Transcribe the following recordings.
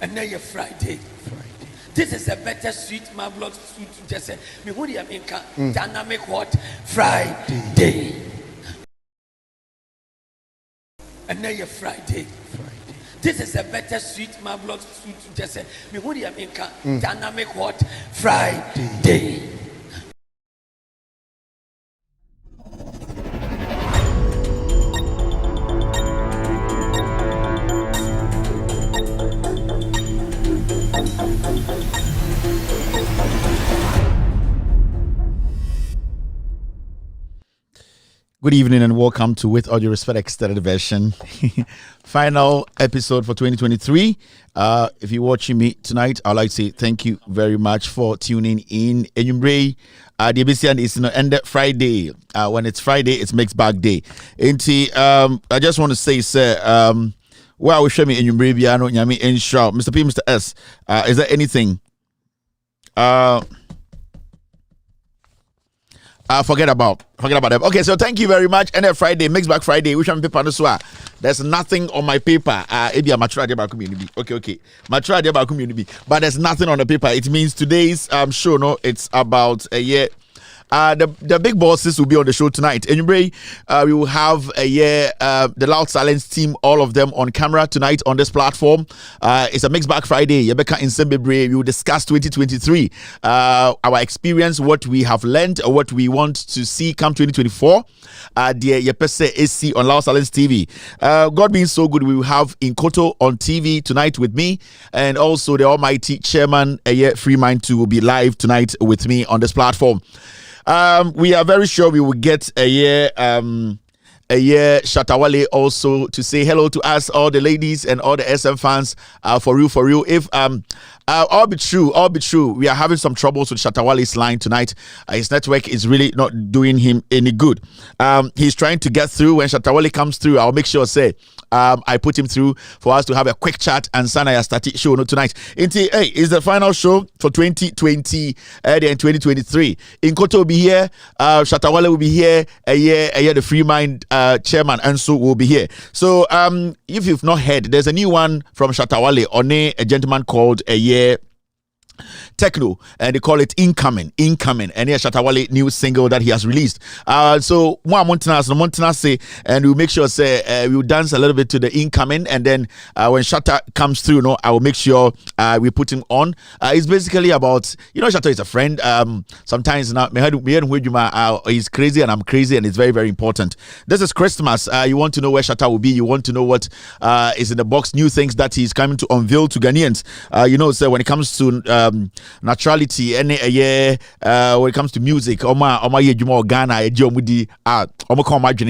And now you're Friday. This is a better sweet marvelous sweet. Just say, me who you mean? Dynamic what? Friday. And now you're Friday. This is a better sweet marvelous sweet. Just say, me who you mean? Dynamic what? Friday. Good evening and welcome to With All Due Respect Extended Version. Final episode for 2023. If you're watching me tonight, I'd like to say thank you very much for tuning in. Enyumbre, the ABC is end Friday. When it's Friday, it's Mixed Bag Day. I just want to say, sir, well, we show me Enyumbre, Biano, Nyami, Enshaw, Mr. P, Mr. S. Is there anything? Forget about them. Okay, so thank you very much. And then Friday, Mixed Bag Friday, which I'm paper no. There's nothing on my paper. Maybe I'm mature about community. Okay. Mature about community. But there's nothing on the paper. It means today's show, no, it's about a year. The big bosses will be on the show tonight. Anyway, we will have the Loud Silence team, all of them on camera tonight on this platform. It's a Mixed Bag Friday. Yebeka in Sembebre. We will discuss 2023, our experience, what we have learned, what we want to see come 2024. The Yepese AC on Loud Silence TV. God being so good, we will have Inkoto on TV tonight with me, and also the almighty chairman, Free Mind 2, will be live tonight with me on this platform. We are very sure we will get a year Shatta Wale also to say hello to us, all the ladies and all the SM fans. For real. If all be true. We are having some troubles with Shatta Wale's line tonight. His network is really not doing him any good. He's trying to get through. When Shatta Wale comes through, I'll make sure I put him through for us to have a quick chat and Sanaya started show tonight. It's the final show for 2020 and 2023. Inkoto will be here. Shatta Wale will be here. The Free Mind chairman Ansu will be here. So if you've not heard, there's a new one from Shatta Wale on a gentleman called Techno, and they call it Incoming. And here's Shatta Wale new single that he has released. So Montana say, and we'll make sure we'll dance a little bit to the Incoming, and then when Shatta comes through, I will make sure we put him on. It's basically about, Shatta is a friend. Sometimes now he's crazy and I'm crazy, and it's very, very important. This is Christmas. You want to know where Shatta will be. You want to know what is in the box, new things that he's coming to unveil to Ghanaians. When it comes to naturality, when it comes to music,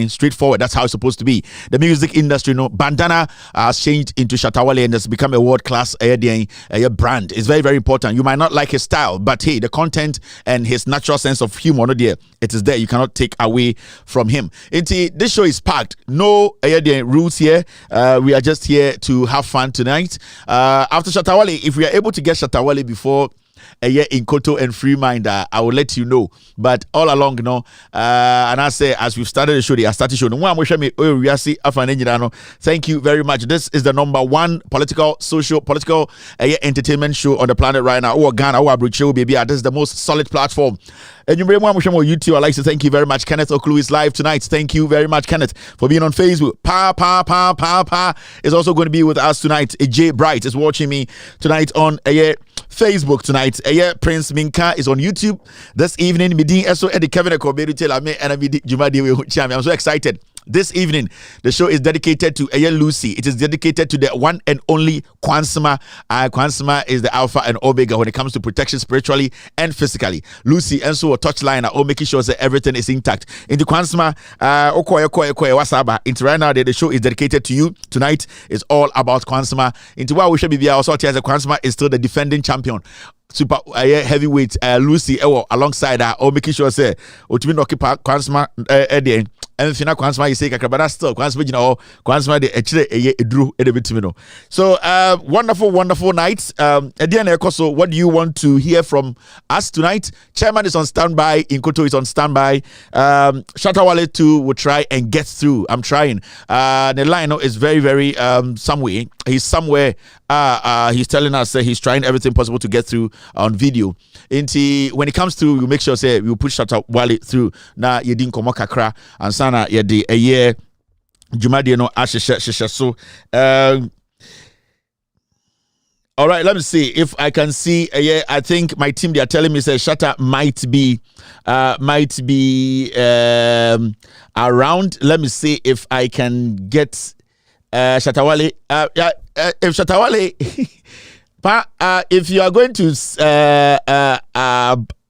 straightforward. That's how it's supposed to be. The music industry, bandana has changed into Shatta Wale and has become a world-class brand. It's very, very important. You might not like his style, but hey, the content and his natural sense of humor, it is there. You cannot take away from him. This show is packed. No rules here. We are just here to have fun tonight. After Shatta Wale, if we are able to get Shatta Wale before Inkoto and Free Mind, I will let you know. But all along, and I say, as we've started the show, I started the show. Thank you very much. This is the number one political entertainment show on the planet right now. Ghana, baby. This is the most solid platform. And you bring one YouTube. I'd like to thank you very much. Kenneth Oklu is live tonight. Thank you very much, Kenneth, for being on Facebook. Pa is also going to be with us tonight. Jay Bright is watching me tonight on Facebook tonight. Prince Minka is on YouTube this evening. I'm so excited. This evening, the show is dedicated to Lucy. It is dedicated to the one and only Kwansima. Kwansima is the alpha and omega when it comes to protection spiritually and physically. Lucy and so a touchline are all making sure that everything is intact. Into Kwansima, into right now, the show is dedicated to you. Tonight is all about Kwansima. Into what we should be also as a Kwansima is still the defending champion. super heavyweight Lucy alongside her, or making sure say Otumi no keep Kwansma Eden and Fina Kwansma you say kakra, but that's still Kwansma Kwansma de edru edebitimi no. So wonderful night. Ediane Ekoso, what do you want to hear from us tonight? Chairman is on standby, Inkoto is on standby. Shatta Wale too will try and get through. I'm trying. The line is very somewhere. He's somewhere. He's telling us he's trying everything possible to get through on video. When it comes through, we make sure say we push Shatta Wale through. Na yedin komo kakra and sana yedi a year. Jumadi no ashisha so. All right, let me see if I can see. I think my team, they are telling me say Shatta might be around. Let me see if I can get Shatta Wale. If Shatta Wale, if you are going to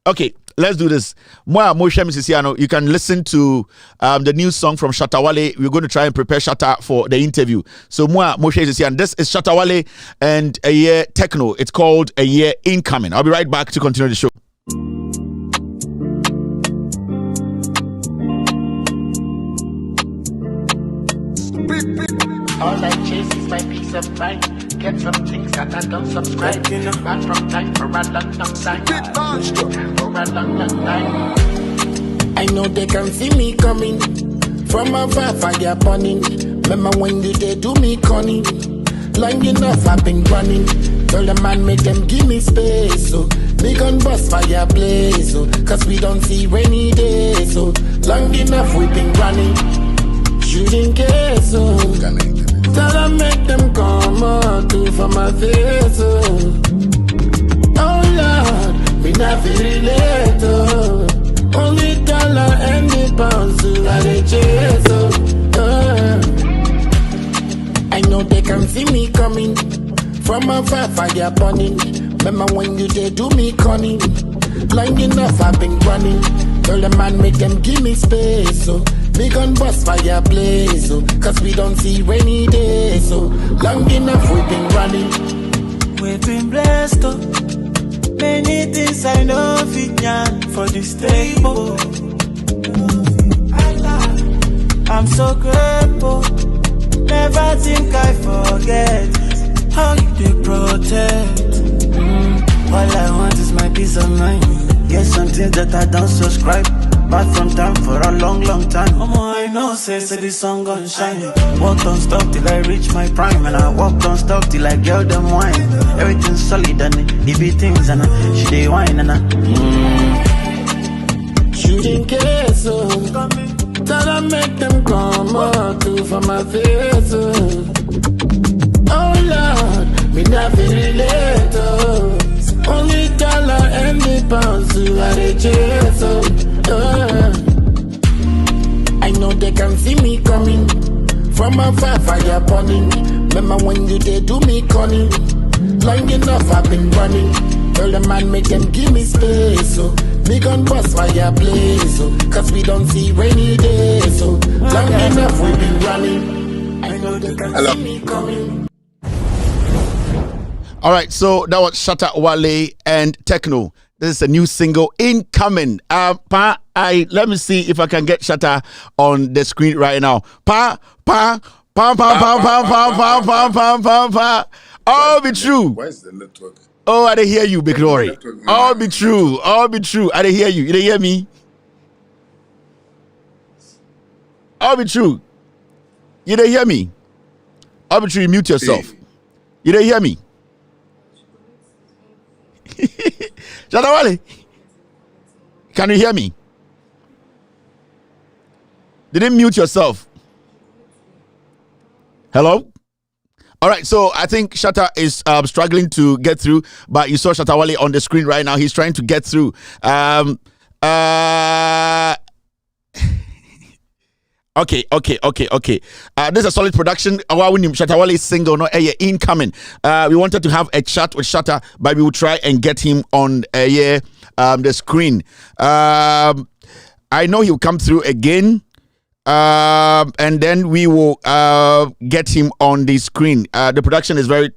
okay, let's do this. You can listen to the new song from Shatta Wale. We're going to try and prepare Shatta for the interview. So this is Shatta Wale and a year techno. It's called A Year Incoming. I'll be right back to continue the show. All I chase is my peace of mind. Get some things that I don't subscribe. Back from time for a long time. For a long time. I know they can see me coming. From afar, fire burning. Remember when they do me conning? Long enough, I've been running. Tell the man, make them give me space. So we gon' bust fire blaze. So cause we don't see rainy days. So long enough, we've been running. Shooting case. So tell them, make them come out to for my face. Oh Lord, we not feel late. Only dollar and the pounds to the chase. I know they can see me coming. From afar, fire burning. Remember when you did do me conning? Long enough, I've been running. Tell the man, make them give me space. So we gon' bust fire blaze. So cause we don't see rainy days. So long enough, we've been running. We've been blessed. Many things I know fit yan for this table. I'm so grateful. Never think I forget how you do protect. All I want is my peace of mind. Get something that I don't subscribe. Back from time for a long time. I know, say this song gon' shine. Walk don't stop till I reach my prime. And I walk don't stop till I get them wine. Everything's solid and it be things and she dey wine and shooting case. Tell them make them come out to for my face. Oh Lord, me not feel late. Only dollar and the pounds to the chase. I know they can see me coming. From afar, fire burning. Remember when you did do me conning? Long enough, I've been running. Tell the man, make them give me space. So we gon' bust fire blaze. So cause we don't see rainy days. So long enough, we've been running. I know they can see me coming. All right, so that was Shatta Wale and Techno. This is a new single incoming. Let me see if I can get Shatta on the screen right now. All be true. Why is the network? Oh, I didn't hear you, Big Glory. All be true. I didn't hear you. You didn't hear me? All be true. You didn't hear me? All be true, mute yourself. You didn't hear me? Shatta Wale, can you hear me? Didn't mute yourself. Hello? All right, so I think Shatta is struggling to get through, but you saw Shatta Wale on the screen right now. He's trying to get through. Okay. This is a solid production. Shatta Wale's single, no, incoming. We wanted to have a chat with Shatta, but we will try and get him on the screen. I know he'll come through again. And then we will get him on the screen. The production is very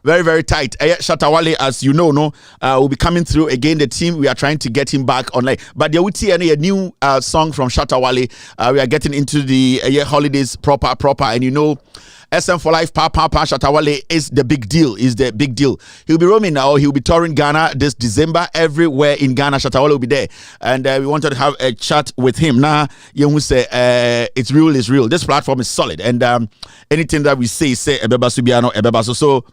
very, very tight. Shatta Wale, as you know, will be coming through again. The team, we are trying to get him back online. But there will be a new song from Shatta Wale. We are getting into the holidays proper. And SM for Life, Papa Shatta Wale is the big deal. He'll be roaming now. He'll be touring Ghana this December. Everywhere in Ghana, Shatta Wale will be there. And we wanted to have a chat with him. Now, you say, it's real. This platform is solid. And anything that we say, Ebeba Subiano, Ebeba so.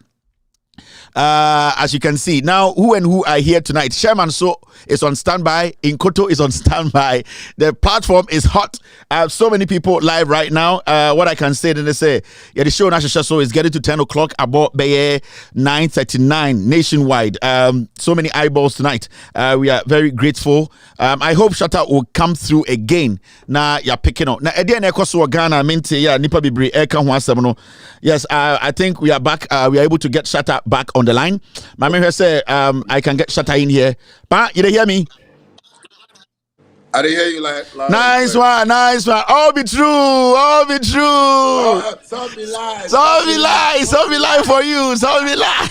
As you can see now, who are here tonight? Sherman So is on standby. Inkoto is on standby. The platform is hot. So many people live right now. What I can say, then they say, the show Nasha So is getting to 10 o'clock about 9:39 nationwide. So many eyeballs tonight. We are very grateful. I hope Shatta will come through again. Now you're picking up. Now again, Ghana Nipa Bibri Yes, I think we are back. We are able to get Shatta back on the line. My man say, I can get Shatta in here. But you hear me? I didn't hear you like nice one. All be true. Some be lies. Some be lies for you. Some be lies.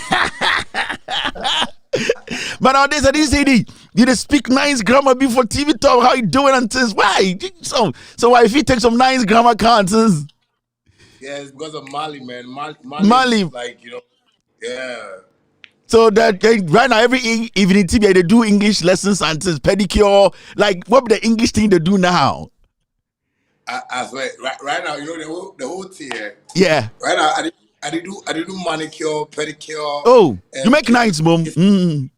But nowadays, I didn't say you just speak nice grammar before TV talk. How you doing and things? Why? So why if you take some nice grammar cards? Yeah, it's because of Mali, man. Mali. Like, yeah. So that right now, every evening TV they do English lessons and pedicure. Like, what the English thing they do now? I swear, right now, the whole thing. Yeah. Right now, I did do manicure, pedicure. Oh, you make nice, mom. Say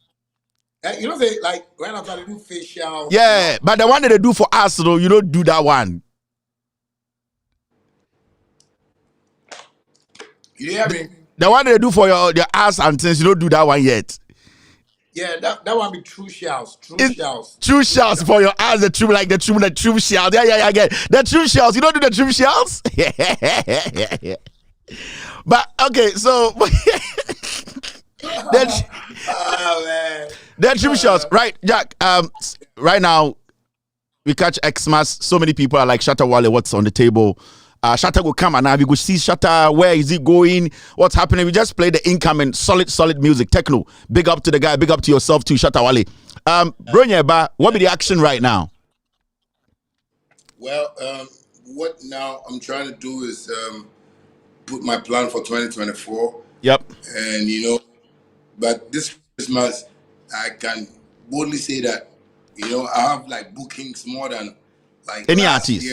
like right now I do facial. Yeah, but the one that they do for us, though, you don't do that one. You hear me? The one they do for your ass and things, you don't do that one yet. Yeah, that one be true shells. True shells for your ass, the true shells. Yeah, I get it. The true shells. You don't do the true shells? Yeah. But okay, so the true shells, right, Jack? Right now we catch Xmas. So many people are like, Shatta Wale, what's on the table? Shatta will come and now we go see Shatta. Where is he going? What's happening? We just play the incoming solid music, techno. Big up to the guy. Big up to yourself too, Shatta Wale. Bronyeba, what be the action right now? Well, what now I'm trying to do is put my plan for 2024. Yep. And but this Christmas I can boldly say that I have like bookings more than like any artist.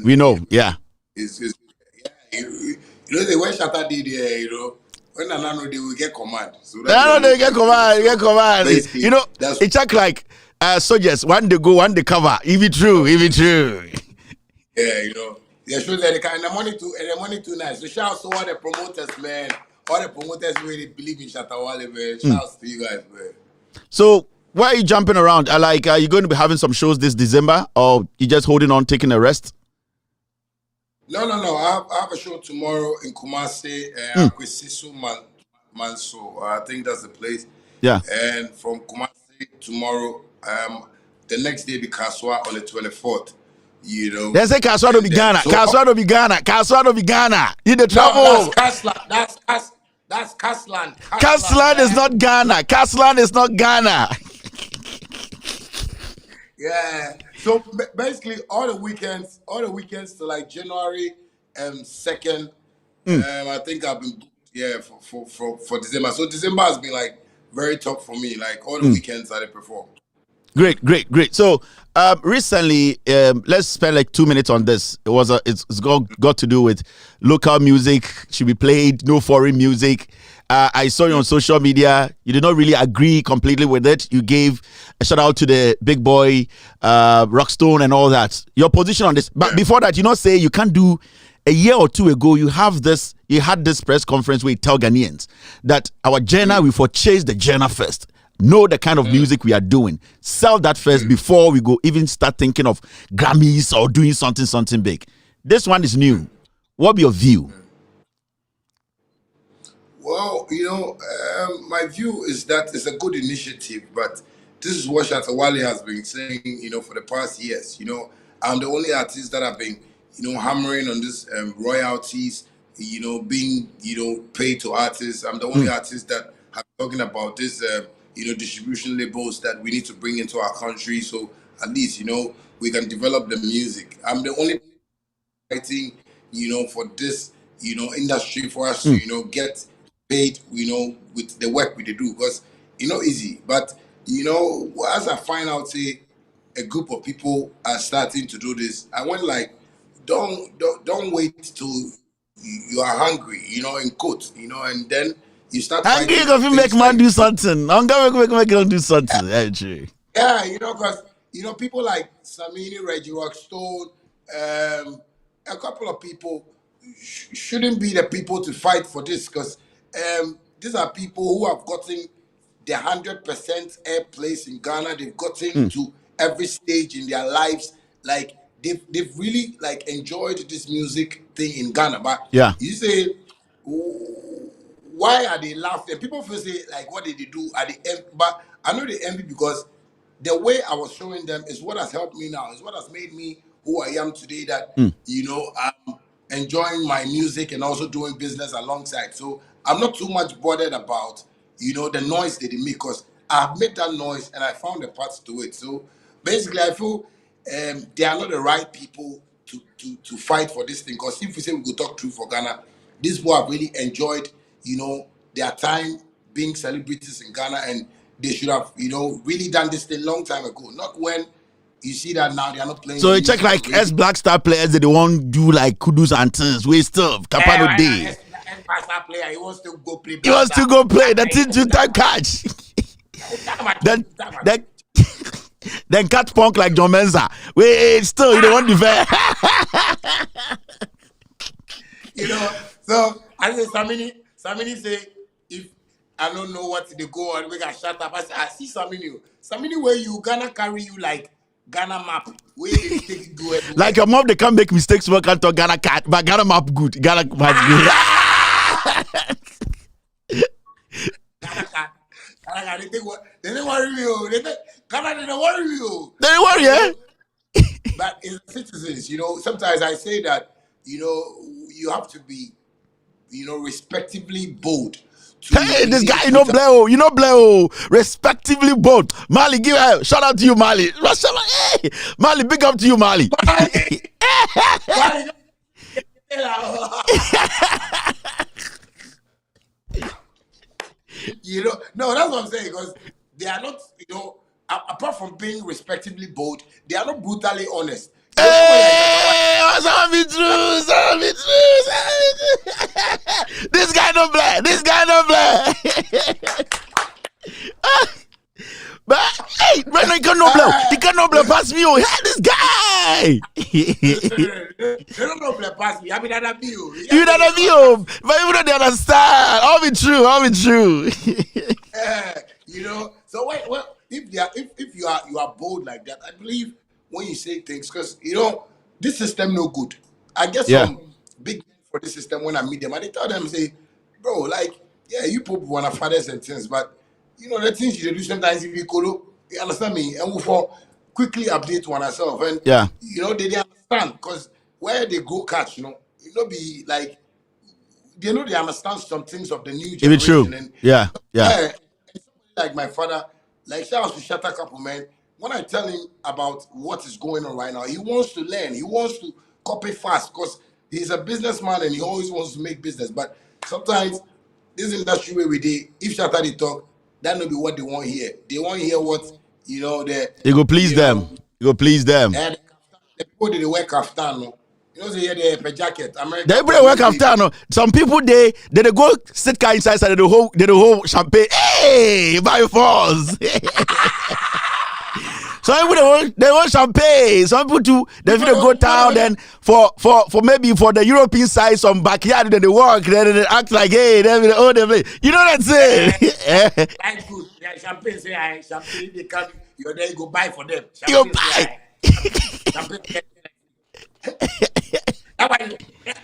We know, yeah. The way Shatta did here, when Nanano they will get command. So they get command. It's like soldiers, one they go, one they cover. If it true. Yeah, they show that the money too nice. So shout out to all the promoters, man. All the promoters really believe in Shatta Wale, man. Shout out to you guys, man. So why are you jumping around? Are you going to be having some shows this December, or you just holding on, taking a rest? No. I have a show tomorrow in Kumasi, Akwesisu Manso. I think that's the place. Yeah. And from Kumasi tomorrow, the next day be Kaswa on the 24th. They say Kaswa to be Ghana. Kaswa to be Ghana. You the trouble. No, that's Kaslan. Kaslan is not Ghana. Kaslan is not Ghana. Yeah. So basically, all the weekends to like January 2nd. I think I've been for December. So December has been like very tough for me. Like all the weekends I perform. Great. So recently, let's spend like 2 minutes on this. It's got to do with local music should be played, no foreign music. I saw you on social media. You did not really agree completely with it. You gave a shout out to the big boy, Rockstone and all that. Your position on this. But before that, say you can't do. A year or two ago, you had this press conference where you tell Ghanaians that our journey, we for chase the journey first. Know the kind of music we are doing. Sell that first before we go even start thinking of Grammys or doing something big. This one is new. What be your view? Well, my view is that it's a good initiative, but this is what Shatta Wale has been saying, for the past years. I'm the only artist that have been, hammering on this royalties, being, paid to artists. I'm the only artist that have talking about this, distribution labels that we need to bring into our country. So at least, we can develop the music. I'm the only fighting, for this, industry for us to, get paid, with the work we do because easy. But as I find out, say a group of people are starting to do this, I went like, don't wait till you are hungry, in quote, and then you start Hungry, fighting you for can make things man like do something. Hungry, make do something. Actually. yeah, because people like Samini, Reggie Rockstone, a couple of people shouldn't be the people to fight for this because these are people who have gotten the 100% air place in Ghana. They've gotten to every stage in their lives. Like they've really like enjoyed this music thing in Ghana. But Yeah. you say, why are they laughing? People feel say like, what did they do? Are they but I know they envy because the way I was showing them is what has helped me now. Is what has made me who I am today. That I'm enjoying my music and also doing business alongside. So I'm not too much bothered about the noise that they make because I've made that noise and I found a path to it. So basically, I feel they are not the right people to fight for this thing. Because if we say we go talk true for Ghana, these people have really enjoyed their time being celebrities in Ghana, and they should have really done this thing long time ago. Not when you see that now they are not playing. So the you check music like on as Black Star players that they won't do like kudus and things. We still Capano Day. Player, he wants to go play. He wants to go play. That thing to time catch. then then catch punk like John Menza. Wait, still you don't want to fair. So I say Samini say if I don't know what they go on, we got shut up. I say I see Samini where you Ghana carry you like Ghana map where they take you go everywhere. Like your mom, they can't make mistakes. We can't talk Ghana cat, but Ghana map good. Ghana map good. Ghana cat. They didn't worry you. Ghana didn't worry you. They don't worry, eh? But as citizens, sometimes I say that, you have to be, respectively bold. Hey, this guy, Bleo, respectively bold. Mali, give a shout out to you, Mali. Hey, Mali, big up to you, Mali. No, that's what I'm saying, because they are not, apart from being respectively bold, they are not brutally honest. Hey, some be true. This guy don't play. But hey, when he cannot play past me. Hey, this guy. They don't know play past me. I mean, that be you. You don't know, but even though they understand, all be true. So well, if you are bold like that, I believe when you say things, because this system no good. I get some big men for this system when I meet them, and they tell them, say, bro, like, yeah, you people want to fathers and things, but the things you do sometimes if you colo, you understand me, and we for quickly update one ourselves, and they understand because where they go catch, be like they understand some things of the new generation. It's true. And and like my father, like shout out to Shatta Couple, man. When I tell him about what is going on right now, he wants to learn. He wants to copy fast because he's a businessman and he always wants to make business. But sometimes this industry where we did, if Shatta they talk, that will be what they want here. They want to hear what it go please them. It go please them. And the people they wear kaftan, no. They hear the jacket. They wear kaftan, no. Some people they go sit car inside they the whole champagne. Hey, by force. Some people they want champagne. Some people too they go town. Then for maybe for the European side, some backyard then they work. Then they act like hey, they play. You know what I'm saying? That's good. Yeah, champagne say champagne they come. You're there, you go buy for them. You buy. Champagne.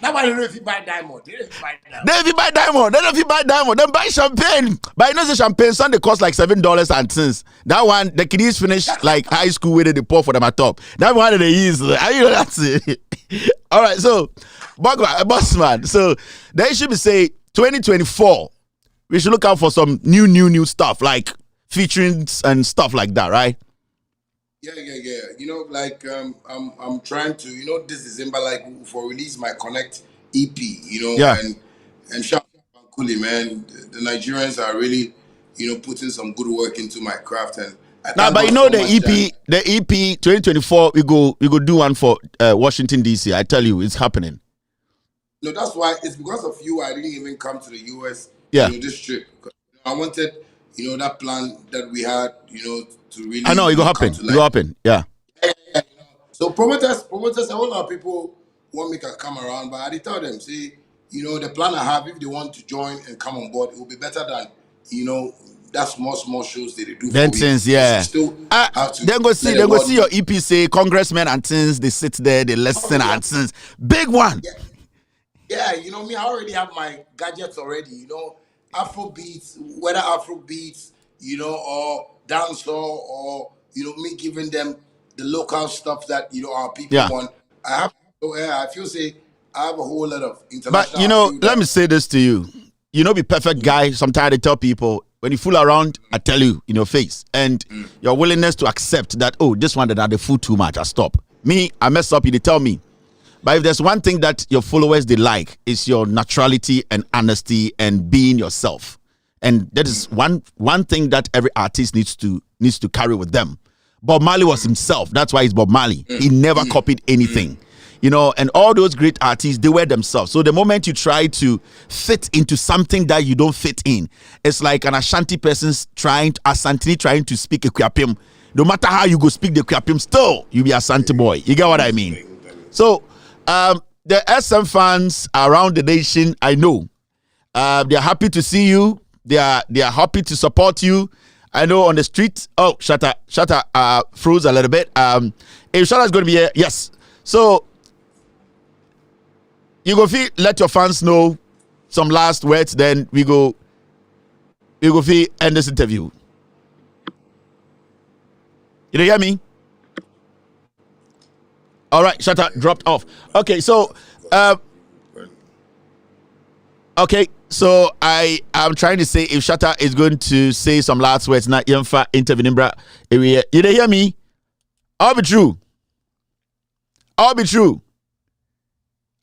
That one, I don't know if you buy diamond. They don't buy diamond. Then if you buy diamond, then buy champagne. But you know the champagne Sunday cost like $7 and cents. That one, the kiddies finish like high school where they pour for them at top. That one they use. You know that's it. All right, so Bossman. So they should be say 2024. We should look out for some new stuff like featuring and stuff like that, right? Yeah. You know, like I'm trying to, you know, this December, like for release my Connect EP, you know, Yeah. and shout out to Bankole, man. The Nigerians are really, you know, putting some good work into my craft, and Now, but you know the EP 2024, we go do one for Washington DC. I tell you, it's happening. No, that's why it's because of you. I didn't even come to the US. Yeah. You know, this trip. I wanted, you know, that plan that we had, you know, to really. I know it will happen. It will happen. Yeah. So promoters, a whole lot of people want me to come around, but I did tell them, see, you know, the plan I have, if they want to join and come on board, it will be better than, you know, that small shows that they do. Then things, yeah. Then go see your EP say congressmen and things. They sit there, they listen and things. Big one. Yeah, you know me. I already have my gadgets already. You know, Afro beats, whether Afro beats, you know, or dancehall, or you know, me giving them the local stuff that you know our people want. I feel say I have a whole lot of international. But you know, let me say this to you. You know, be perfect guy. Sometimes I tell people when you fool around, I tell you in your face, and your willingness to accept that. Oh, this one that the fool too much. I stop. Me, I mess up. You tell me. But if there's one thing that your followers they like, it's your naturality and honesty and being yourself. And that is one thing that every artist needs to carry with them. Bob Marley was himself. That's why he's Bob Marley. He never copied anything. You know, and all those great artists, they were themselves. So the moment you try to fit into something that you don't fit in, it's like an Ashanti person's trying to speak a Kwapim. No matter how you go speak the Kwapim, still you be a Ashanti boy. You get what I mean? So the SM fans around the nation, I know, they're happy to see you. They are happy to support you. I know on the street. Oh, Shatta froze a little bit. If Shatta's going to be here, yes. So you go let your fans know some last words. Then we go end this interview. You hear me? All right, Shatta dropped off. Okay, so I'm trying to say if Shatta is going to say some last words, not Yemfa intervening, bra. You hear me? All be true. All be true.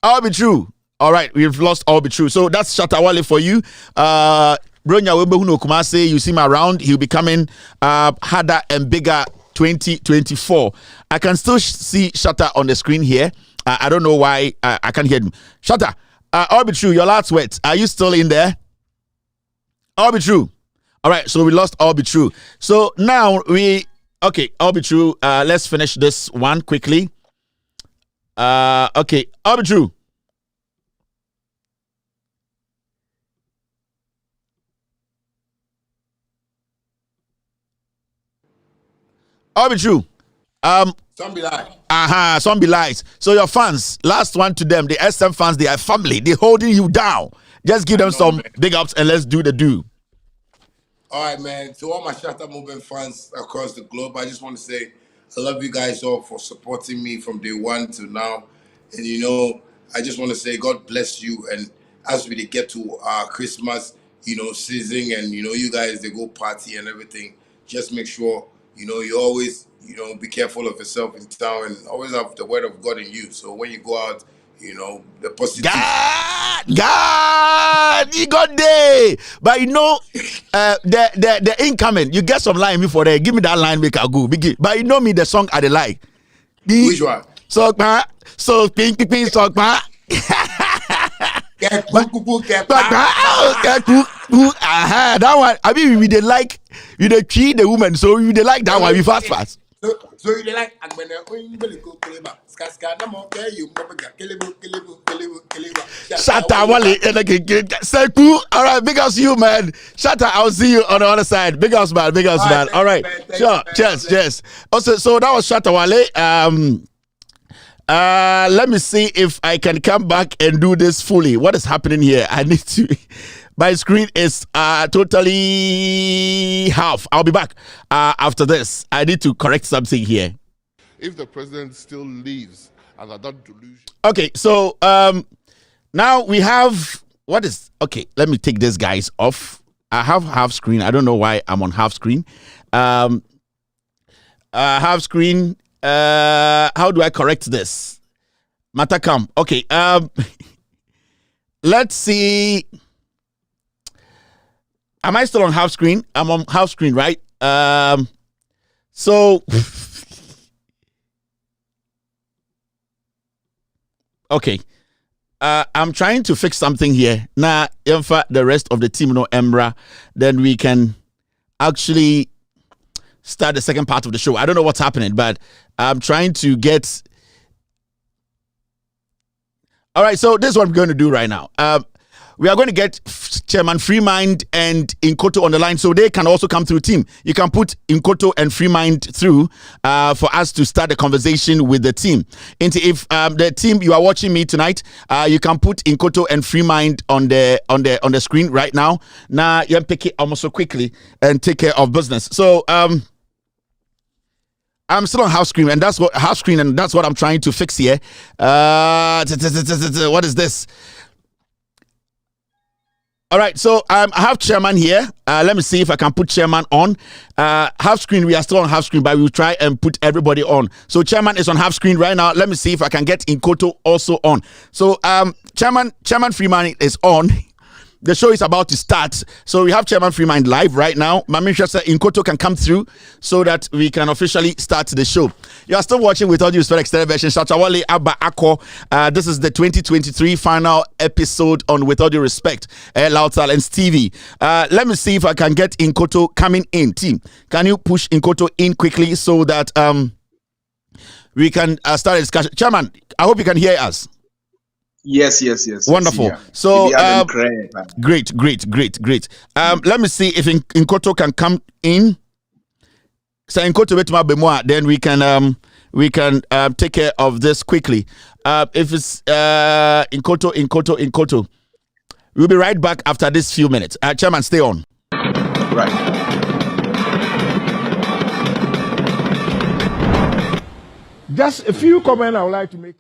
All right, we've lost all be true. So that's Shatta Wale for you. Bronya Webehuno Kumase, you see him around. He'll be coming harder and bigger 2024. I can still see Shatta on the screen here. I don't know why I can't hear him. Shatta, all be true. Your last words. Are you still in there? All be true. All right. So we lost all be true. So now all be true. Let's finish this one quickly. Okay. All be true. All be true. Some be lies. Some be lies. So your fans, last one to them, the SM fans, they are family. They're holding you down. Just give them some big ups and let's do the do. All right, man. To all my Shatta Movement fans across the globe, I just want to say I love you guys all for supporting me from day one to now. And you know, I just want to say God bless you. And as we get to our Christmas, you know, season, and you know, you guys they go party and everything. Just make sure. You know, you always, you know, be careful of yourself in town and always have the word of God in you. So when you go out, you know, the positive. God, you got there. But you know, the incoming, you get some line before there. Give me that line, make I go. But you know me, the song I the like. Which one? So ping, song, that one. I mean, we they like, we they treat the woman, so we they like that one. We fast. So you like Shatta Wale, say cool. All right, big ups you, man. Shatta, I'll see you on the other side. Big ups, man. All right, sure. Cheers. Also, so that was Shatta Wale. Let me see if I can come back and do this fully. What is happening here? I need to. My screen is totally half. I'll be back after this. I need to correct something here. If the president still lives under that delusion. Okay, so now we have what is okay. Let me take this guys off. I have half screen. I don't know why I'm on half screen. Half screen. How do I correct this? Matakam. Okay. Let's see. Am I still on half screen? I'm on half screen, right? So okay. I'm trying to fix something here. Now, if the rest of the team know Emra, then we can actually start the second part of the show. I don't know what's happening, but I'm trying to get. All right, so this is what we're going to do right now. We are going to get Chairman Freemind and Inkoto on the line so they can also come through team. You can put Inkoto and Freemind through for us to start the conversation with the team. And if the team you are watching me tonight, you can put Inkoto and Freemind on the screen right now. Now you can pick it almost so quickly and take care of business. So I'm still on half screen, and that's what I'm trying to fix here. What is this? All right, so I have chairman here. Let me see if I can put chairman on. Half screen, we are still on half screen, but we'll try and put everybody on. So chairman is on half screen right now. Let me see if I can get Inkoto also on. So chairman Freeman is on. The show is about to start. So we have Chairman Freeman live right now. Mamisha said Inkoto can come through so that we can officially start the show. You are still watching with audio for extended version. Shatta Wale Abba Ako. This is the 2023 final episode on With All Due Respect, Loud Silence TV. Let me see if I can get Inkoto coming in. Team, can you push Inkoto in quickly so that we can start a discussion? Chairman, I hope you can hear us. Yes. Wonderful. Yeah. So, great. Let me see if Inkoto can come in. So Inkoto with my bemoa, then we can take care of this quickly. If it's Inkoto. We'll be right back after this few minutes. Chairman, stay on. Right. Just a few comments I would like to make.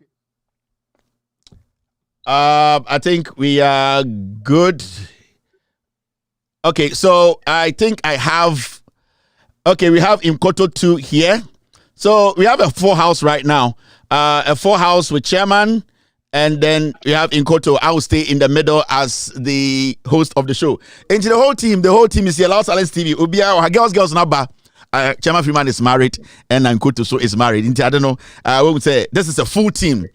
I think we are good. Okay, so I think I have. Okay, we have Inkoto 2 here. So we have a full house right now. A full house with chairman, and then we have Inkoto. I will stay in the middle as the host of the show. And the whole team is here. Loud Silence TV. Ubia, girls, number. Chairman Freeman is married, and Inkoto so is married. I don't know. We would say this is a full team.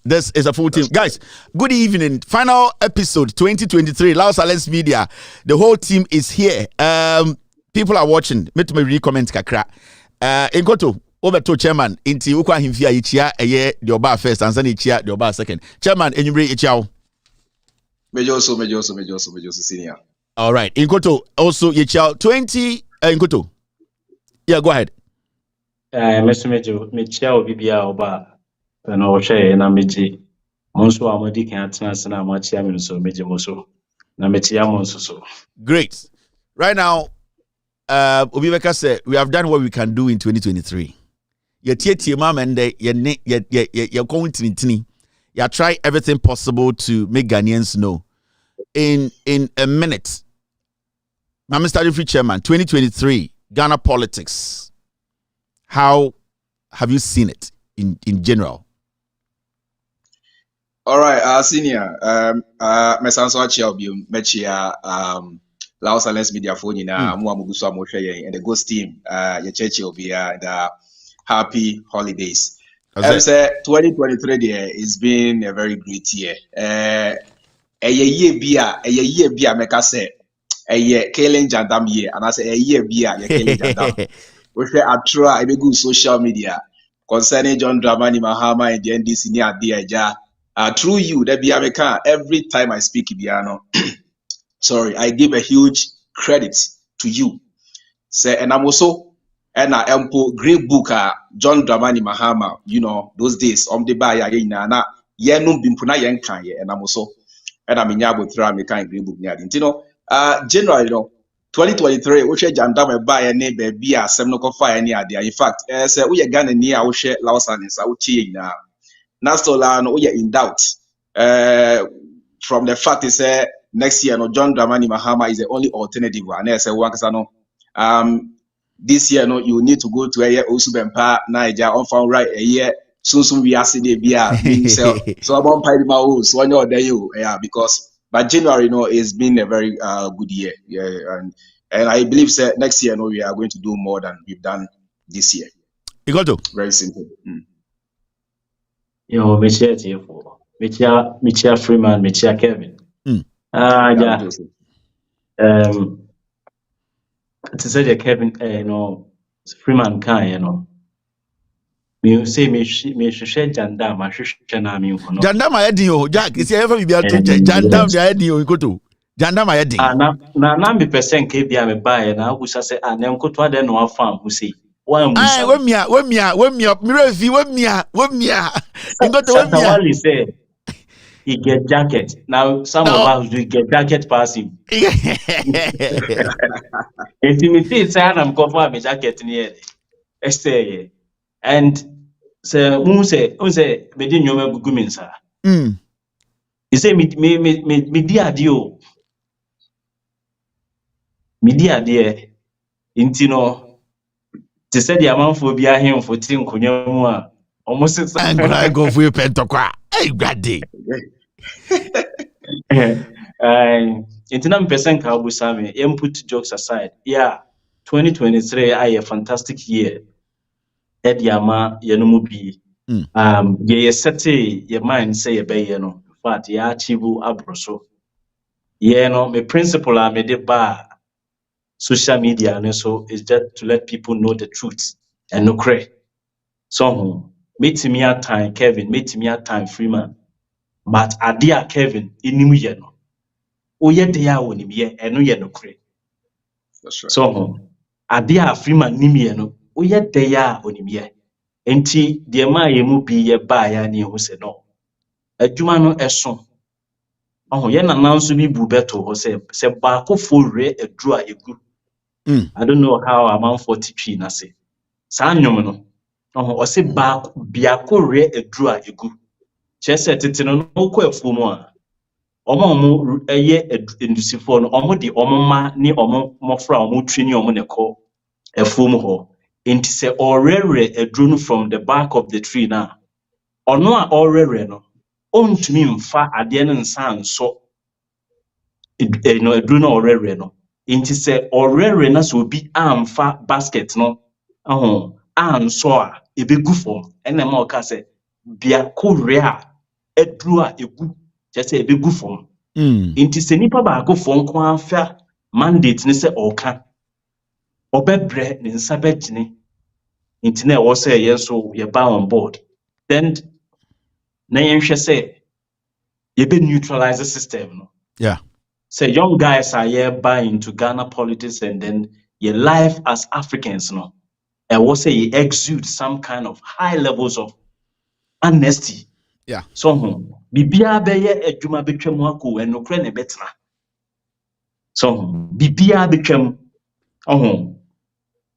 This is a full team. Guys, good evening. Final episode 2023, Loud Silence Media. The whole team is here. People are watching. Let me read comments kakra. Inkoto, over to chairman. Inti ukwa himfia ichia eye the oba first and then ichia the oba second. Chairman, enyumre ichiao. Mejoso senior. All right. Inkoto also ichiao 20 Inkoto. Yeah, go ahead. Mejo bibia oba. No share na meji monso amadi kan atena na amachia me so meji monso na metia monso so. Great. Right now, Obibeka said we have done what we can do in 2023. You try everything possible to make Ghanaians know. In a minute, Mr. Free Chairman, 2023 Ghana politics. How have you seen it in general? All right, senior. Mesanso Achiabium, Mechia, Loud Silence Media phone in Muamugusa Moshe and the Ghost team, your church will be the happy holidays. I say 2023 there is been a very great year. A year beer, make us say a year killing Jandam year, and I say a year beer, you're killing Jandam. We say I try a good social media concerning John Dramani Mahama and the NDC near Diaja. Through you, that Biameka, every time I speak Ibiano, sorry, I give a huge credit to you. Say, and I'm also and empo great book John Dramani Mahama, you know, those days the buy na ye no bimpo na yen kan ye and amoso and I'm in yabo through me kind great book near you know January, you know, 2023 which jandam buy a neighbor be a 7:05 any idea. In fact, say we Ghana near our share Laos and South na Nastola no we in doubt from the fact is next year no John Dramani Mahama is the only alternative one. I say this year no you need to go to a year Osubempa Niger on found right a year soon we ask the be so about my house one or day you because but January no it's been a very good year and I believe next year no we are going to do more than we've done this year. You got to very simple. You know, Michia Freeman, Michia Kevin. Yeah. To say that Kevin, you know, Freeman can, you know. Me say me share Jandam, I should na me. Jandam I had you, Jack. Is ever be able to Jandam the idea you go to Jandam I had. Na me percent KB me buy na who say anem ko to den no farm who say. When me refi when me. You got to Shatta Wale say he get jacket. Now some of us do get jacket pass him. Intimidate say I'm cover me jacket near. Esther and say who say me di nyoma gugu me nsa. He say me di adio. Me di ade inti no te say the amount for bia him for tin konwa mu a almost I go for you pentokwa. Hey grade. Intinam percent ka busame put jokes aside. Yeah, 2023 a fantastic year. Ediama yenumu bi. Ye sete your mind say ye no. In fact, ye achieve abroso. Ye no me principle me de ba social media and so is just to let people know the truth and no cray. So meet me at time Kevin, meet me at time Freeman. But adia Kevin inimu ye no. Oye de ya wonim ye eno ye no cray. That's right. So adia Freeman nim ye no. Oye de ya wonim ye. Enti de ma ye mu bi ye ba ya ni hu se no. Adwuma no eso. Ye na nanso bi bu beto ho se ba ko fore adru a egu. I don't know how amount 43 na say. Sa nyom no. O se ba bia ko re adru a egu. Chese tete no ko afu mu a. Omo eye endusifo no omo de omo ma ni omo mofra omo twini omo ne ko afu mu ho. Enti se orere adru no from the back of the tree na. Ono a orere no ontumi mfa ade ne nsa nso no adru no orere no. Inti se orere na so bi amfa basket no anso a ebegu fom ene ma o ka se bia kore a adru a egu je se ebegu fom. Inti se nipa ba go fom ko afa mandate ne se oka obebre ne nsa begine inti na e wo se ye so ye ba on board then na yen hwe se ye be neutralize the system no. Yeah. Say young guys are here buying into Ghana politics and then your life as Africans, no. And what say you exude some kind of high levels of honesty. Yeah. So bibia beye edwuma betwam ako and no kre ne betra. So bibia betwam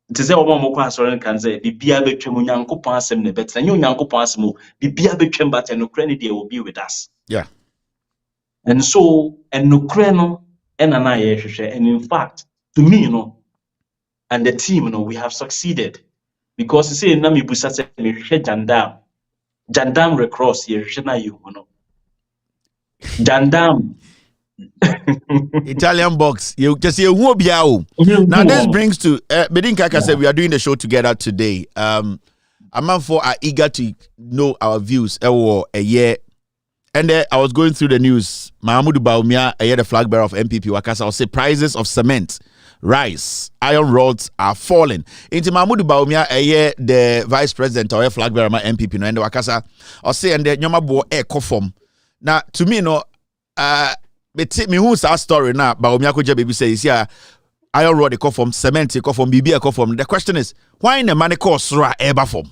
it is a woman mo kwa sorry can say bibia betwam nyankopon asem ne betra. Nyo nyankopon asem bibia betwam but no kre ne dey will be with us. Yeah. And so, and no creno, and in fact, to me, and the team, we have succeeded because you say, Nami Busa said, Jandam recross, you know. Jandam Italian box. You just say now this brings to Bedin Kaka said we are doing the show together today. Amanfo are eager to know our views a year. And I was going through the news. Mahmoud Bawumia, the flag bearer of MPP Wakasa, will say prices of cement, rice, iron rods are falling. Into Mahmoud Bawumia, the vice president or flag bearer of MPP, no, and the Wakasa, I'll say, and the Nyoma Bo Form. Now, to me, no, me who's our story now, Bawumia Koja baby says, yeah, iron rod they call from cement they call from BB they call from. The question is why in the money cost sra ever from?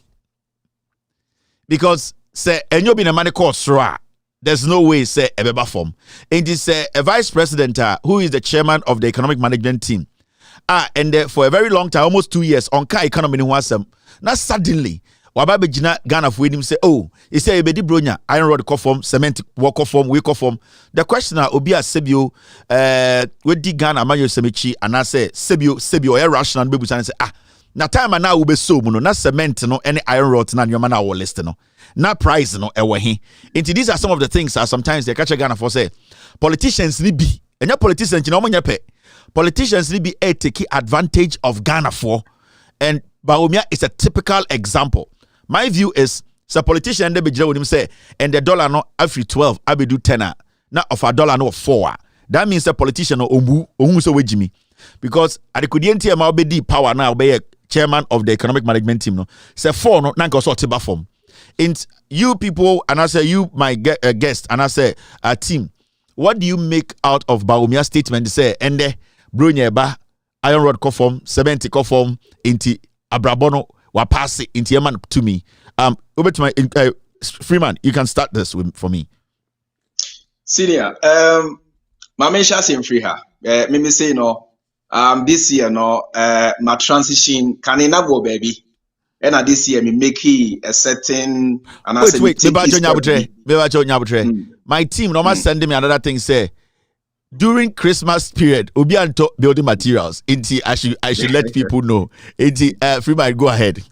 Because say and you be the money cost sra. There's no way say ever form. And this a vice president who is the chairman of the economic management team. And for a very long time, almost 2 years, on car economy in Wasam. Now suddenly, Wababe Jina Ghana for him say, oh, he say Ebedi Bronya, iron rod form, cement walk form, we form. The question Obia Sebio, with the Ghana Mayo Semichi, and I say Sebio, rational and baby say, na time na ube so muno na cement no any iron rod na your man our list no na price no ewe he. Into these are some of the things that sometimes they catch a Ghana for say politicians ni be and your politicians you know when you pay politicians ni be take advantage of Ghana for, and Baumia is a typical example. My view is so politician they be with him say and the dollar no every 12 I be do 10 na of a dollar no 4. That means a politician no omu so wejimi because at the kudienti ama obedi power now be chairman of the economic management team no say 4 no nanka so tiba form. And you people and I say you my guest and I say a team, what do you make out of Baumia's statement? Say and the Brunya ba iron rod conform 70 conform into Abrabono wa pass it into man to me. Over to my Freeman, you can start this for me. Senior, my mention is free her. Me say no. This year no my transition can enable baby. And this year me make a certain and wait, my team no must send me another thing say during Christmas period we'll be into building materials. I should let people know. Freeman, go ahead.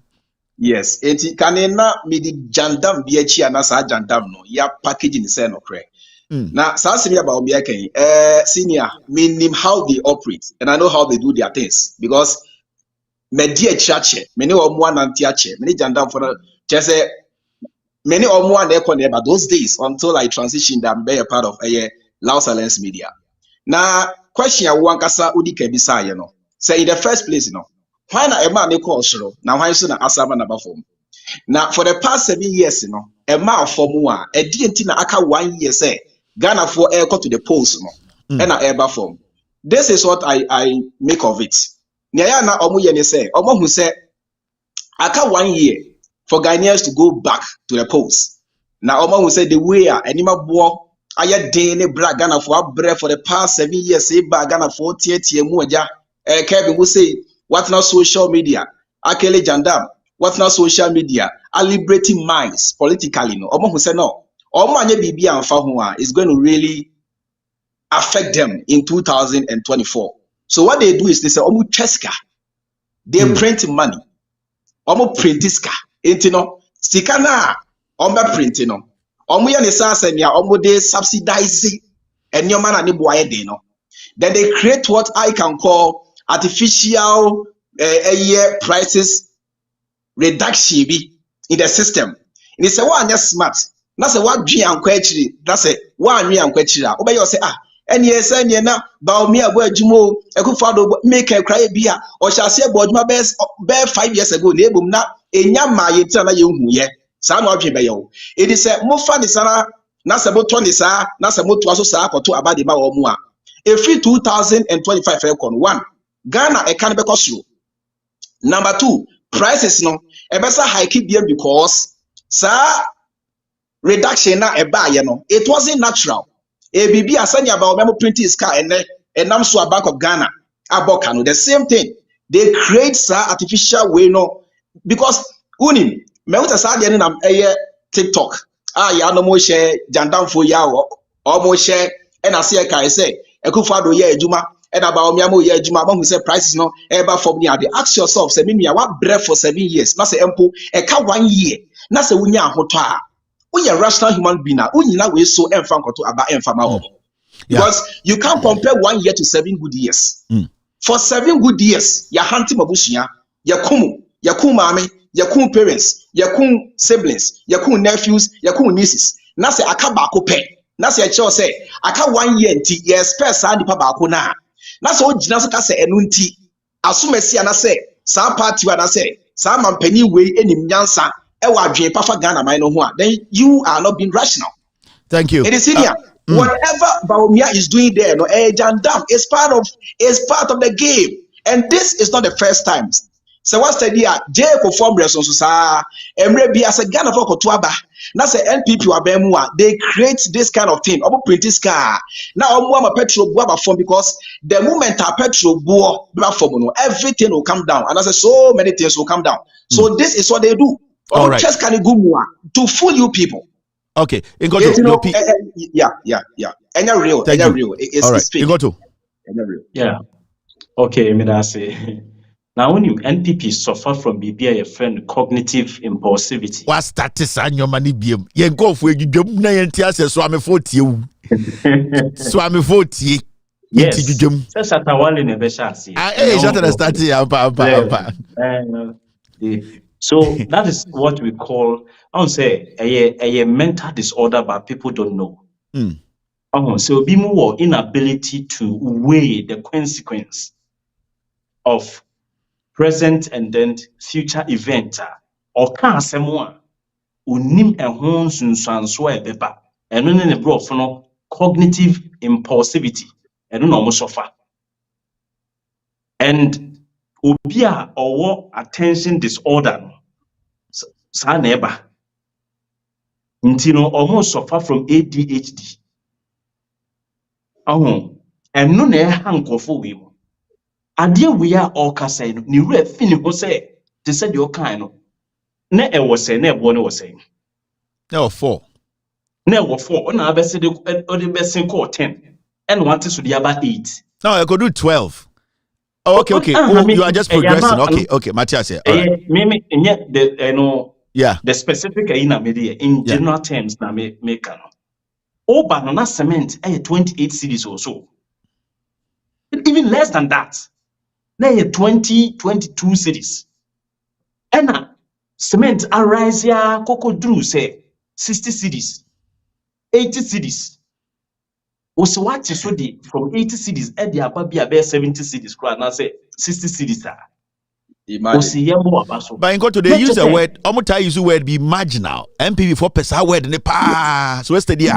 Yes, can me the jandam BH and as jandam no ya packaging is no correct. Now, something about me, senior, meaning how they operate, and I know how they do their things because media church, many or one and church, many jandam for just many or one there, but those days until I transitioned and be a part of a Los Angeles media. Now, question I want kasa udike bisa you know. Say in the first place, you know, why not a man they call show? Now why should I asaba na perform? Now for the past 7 years, you know, a man for more, a DNT na aka 1 year say. Ghana for air cut to the post no and a form. This is what I make of it. Nyaya na omu yene say omu who say aka 1 year for Ghanaians to go back to the post. Now omu who say the way anima bo aya dene bra Ghana for bread for the past 7 years say ba Ghana for tie mu aja Kevin who say what not social media akele jandam what not social media are liberating minds politically no omu who say no. Is going to really affect them in 2024. So what they do is they say, "Omu cheska." They print money. Omu print diska. Intino sikana. Omu print no. Omu ya nisa senya. Omu they subsidize. And your man ani buaye de no. Then they create what I can call artificial prices reduction in the system. And it's a one just smart. Na se wa dwi ankwachiri na se wa anwi ankwachiri a obey say eni ese eni na baomi abo adwumo ekufado make a cry bia o hyase abo adwuma be 5 years ago na ebum na enya ma ye tira na ye hu ye sa na odwe be ye o edi se mo fa ni sana na se moto ni sa na se moto aso sa akoto abade ma wo mu a every 2025 recon 1 Ghana e kan be kosuro. Number 2 prices no e be sa hike bia because sa reduction na eba ye no it wasn't natural bibi asanya about memo printing scar and nam so a Bank of Ghana aboka no the same thing they create artificial way no because unim me uta sa de na TikTok ya no mo share jandamfo ya o mo share and ase kai say ekufado ye adwuma and about me am ye adwuma ma hu say prices no eba from near they ask yourself say me what bread for 7 years na say empo e ka 1 year na say wunya ahoto a we are rational human being now. We so because you can't compare 1 year to 7 good years. For 7 good years, ya hunting mabushia, ya kumu mame, ya kum parents, ya kum siblings, ya kum nephews, ya kum nieces. Na se akaba kope. Na se echo say aka 1 year nti ye expect sa nipa ba ko na. Na se ogina so ka se enu nti asumesi na se sa party wa na se sa mampani we enim nyansa. Then you are not being rational. Thank you. It is senior. Whatever Baumia is doing there, no, Jandam is part of the game, and this is not the first time. So what's the idea? Jay perform response sa Emre bi as a Ghana for Kotuaba. Now say NPP wa bemua, they create this kind of thing. Obo print this car. Now omo petrol boa form because the moment a petrol boa form, no, everything will come down, and I say so many things will come down. So this is what they do. All right. Just can go more to fool you people. Okay, Yes, you know, yeah. And real. It's all right. real. Yeah. Okay, me that say. Now, when you NPP suffer from BBI, a friend cognitive impulsivity. What status on your money? You go for you don't know NTS, so I'm a 40. So I'm a 40. Yes. Shatta Wale never shall see. Shatta starting. So that is what we call, I would say, a mental disorder, but people don't know. So be more inability to weigh the consequence of present and then future event or can someone unim ehon sunsanso ebeba eno ne bro no cognitive impulsivity eno no mo suffer. And obia or attention disorder sa na eba ntino almost suffer from ADHD eno na hankofo we mo ade we a all kasa no ni wura fini ho say te say de o kan no na e wo say na e bo no wo say no 4 na abese de o besen ko 10 and want to the about 8 no I could do 12. Oh, okay. You are just progressing. Okay, Matthias here. All right. Me the yeah, the specific in media in general terms na me can no na cement 28 cities or so, even less than that. Na 22 cities. And cement arise ya Coco Drew say 60 cities, 80 cities. Also what you so the from 80 cities at the ababia 70 cities crowd now say 60 cities are. But in Koto, they use the word, Omuta use the word be marginal. MPP for pesa word in the past. So what's the deal?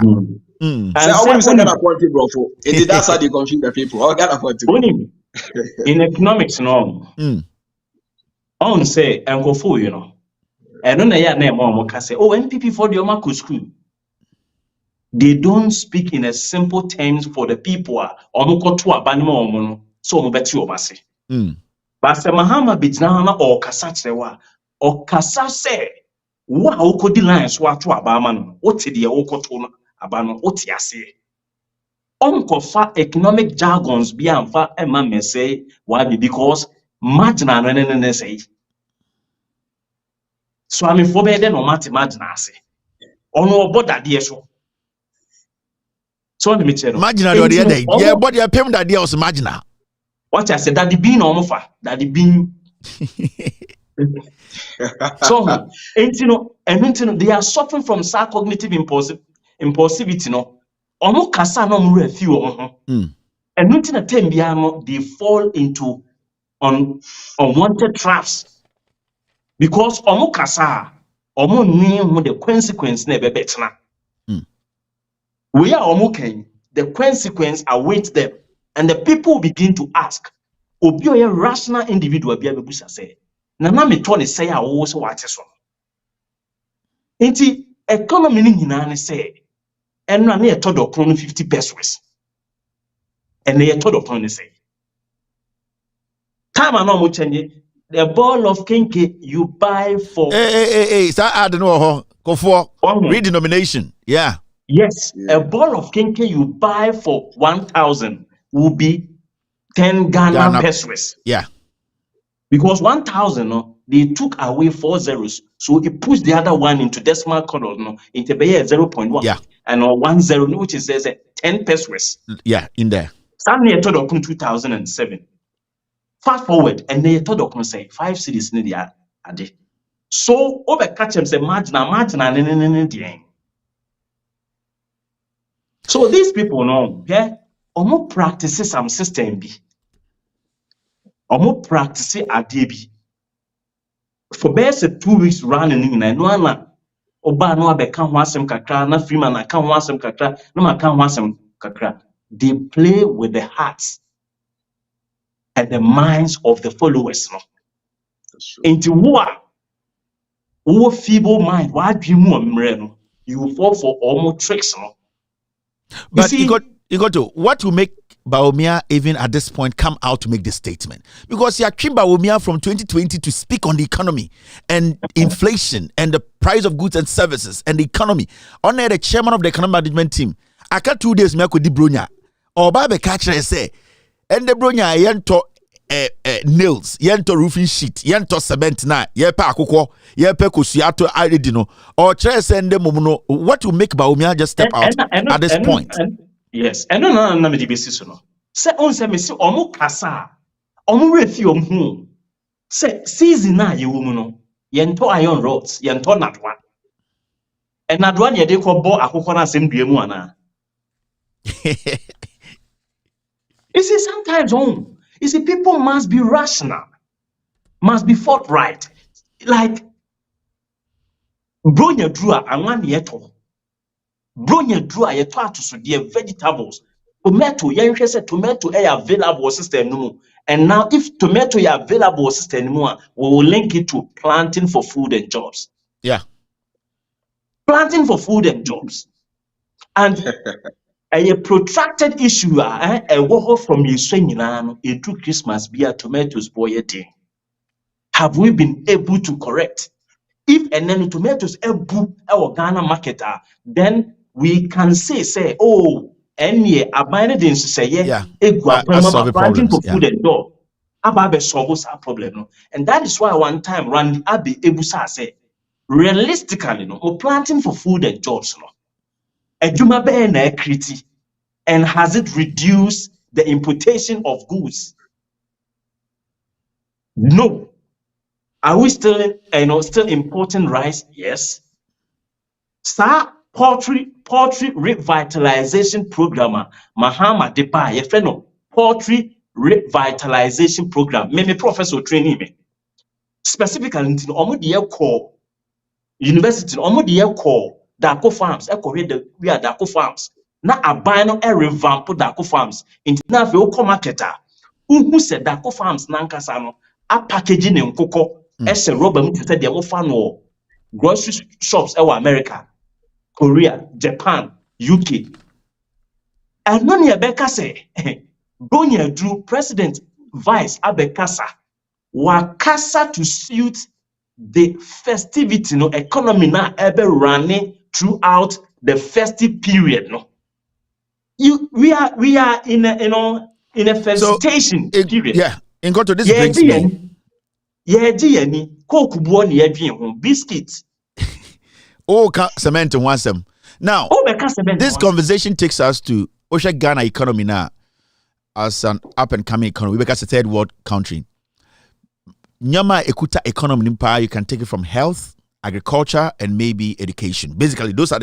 And I say that quality, bro. That's how they confuse the people. In economics, no. On say Uncle Fu, you know. And on the name on say, oh, MPP for the Omako school. They don't speak in a simple terms for the people. Omoko to abanimo omono. So mo beti obase. But se Mahama bitna or kasa chewa. Or kasa say, wa oko di lines wa to abama no. Oti di oko to abano oti ase. Fa economic jargons be amfa ema me say why because marginal no say. So I mean for be no mati marginal ase. Ono oboda de so. So let me tell you. Marginal the other day. Yeah, but your payment that was marginal. What I said that the bean almofa that the bean. So and they are suffering from cognitive impulsivity no. Omo kasa no mo refi o and nothing at time they fall into unwanted traps because omo kasa omo nwe the consequence na be betna we are omo ken the consequence await them and the people begin to ask obi a rational individual bia bebusa say na me to ne say a wo so wate so enti economy ni nyina ne say and na e to do 50 pesos and they told upon the say time and no change the ball of kinky you buy for so I don't know go for redenomination. Yes, a ball of kinky you buy for 1,000 will be 10 Ghana pesos. Because 1,000 they took away 4 zeros, so it pushed the other one into decimal column into 0.1 and 10 which is 10 pesos. In there. Suddenly, I told Okun 2007. Fast forward, and they told Okun say 5 cities in the ade. So over catch them say marginal. So these people know, omo practice some system be. Omo practice ade bi. For best 2 weeks running in and one Oba no abeka ho asem kakra na Freeman aka ho asem kakra na maka ho asem kakra. They play with the hearts and the minds of the followers no. Into who feeble mind, why dream no? You will fall for almost tricks no. But you got to what will make Bawumia even at this point come out to make this statement, because he had Bawumia from 2020 to speak on the economy and inflation and the price of goods and services and the economy. On the chairman of the economic management team, I got 2 days me di bronya or babe catcher say and the bronya yento nails yento roofing sheet yento cement na yepa akoko yepa kosuato aredino or chere send them no. What will make Bawumia just step out at this point? Yes, and no me di basis no. Say on say me see omo kasa omo refi omo say season na ye wo mu no yento iron rods yento nadwa and nadwa na ye dey ko bo akoko na asem dua mu ana. You see, sometimes you see, people must be rational, must be forthright. Like bronya drua anwan yeto. Bronya drua yeto atoso de vegetables. Tomato, yenhwe say tomato available system no. And now if tomato is available system no, we will link it to planting for food and jobs. Yeah. Planting for food and jobs. And a protracted issue a war from Yisrael into Christmas be tomatoes boy day. Have we been able to correct? If and then tomatoes ebu our Ghana market then we can say oh any abandoned say planting for food and job. Ababe solves our problem no. And that is why one time Randy Abbey Ebusa say realistically no planting for food and jobs no. Ejuma be na equity, and has it reduced the importation of goods? No. Are we still importing rice? Yes. Sir, poultry revitalization program Mahama Depa yefeno poultry revitalization program. Me professor training me. Specifically in omo call university omo de call Dako Farms, we are Dako Farms. Na abano revamp Dako Farms. Into na ve oko marketer. Who said Dako Farms nankasa no a packaging in cocoa as a rubber mu te de mo fa no grocery shops America, Korea, Japan, UK. And none abeka say Bronya Drew President Vice Abekasa wakasa to suit the festivity no economy na ebe running throughout the festive period no. We are in a felicitation period. Yeah, in to this brings me. Biscuits. Oh, cement and one some. Now, this conversation takes us to Osha Ghana economy now as an up and coming economy because it's a third world country. Nyama ekuta economy empire, you can take it from health, agriculture, and maybe education. Basically, those are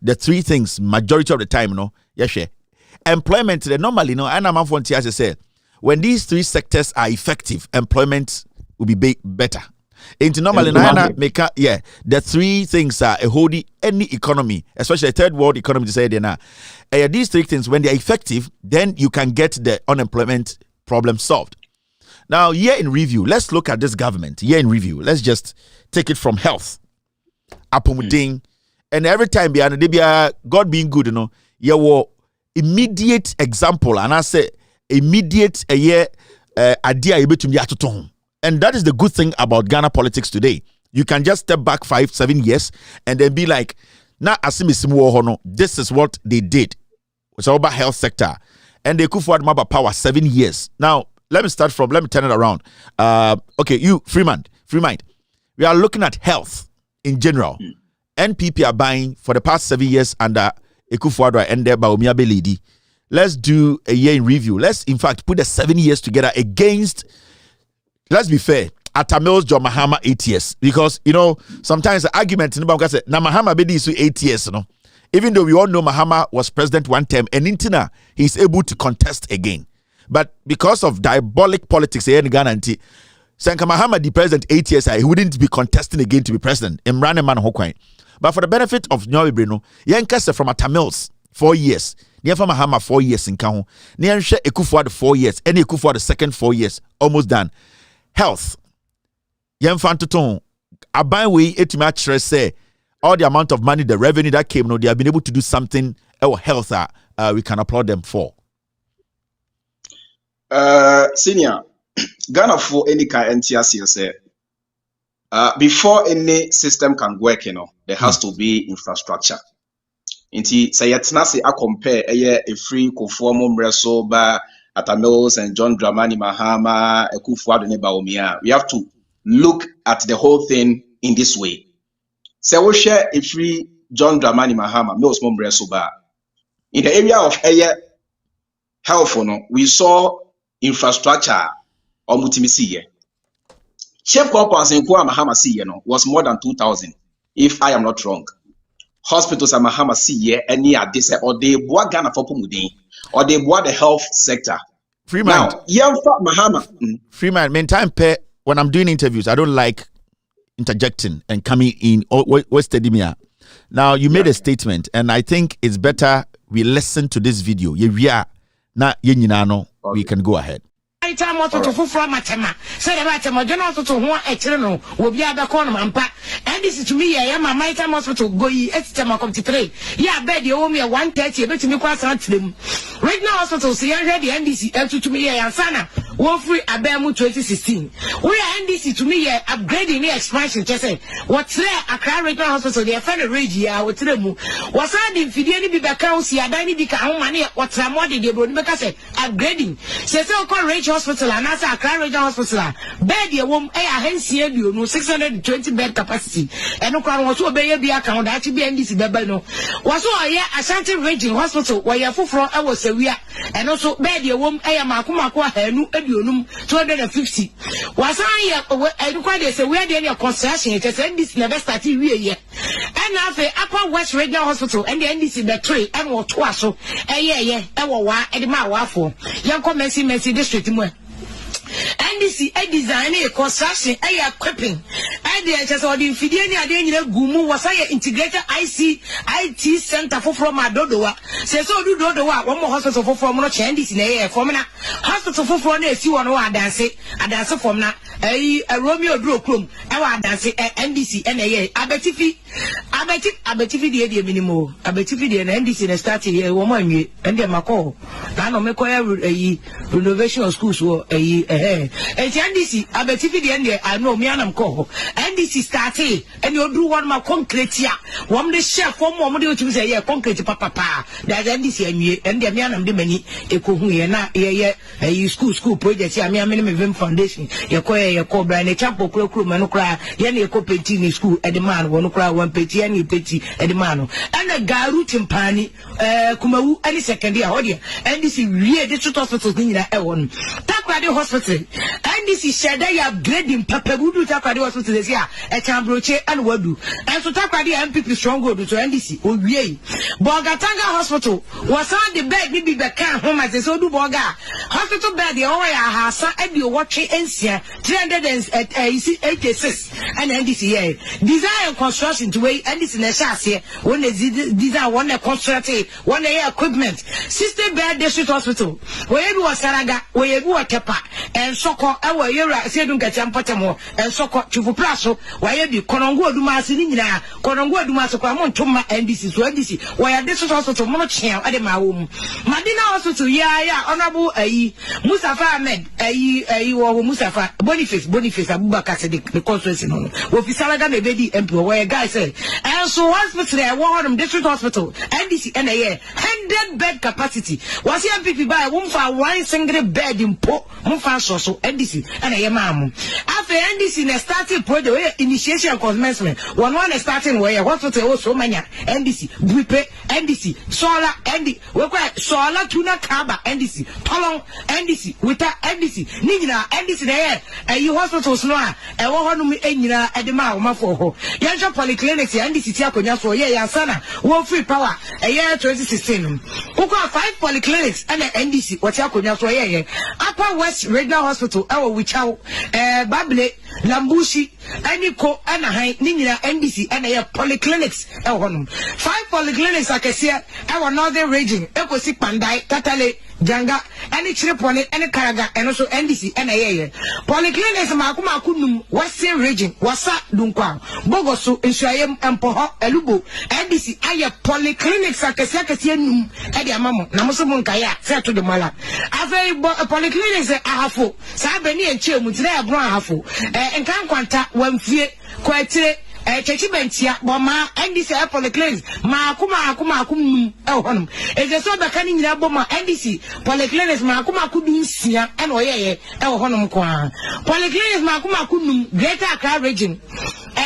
the three things majority of the time, Yes, yeah. Employment, normally, and I'm on as I said, when these three sectors are effective, employment will be better. Into normally, the three things are holding any economy, especially a third world economy, to say these three things, when they're effective, then you can get the unemployment problem solved. Now, year in review, let's look at this government. Year in review, let's just take it from health. Apomuding, and every time God being good, you were immediate example, and I say immediate idea to me. And that is the good thing about Ghana politics today. You can just step back 5-7 years and then be like, "Na this is what they did." It's all about health sector, and they could forward more about power 7 years. Now, let me turn it around. Okay, you, Freeman. We are looking at health in general. NPP are buying for the past 7 years under Ekufuadwa and Bawumia Beledi. Let's do a year in review. Let's, in fact, put the 7 years together against, let's be fair, Atamil's John Mahama 8 years. Because, sometimes the argument in Bawumia say, na Mahama Beledi is 8 years, Even though we all know Mahama was president one term, and Intina, he's able to contest again. But because of diabolic politics here in Ghana, Sanka Mahama the president 8 years, he wouldn't be contesting again to be president. Imran Man Hokwain. But for the benefit of Nyoibre no, Yankasa from Tamils 4 years. Near from Mahama 4 years in Kaho. Near share Ekufuad 4 years. Any Ekufuad the second 4 years. Almost done. Health. Yemfantoton. I buy way it match say all the amount of money, the revenue that came, no, they have been able to do something health we can applaud them for. Senior, Ghana for any kind NTS say before any system can work, there has to be infrastructure. Inti say yetna I compare a free conformum reso ba Atamils and John Dramani Mahama Ekufuado ne Baomia. We have to look at the whole thing in this way. Say we share a free John Dramani Mahama Mills Mom reso ba. In the area of health, we saw infrastructure or multimisia. Chef compounds in Kwa Mahama was more than 2,000, if I am not wrong. Hospitals at Mahama and near this or they bought Ghana for Pumudin or they bought the health sector. Freeman, Mahama. Freeman, meantime, when I'm doing interviews, I don't like interjecting and coming in. What's the Now, you made a statement, and I think it's better we listen to this video. We can go ahead. Time to from Matema. Said about a Madonna to one eternal will be other corner and pack. And this is to me, I am my time hospital go Estema come to trade. Yeah, bed you owe me a 130, bet me quite to them. Right now, hospital, see, I read the NDC to me, and Sana, one free Abemu 2016. We are NDC to me, upgrading the expansion. Just say, what's there? A crowd right now, hospital, they are fan of Regia, what's them? Was I in Fidelity be back out, see, I don't need money, what's I'm what they would make us upgrading. Says, I'll Rage Hospital and as a Accra Regional Hospital, bed your womb, you know, 620 bed capacity. And no crown was to obey your account, that to be NDC Babano. Was so a Ashanti Regional Hospital, where you're for I was a week, and also bed your womb, Makumakwa, Edunum, 250. Was I quite a where they are concession, it has NDC never started yet. And now the Upper West Regional Hospital and the NDC battery and what was so, and the Mawafo, young Commercy Mercy District. NDC a design a construction a equipping and the just or the Fidiania Gumu was I integrated IT center for from Dodoa. Says so do Dodoa, one more hospital for from NDC in a formula hospital for one day, see one who dance a dancer from now a Romeo Drew Crum, our dance NDC NA abetifi the minimum abetifi and NDC in a starting here woman and then Mako. I know make a renovation of schools or and NDC abetifi the end I know me and I'm called NDC started and you do one more concrete here one the chef for more money to say yeah concrete papa that's NDC and the man the many a school project here me minimum foundation your cobra and a champo crew manukra yani a copetini school at the man one cry one petty and petty at the man and a garu timpani kumawu any second year and this is really the hospital thing that I want Takrade Hospital and this is Shatta upgrading Papa Wudu Takrade Hospital this year at Cambroche and Wadu and so Takrade MPP strong go to NDC Oye Bogatanga Hospital was on the bed maybe back home as so do Boga hospital bed the Oya Hasa and you watching NCA 386 and NDC design construction to way and this in a chassis when they design one construct one equipment system bed district hospital where you was Saraga where you Kepa and Soko our era Sedun Kachampatamo and Soko Chufu Plaso where you Konongo Dumasinina Konongo Dumasoko Tuma and this is where this is where this is also to Monochia at the Maum Madina also to honorable Mustafa Ahmed Mustafa Boniface Abubakar Sadiq the conference in Ofisalaga Nebedi Emperor where a guy said and so hospital I want them district hospital NDC NAA 100 bed capacity was here people buy one single bed in Po Mufanso NDC NAA mamu after NDC na starting project initiation commencement one starting where hospital so many NDC Bripe NDC solar NDC we call solar tuna kaba NDC Tolong NDC with NDC Nina NDC there you hospitals no e wo hono enyina e de ma wo mafo ho yanjo polyclinics NDC ti akonya so ye yansana wo free power 2016 who got 5 polyclinics and NDC what akonya so ye Upper West Regional Hospital which how Babylon Wale, Lambushi, Aniko, Anaheim, Nina, NDC, and a polyclinics. 5 polyclinics, I can see our northern region, Ecosi Pandai, Tatale, Janga, any Chiripone, any Karaga, and also NDC, and a polyclinics, Makuma Kunum, Western region, Wasa, Dunkwa, Bogosu, Inshayem, and Poho, Elubu, NDC, Aya polyclinics, I can see Num, Eddie Mamo, Namusumun Kaya, said to the Mala. A very polyclinics, I have full, Sabeni and Chil, Mutra, Brahafu, and Kanquanta, when fear, quite. Chechibentia, Boma, NDC polyclinics, Makuma, Honum. It's a sort of canning Yaboma, NDC, polyclinics, Makuma Kudum, Sia, and Oye, El Honum Kwa. Polyclinics, Makuma Kudum, Greater Accra region,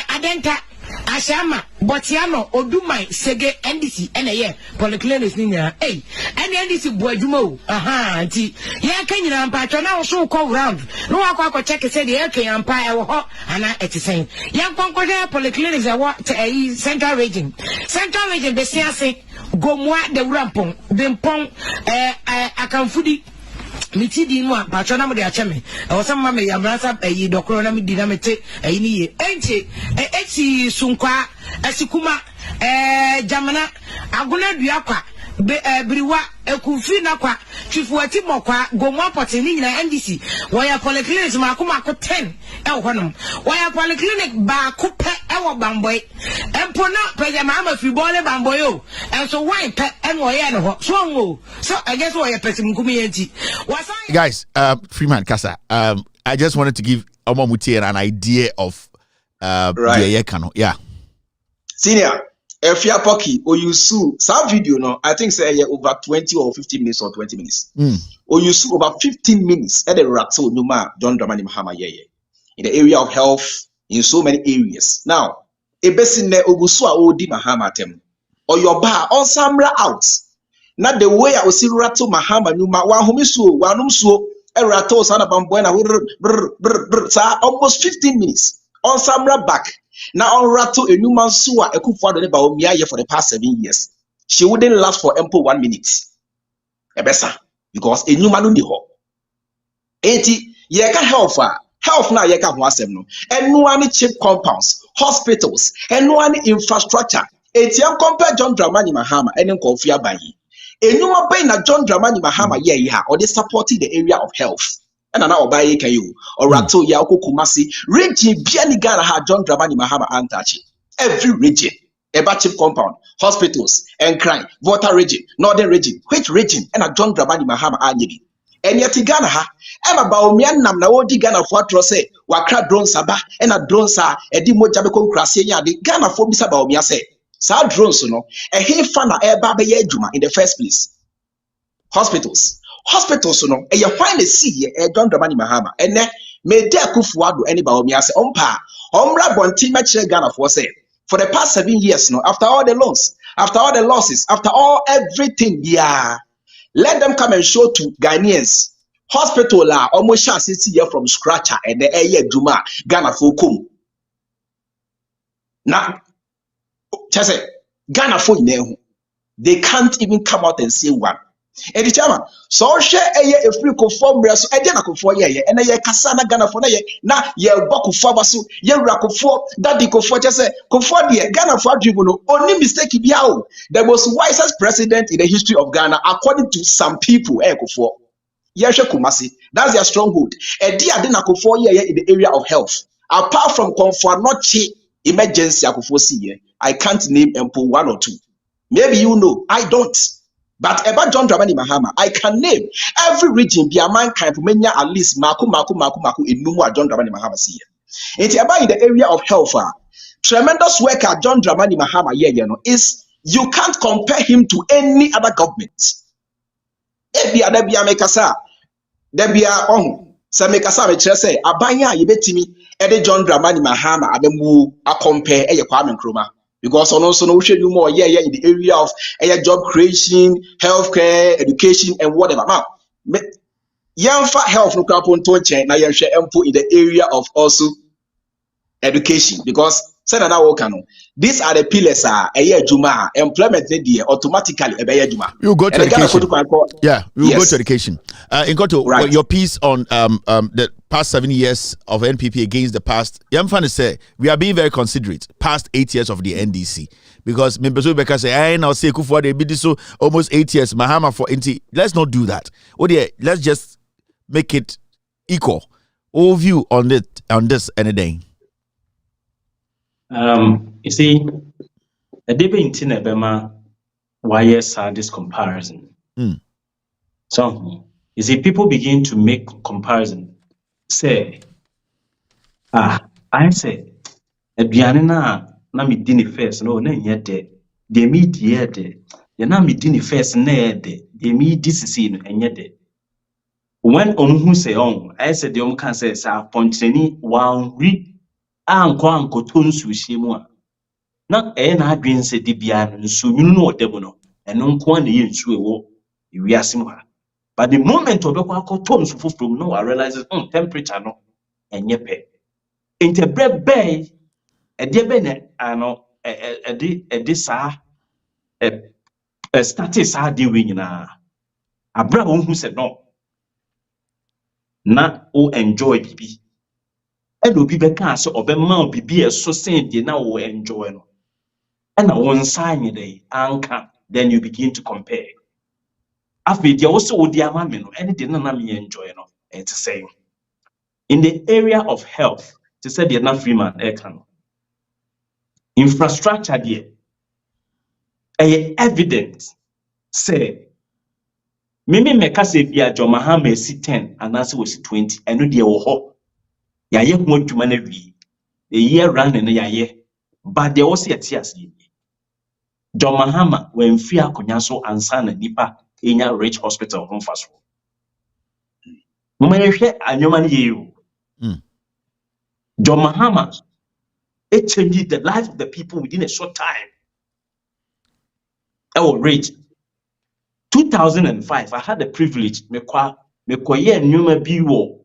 Adenta. Ashama, Botiano, Odumai, Sege, NDC, NAA, Polyclinics Nina, and NDC Bojumo, auntie. Yeah, can you patrona also call round? No, I check said the LK Empire or and I saying. Young Concordia Polyclinics are what Central Region. Central Region, the Siase, Gomwa, the Rampong, Bimpong, Akamfudi. Miti di nwa patrona mo de acheme e wo sama me yamrasa yi dokoro na me dinamete ni ye enche eti sunkwa asikuma jamana agona duakwa briwa ekufi na kwa chifuati mokwa gomwa poti ni nyina NDC waya polyclinic makoma ko 10 e wo honom waya polyclinic ba ko pe e wo bamboy empona peja ma ma fi bole bamboy o and so why pe en wo ye no ho so I guess why person kumi enti guys Freeman Kasa I just wanted to give Omomutie an idea of yeah senior if you are pocky or you sue some video no I think say over 20 or 15 minutes or 20 minutes or you sue over 15 minutes at the rattle numa John Dramani Mahama in the area of health in so many areas now a besin ne ogusua odi Mahama tem or your bar on samra out not the way I will see rattle Mahama numa wa humisu wa numsuo a rattle sana bamboena almost 15 minutes on samra back. Now on Rato a new man suwa a coup for the past 7 years. She wouldn't last for ample 1 minute. Ebessa, because a new man on the hall. 80 yeka health now yeka wasem no. And no any cheap compounds, hospitals, and no any infrastructure. 80 compare John Dramani Mahama and then Kofia Bayi. A new man na John Dramani Mahama or they supporting the area of health. And now buy you or Rato Yako Kumasi region Biani Ghana ha John Dramani Mahama Antachi. Every region, a batch compound, hospitals, and crime, water region, northern region, which region, and a John Dramani Mahama Anyibi. And yet Ghana ha, I'm about Mianam na odi Ghana for Trose, Wakra drone Saba, and a drone sa, a demo Jabako Krasia, the Ghana for Bisaba Miase. Sa drones no, a he fana air babe juma in the first place. Hospitals no e you find the see John Dramani Mahama and me de akufuado anybody me say ompa omra bonti me chere Ghana for say for the past 7 years no after all the loans after all the losses after all everything yeah let them come and show to Ghanaians hospital la almost shall see here from scratch and the air juma Ghana for come now chese Ghana for they can't even come out and say one. And the chairman, so share a free conform so I didn't go for ye, and a Cassana Ghana for ye, now ye Baku Fabasu, ye Rako for that the Kofor just say, Kofor ye Ghana for Tribuno, only mistake Biao. The most wisest president in the history of Ghana, according to some people, Kofor. Yesha Kumasi, that's their stronghold. A dear didn't go for ye in the area of health. Apart from comfort, not cheap emergency, I can't name and pull 1 or 2. Maybe you know, I don't. But about John Dramani Mahama, I can name every region be a mankind menya at least maku in Numu John Dramani Mahama see. It's about in the area of health. Tremendous work at John Dramani Mahama is you can't compare him to any other government. Ebia debia mekasa debia Samekasa say abanya yebetimi ede John Dramani Mahama abemu a compare Kwame Nkrumah. Because also no shade more in the area of job creation, healthcare, education, and whatever. Now, Yanfa health no kapon to check na in the area of also education because Say that work these are the pillars juma employment automatically juma. You go to education. Yeah, we will go to education. Inkoto, right. Your piece on the past 7 years of NPP against the past. I'm trying to say we are being very considerate. Past 8 years of the NDC, because Membezo Beka say I now say Kufuor they be so almost 8 years. Mahama for NT. Let's not do that. Let's just make it equal. All view on this anything. You see, a debate in Nebema, why this comparison? So, you see, people begin to make comparison. Say, I say, a Bianina, na me dini first, no, yet de me dear de, na me dini first, ne de me this is in and yet de. When who say I said the can say, sa ponteni, one re. Anko tonsu shemua na na adwen se de bia nso nyunu no odem no eno nko na ye nsu ewo iwiase mu ha, but the moment obekwa akoto nsu foforo no I realize temperature no enye pe intebrebe ede be ne ano ede sa status ha de we nyina abra wo hu se no na o enjoy bibi and obi beka so obema bibi so sen de na wo enjoy no. And one sign day anchor, then you begin to compare. After you also would the anything na me enjoy no. It's the same. In the area of health, to say the na Freeman Ekan. Infrastructure there. Evidence say Mimi meka say bia Mahama si 10 and answer was 20 and no dia wo ho. Ya ye ho adwuma na wi. A year run and ya ye. But there was a tears. John Mahama when fear konyaso ansa na nipa enya rich hospital home fast. Mama yehwe anyoma ne yeyo. John Mahama it changed the life of the people within a short time. I was rich. 2005 I had the privilege me ye nyoma bi wo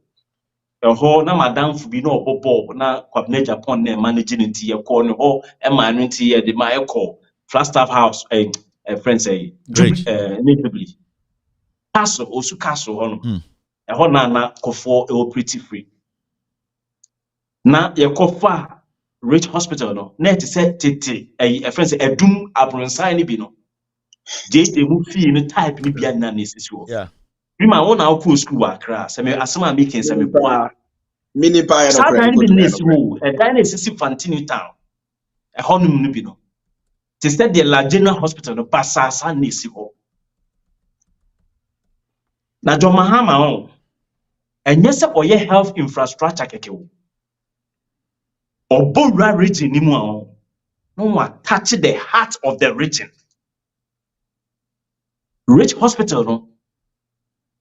ho na madam fu bi na obobo na kwabna Japan na managing nti ye call no ho e ma no nti ye de ma e call Flagstaff House, friends say, inevitably. Castle, also castle on. A honana Kofor pretty free. Now, your Kofa Rich Hospital, no, net said Titi, a friend say, a doom abronsign bino. They move fee in a type ni bian nanis is you. Yeah. We my own our cool school are crass. I mean, as someone making some mini pie, a dynasty Fantini town, a honum nubino. They said the general hospital no pasasa nisi ho. Na John Mahama on. And yes, oye health infrastructure keke. Obora region ni mo no one touch the heart of the region. Rich hospital no.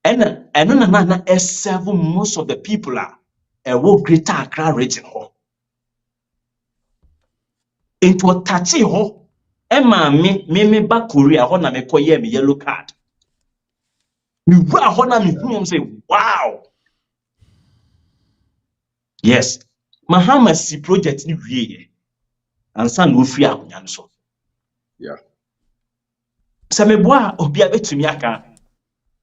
And na serve most of the people are a wo greater Accra region ho. Into a touchy ho. Emma me back Korea hona me koye me yellow card. Me wa hona me hu say wow. Yes. Mahama si project ni wie. Ansa no fi akonya so. Yeah. Se me boa obi abetumi aka.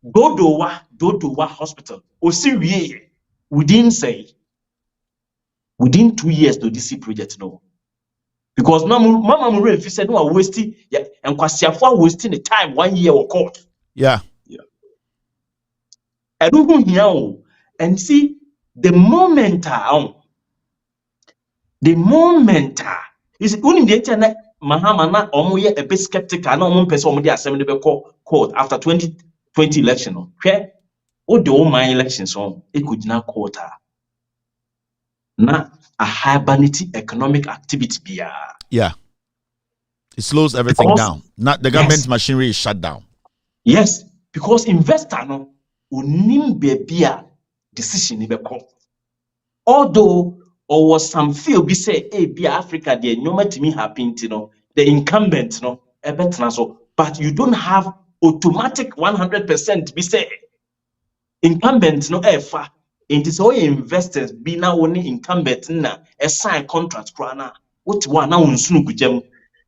Dodowa hospital. O si wie within 2 years to this project no. Because mama Mure said no wasting and kwasiafo wasting the time 1 year or court. Yeah. I don't know here and see the moment is only the internet Mahama na omo ye a bit skeptical na omo person omo dey assembly be court after 2020 election no. Hwe o de o man elections on e could na court na a hibernity economic activity bia. Yeah. It slows everything down. Not the government machinery is shut down. Yes, because investor no onim bebia decision ni be call. Although or was some feel be say be Africa there no matter me happen the incumbent no so, but you don't have automatic 100% be say incumbent no efa. It is all investors be now only incumbent na a sign contract krana. what one now unsunu gujam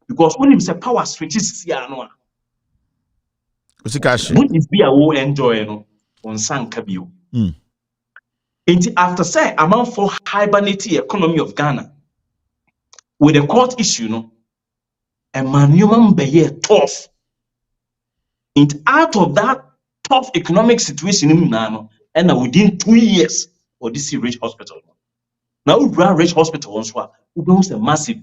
because when him say power switches here no what is be a wo enjoy no on sanka bio after say amount for hibernating economy of Ghana with the court issue no and man be tough out of that tough economic situation in Nano and within 2 years or this rich hospital now we run rich hospital once we don't say massive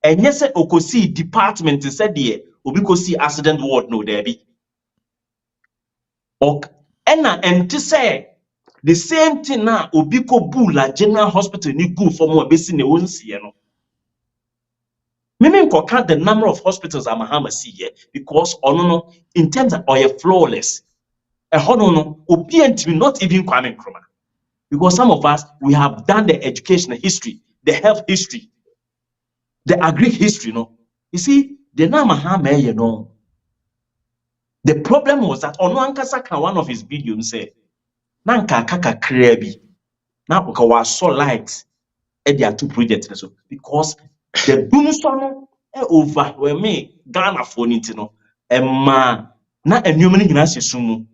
and yes okosi department said there obi ko see accident ward no there be ok and to say the same thing now obi ko bula general hospital ni go for more besi ne wonsi no meaning ko count the number of hospitals Amahama see here because no in terms of flawless no obi antimi not even Kwame Nkrumah because some of us we have done the educational history, the health history, the agri history no you see the Amahama you know the problem was that ono ankasa kan one of his videos say na nka kaka krebi na ko wa so light e dia two projects so because the dunsono overwhelming Ghana for niti no ma na enwom ni nyina sesumu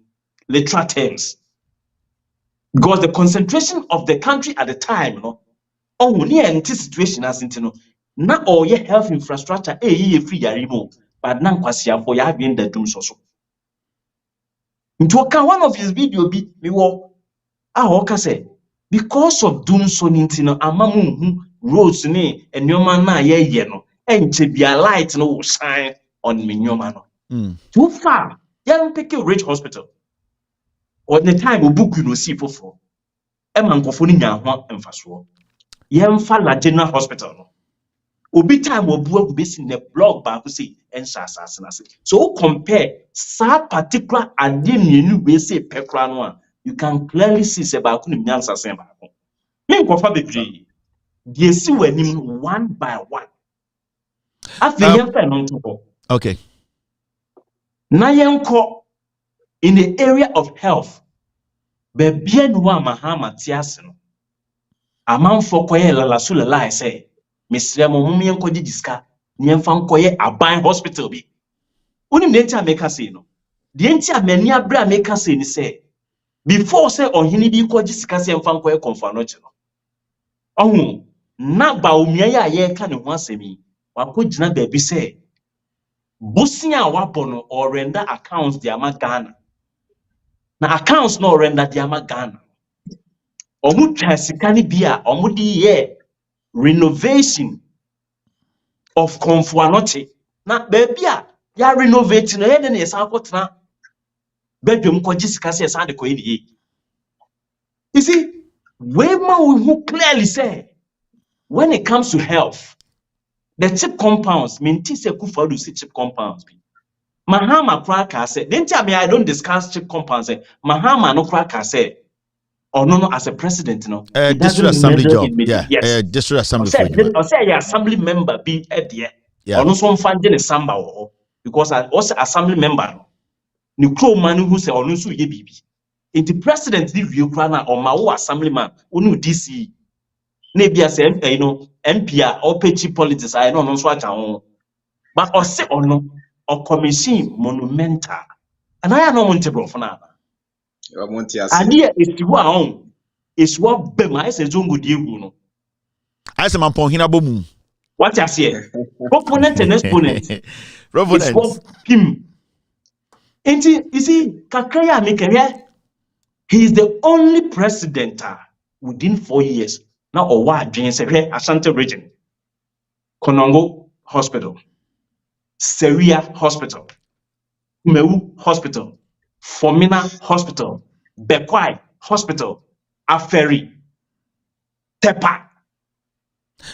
literal terms because the concentration of the country at the time no only anti situation as intino na all your health infrastructure ye free yarimo but na nkwasiam for ya bin the dum so into one of his video bi me wo oka say because of dum so intino amamu roads ni enwoma na ye no enche bia light no shine on me nyoma no too far yan pick a rich hospital or the time obuku no see for emankofo ni nya ho emfaso yemfa la general hospital no obi time obu agubesi ne blog ba ko say ensa asase na say so compare sa particular ade mienu we say pekra no a you can clearly see say ba ko ni nyansa sen ba ko me nkofa bebre die si wanim one by one afi yemfa no nto okay na yenko in the area of health bebia no Mahama tiase no amanfo koye lala sulala say mesrem mo yenko diska nyemfa nkoye aban hospital bi unim de ntia meka say no de ntia mani abra meka say ni say before say ohini bi ko gisika say mfa nkoye konfanoche no ohun na ba omia ya ye ka ne ho asemi wakogina ba bi say bosia wabono or render accounts de ama Ghana na accounts no render de ama Ghana omu trasikani bia omu di ye renovation of Konfuanoche na baby ya renovate no yede na yesa akotena bedwem ko gisika se yesa de ko yi. You see we who clearly say when it comes to health the cheap compounds minti se kufa do cheap compounds bi Mahama kraka say didn't I mean I don't discuss cheap compounds say Mahama no kraka say or no as a president no district assembly job district assembly say assembly member be there or no some fan the samba because I also assembly member ni kro man who say or no so ye bibi the president the view krana or ma assemblyman onu DC na bia say MP or petty politics I no so acha but or say or no or commission monumental and I no want to bro for now idea is to wa is what be my say zongo die hu no I say man pon hina bomu what you say proponent and exponent is what him you see kakaya make he is the only president within 4 years now or what dream say Ashanti region Konongo Hospital Seria Hospital Mewu Hospital Formina Hospital Bekwai Hospital Aferi Tepa.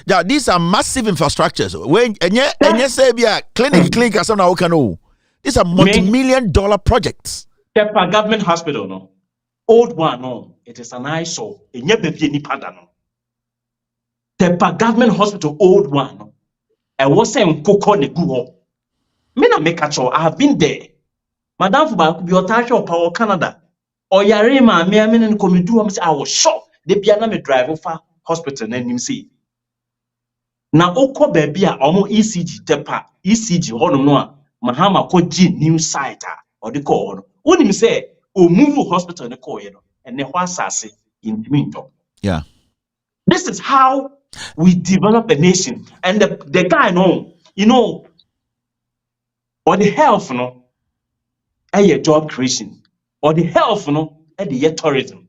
Yeah, these are massive infrastructures. When and you say clinic as now can these are multi-million-dollar projects. Tepa government hospital no. Old one no. It is an eyesore. Enye baby ni pada no. Tepa government hospital old one no. I was saying Koko ne guho. Me na make a show. I have been there. Madam Fuba could be your power Canada. Or Yarima, me and Comidu, I was shocked. The piano me drive over hospital and him see. na okọ baby a omo ECG tepa ECG hono no a Mahama ko gi new site a odi ko hono wonim say o move hospital ne ko ye no ene ho asase intimi ntọ. Yeah. This is how we develop a nation. And the guy no, you know, or the health no, a job creation, or the health no, the tourism.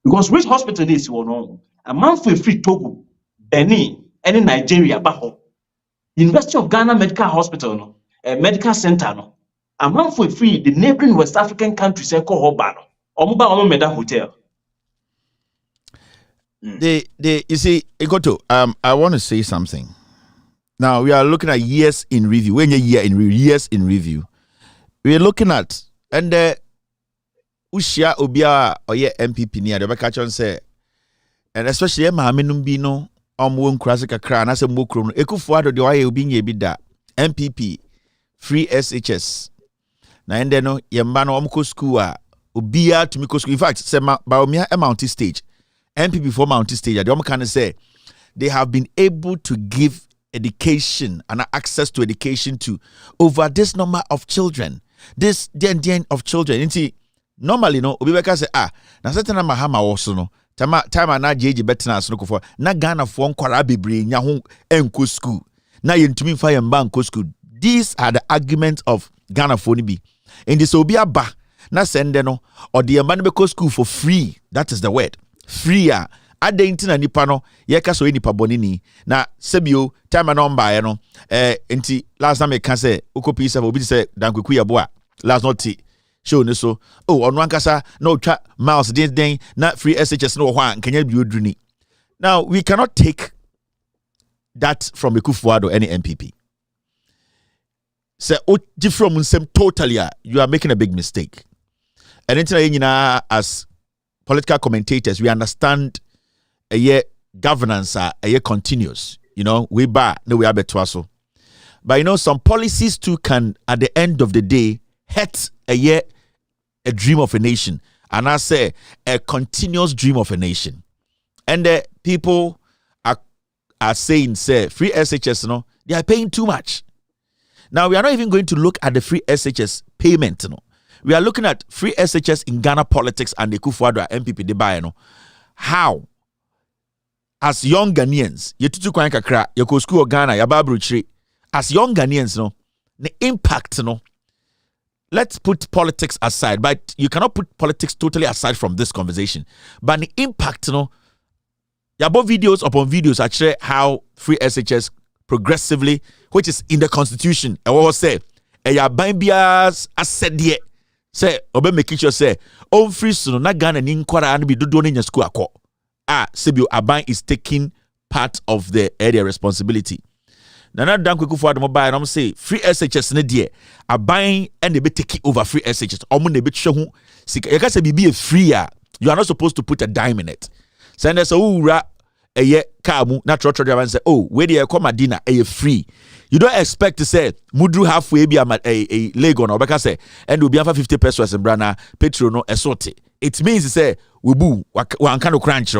Because which hospital is you know, a month for free Togo, Benin, and in Nigeria, Baho, University of Ghana Medical Hospital no, a medical center no, a month for free the neighboring West African countries called Hobano, or Mobile Meda Hotel. You see, Ekoto, I want to say something. Now we are looking at years in review. When you're years in review, we are looking at and Ushia Obia or ye MPP near the catch on say, and especially Mahamenumbino won Krasika Kran as a Mokron, Ekufuado de Oye being a bida MPP free SHS. Na and then no Yambano Omko school Obia to Miko school. In fact, Sema Baomia Mountain stage. MPP for Mountain Stage, I don't kind of say they have been able to give education and access to education to over this number of children. This the of children. You see, normally, no, Obibeka say, na certain Mahama also no. Time na JJ Betnas no for na Ghana for nkwara bebre nya ho enko school. Na yentumi fa yemba enko school. These are the arguments of Ghana for ni bi. In this obia ba na sende no or the yemba no school for free. That is the word. Free ade na nipa no ye ka so nipa bonini na sebio time na mba no enti last time e kan say okopi se obi say dankweku yabo a last not show ne so ono ankasa na otwa miles den na free SHS no ho an kenya biodruni. Now we cannot take that from Ekufuado any MPP. Say o different nsem totally you are making a big mistake. And enti as political commentators, we understand a year governance a year continuous. You know, we bar no we are betwaso. But you know, some policies too can at the end of the day hurt a dream of a nation. And I say a continuous dream of a nation. And people are saying, say, free SHS, no, they are paying too much. Now we are not even going to look at the free SHS payment, no. We are looking at free SHS in Ghana politics and the Ekufuado MPP debate. No, how, as young Ghanaians, you tutu kwa kakra, you go school Ghana, you babruchri. As young Ghanaians, no, the impact, no. Let's put politics aside, but you cannot put politics totally aside from this conversation. But the impact, no, yabo videos upon videos actually how free SHS progressively, which is in the constitution, I will say, ya bambias assedie. Say, obe make sure say, free soon, na Ghana ni nkwara and be do in your school ako. Sebio Aban is taking part of the area responsibility. Nana dan kweku for the mobile, I'm say free SHS ne die. Aban and they be taking over free SHS. Omo ne be tshwe ho. Sika you can say be free you are not supposed to put a dime in it. Send us ura eye car mu na trotro driver and say, where the come Madina free. You don't expect to say mudru halfway be a leg on or because say and will be for 50 pesos and brana petrol no esote. It means to say we boo one kind of crunch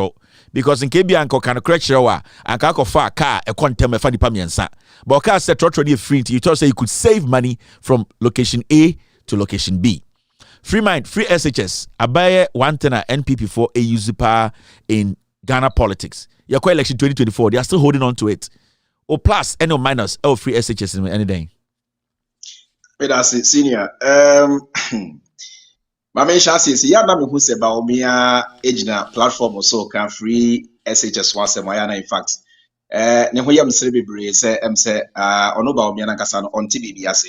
because in KB and kind of crunch and kako far car a quantum of funny pamiansa. But car said trotro free you thought say you could save money from location A to location B. Free mind, free SHS. Abaye one tenor NPP for a usurper in Ghana politics. Your election 2024, they are still holding on to it. Or plus, any minus, free SHS in any day. But as a senior, my main chance is who say about me age platform or so can free SHS once a while. In fact, Nehoyam Celebrity say, Onoba Miana Casan on TBBS.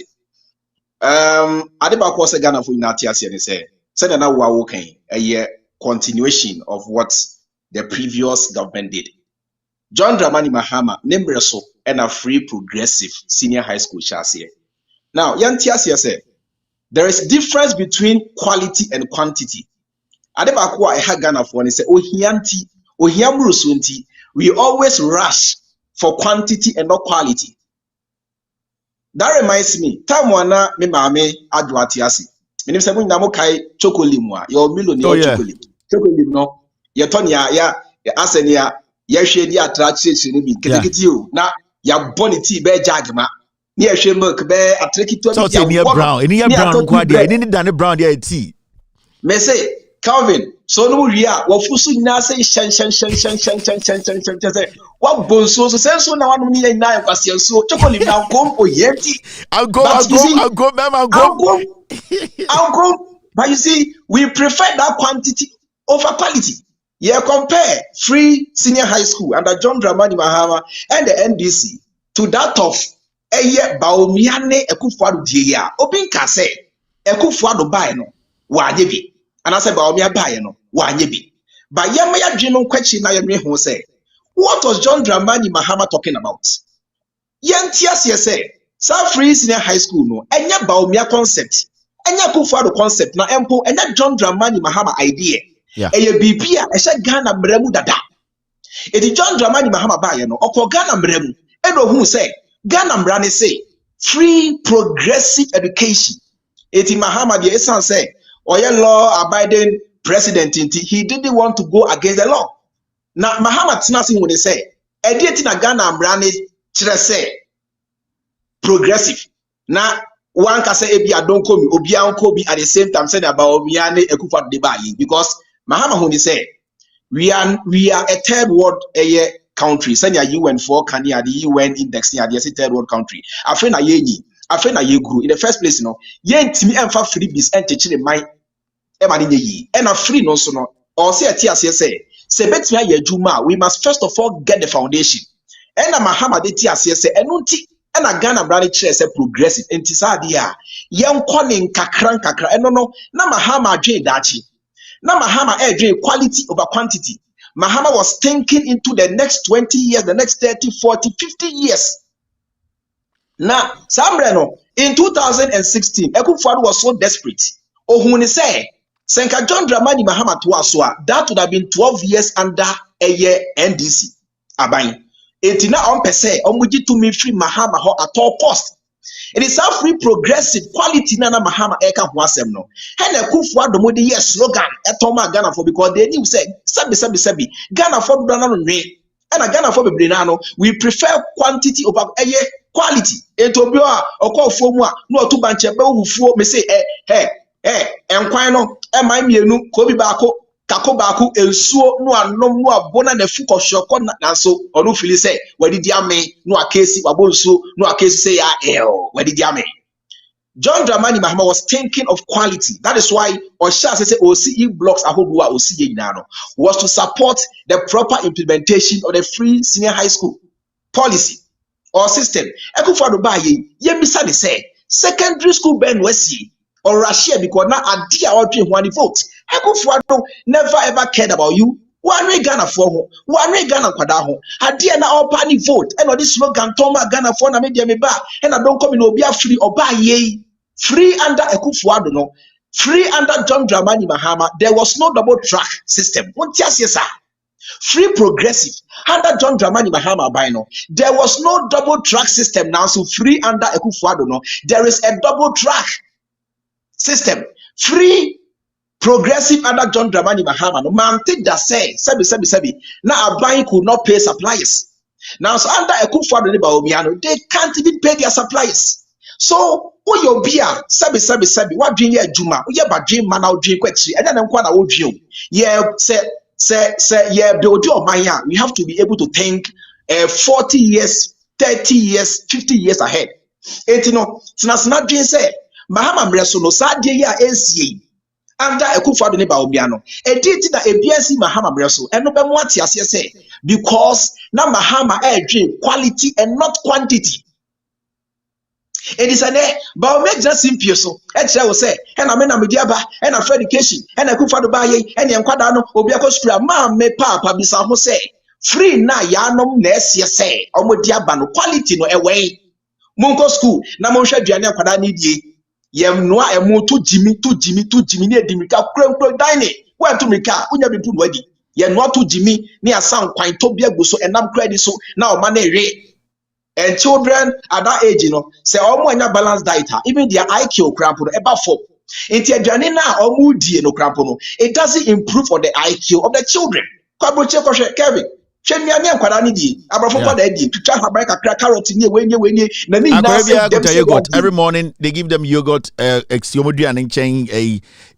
Adeba was a Ghana for Natias and say, said an hour walking a year continuation of what the previous government did. John Dramani Mahama, Nembreso, and a free progressive senior high school chassis. Now, Yantiasia said, there is difference between quality and quantity. Adebakwa I had Ghana for and say, Ohianti, Ohiamrusunti, we always rush for quantity and not quality. That reminds me, time wana me mame adwatiasi. Menim se munamo kai chokolimwa, your millionaire chokolim. Chokolim no, ye ton ya asenia Yeshwe di attraction ni bi ketekete o na ya bonity be jagma. Ni yeshwe milk be atrekito So bi say near brown, any brown quadia, any done brown there tea. Me say Calvin, so no ria wo fusu nyina say shen say what bonso so say so na wanu ni na kwase so chocolate na kom oyeti. I'll go, ma'am, I'll go. But you see, we prefer that quantity over quality. Yeah, compare free senior high school under John Dramani Mahama and the NDC to that of Eye Baomiane Ekufuado Dia. Open Kase Ekufuado Baino, Wanyebi. And I said Baomia Baino, Wanyebi. But Yamaya Jino question I am who say, what was John Dramani Mahama talking about? Yantias say, some free senior high school no, and ya Baomia concept. Enya Kufuado concept na empo enya John Dramani Mahama idea. Yeah. Eye bibia ehye Ghana mremu dada. Edi John Dramani Mahama ba ye no okọ Ghana mremu. Edo hu say Ghana mra ne say free progressive education. Eti Mahama de esan say oye law abiding president he didn't want to go against the law. Na Mahama tinasi hu ne say edi eti na Ghana mra ne kire say progressive. Na one can say Ebia don't call me Obia uncle be at the same time saying about Obiane Ekufuado de Bayi because Mahama Huni say we are a third world country. Send your UN for Kenya the UN index near the third world country. I feel na ye grew in the first place, you know. Yen to me and for freebies and teaching in my ye and a free no so no or say a TSA say bet me ye juma we must first of all get the foundation. And a Mahama de TSA say and and a Ghana brand chair say progressive entisadia young calling kakran no na Mahama dre dachi na Mahama dre quality over quantity. Mahama was thinking into the next 20 years, the next 30, 40, 50 years. Now Sambreno in 2016 Ekufuado was so desperate. Ohuni say Senka John Dramani Mahama Tuaswa, that would have been 12 years under a year NDC Abain. Etina on per se, omuji to me free Mahama ho at all cost. It is a free progressive quality nana Mahama eka huasem no. Hene Ekufuado modi yes slogan etoma Ghana for because they knew say sabi Ghana for brana no nwe. And a Ghana for brenano we prefer quantity over quality. Etobio a okọ fomu a no otu banche be wufuo me say enkwan no e man mienu ko bi baako kako baako ensuo no anom no abona na fu koshoko na so onu fili say wadidi ame no akesi wabonso no akesi say ya wadidi ame. John Dramani Mahama was thinking of quality. That is why Osha say OCE blocks ahoduwa OCE nyano was to support the proper implementation of the free senior high school policy or system. Ekufuado ba ye bisa de say secondary school ben wesi or Russia because now idea or dream one vote. Ekufuado never ever cared about you. One way Ghana for one way Ghana kwada ho. Idea na all party vote. And this slogan Toma Ghana for na media me ba. And I don't come in obia free or buy ye free under Ekufuado no. Free under John Dramani Mahama. There was no double track system. What yes sir. Free progressive under John Dramani Mahama Bino. There was no double track system now. So free under Ekufuado no. There is a double track system. Free progressive under John Dramani Mahama. No man take that say sebi. Now a bank could not pay suppliers. Now so under Ekufuado Baomiano, they can't even pay their suppliers. So who your beer sebi what drink ye juma? Ye ba drink man out drink kwetri. And then nkwa wo drink. Yeah say yeah the maya. We have to be able to think 40 years, 30 years, 50 years ahead. You know, not drink say Mahama mreso no sa die ya NCA under Ekufuado ne Baomiano. E did that a BNC Mahama mreso and no be mo ati ase say because na Mahama drink quality and not quantity. It is an Baomia just simple so. Eche will say, and I mean Amidiaba, and a education, and a Ekufuado ba ye, and Yankwadano, Obiako Spra, ma me papa bisa ho say. Free na yanom nes ye say, Omodia no quality no away. Munko school, na mo hwe duane akwada ni die. Yem noa emu to Jimmy ne dimika kro dine. Where to mika, unya bi pu no adi. Ye noa to Jimmy ne asan kwan to bia go so enam credit so na o ma na ewe. And children at that age, you know, say almost a balanced diet, even their IQ crampo about 4. Into a janina or moody no crampo. It doesn't improve for the IQ of the children. Kevin. Chenya ne kwara ni di abrafo kwa da di twitwa haban kakra carrot ni wenye na ni na say them say yogurt every morning. They give them yogurt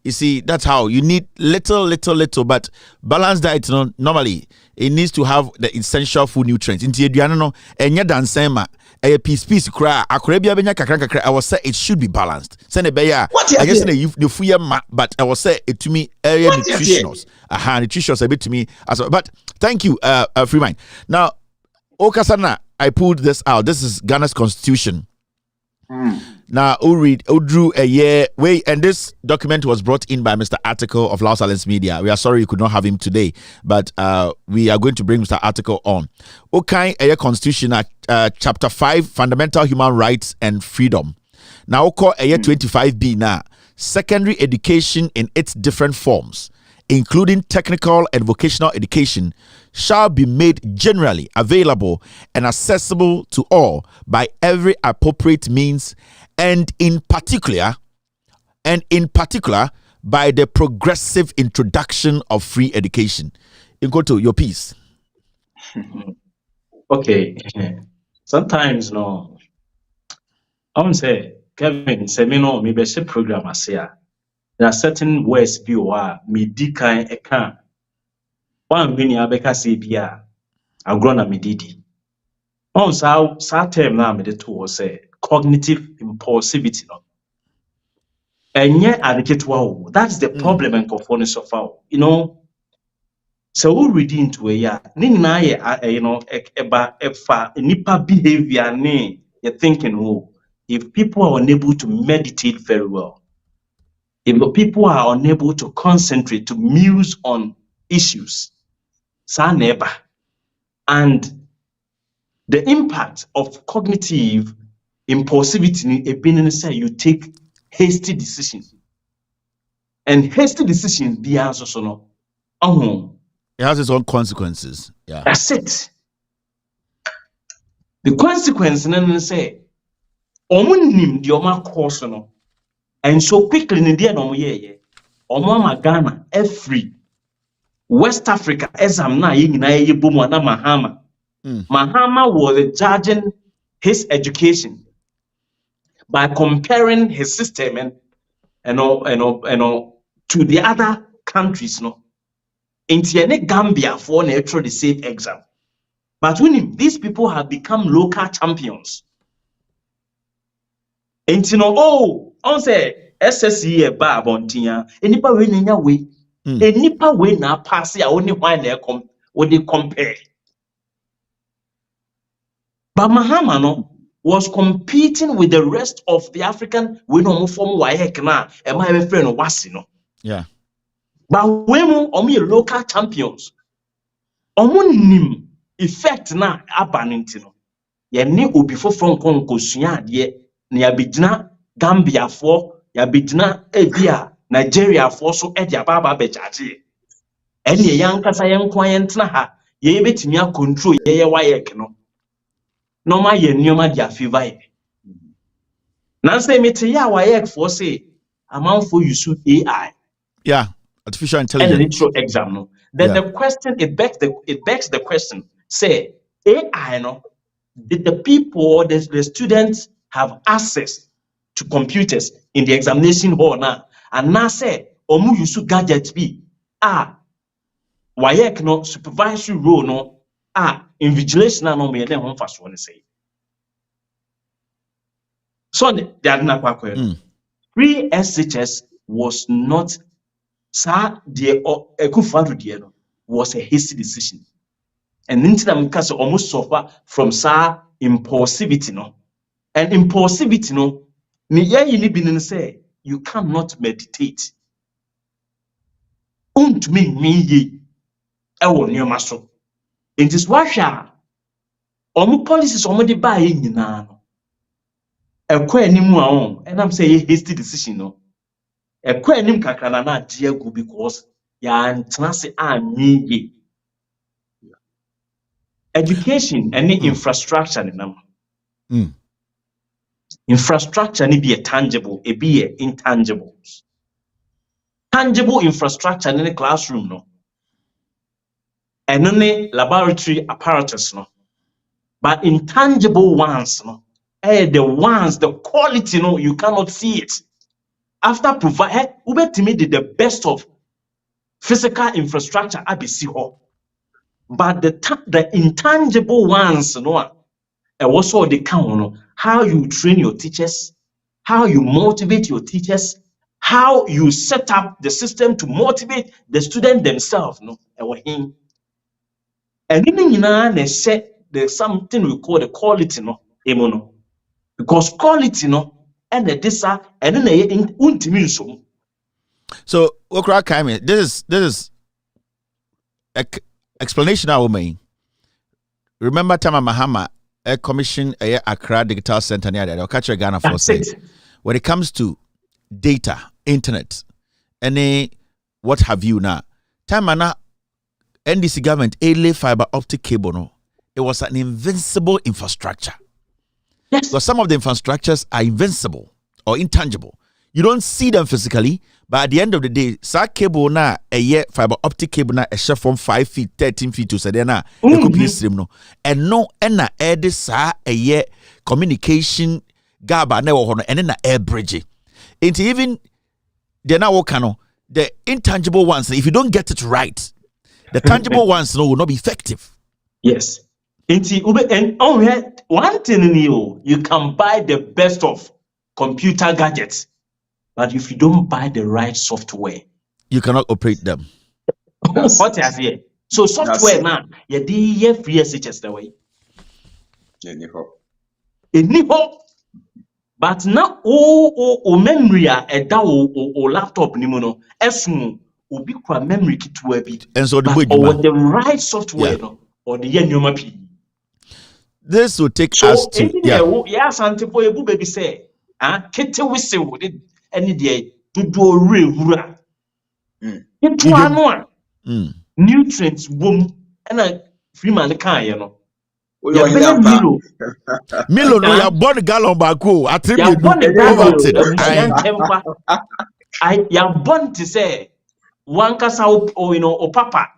you see, that's how you need little, but balanced diet, normally it needs to have the essential food nutrients. Into no enya dansema a piece cry akrabia benya kakra I was say it should be balanced. Send a beya I guess you fuya but I was say it to me nutritionals. Nutritionals a bit to me as well. But thank you, Freemind. Now, Okasana, I pulled this out. This is Ghana's constitution. Now, drew a year way, and this document was brought in by Mr. Article of Laos Silence Media. We are sorry you could not have him today, but we are going to bring Mr. Article on. Okay, a constitution, chapter 5, fundamental human rights and freedom. Now, call a year 25B now, secondary education in its different forms, including technical and vocational education, shall be made generally available and accessible to all by every appropriate means, and in particular by the progressive introduction of free education. You go to your piece. Okay. Sometimes no, I would say Kevin seminar me be program as here. There are certain words be me di kan e kan. One mini abeka say bia agrona me didi. On sa term na me de to say cognitive impulsivity no. Enye adiketwa. That's the problem and conformity suffer. You know, so we read into a year. Ni na ye eba efa nipa behavior ne you're thinking if people are unable to meditate very well, if the people are unable to concentrate, to muse on issues, and the impact of cognitive impulsivity, say you take hasty decisions, and hasty decisions be also no. It has its own consequences. Yeah, that's it. The consequence, then say, omunim di oma course no, and so quickly in the no ye oma Ghana every West Africa exam na ye nyina ye bomu na Mahama. Mahama was judging his education by comparing his system and to the other countries no. Into Gambia for the same exam. But when these people have become local champions. And on say SSE ba bontia, enipa we nenya we, enipa we na pass ya only why they compare. But Mahama no was competing with the rest of the African we no form WAEC na e my friend wasi no. Yeah. But when we local champions, nim effect na abaninti no. Ye ni obi foforo nkon kosua de na ya bigina Gambia for ya bigina ebia Nigeria for so e dia baba bejaje. Ene yankasa yenkwan yentna ha ye betimi a control ye WAEC no. No ma ye nyoma dia favor ye. Na say mete ya WAEC for say amount for use AI. Yeah. Artificial intelligence. And the intro exam, no. Then the question it begs the question. Say AI, no. Did the people or the students have access to computers in the examination hall now? And now say omu yusu gadget be WAEC no supervisory role no invigilation no me then home fast one say. So they are not quite free SHS was not. Sir, the Ekufadu was a hasty decision. And Nintinam Castle almost suffer from impulsivity, no. And impulsivity, no, say you cannot meditate. Me maso. In this washa, policies already buying now. And I'm saying hasty decision, no. Enim kakrana na diegu because ya ntnase anyi education any infrastructure nam infrastructure ni be tangible e be intangibles. Tangible infrastructure in the classroom no and only laboratory apparatus no. But intangible ones no. The ones, the quality no, you cannot see it. After provide, Ubetimi did the best of physical infrastructure abisi ho. But the intangible ones no, also the count no, how you train your teachers, how you motivate your teachers, how you set up the system to motivate the students themselves no, him. And even they set there's something we call the quality no, no. Because quality no, and the disa and then they ultimate so. So, Okra Kaimi, this is explanation I will make. Remember Tama Mahama a commission a Accra Digital Center near there. I'll catch a Ghana for say. When it comes to data, internet, any what have you now? Tamana NDC government a fiber optic cable no. It was an invincible infrastructure. Yes. Because some of the infrastructures are invincible or intangible. You don't see them physically, but at the end of the day, sa cable na a year fiber optic cable na a share from 5 feet, 13 feet to Sadena, a copy stream no. And no ena air sa a year communication gaba na wohono and then air bridge. It's even they're now working the intangible ones. If you don't get it right, the tangible ones no will not be effective. Yes. And one thing you can buy the best of computer gadgets, but if you don't buy the right software, you cannot operate them. What is here? So software now, you free SHS the way. But now memory o laptop ni mono esun obi kwa memory kitwa bi. And so the right software no or the nyoma pi. This will take us to santipo ebu baby say kete wise wo any dey dodo rewura. Itu anu nutrients boom na Freeman kan ye no. Milo no ya born gallon bako attribute ya born to say one kasa o papa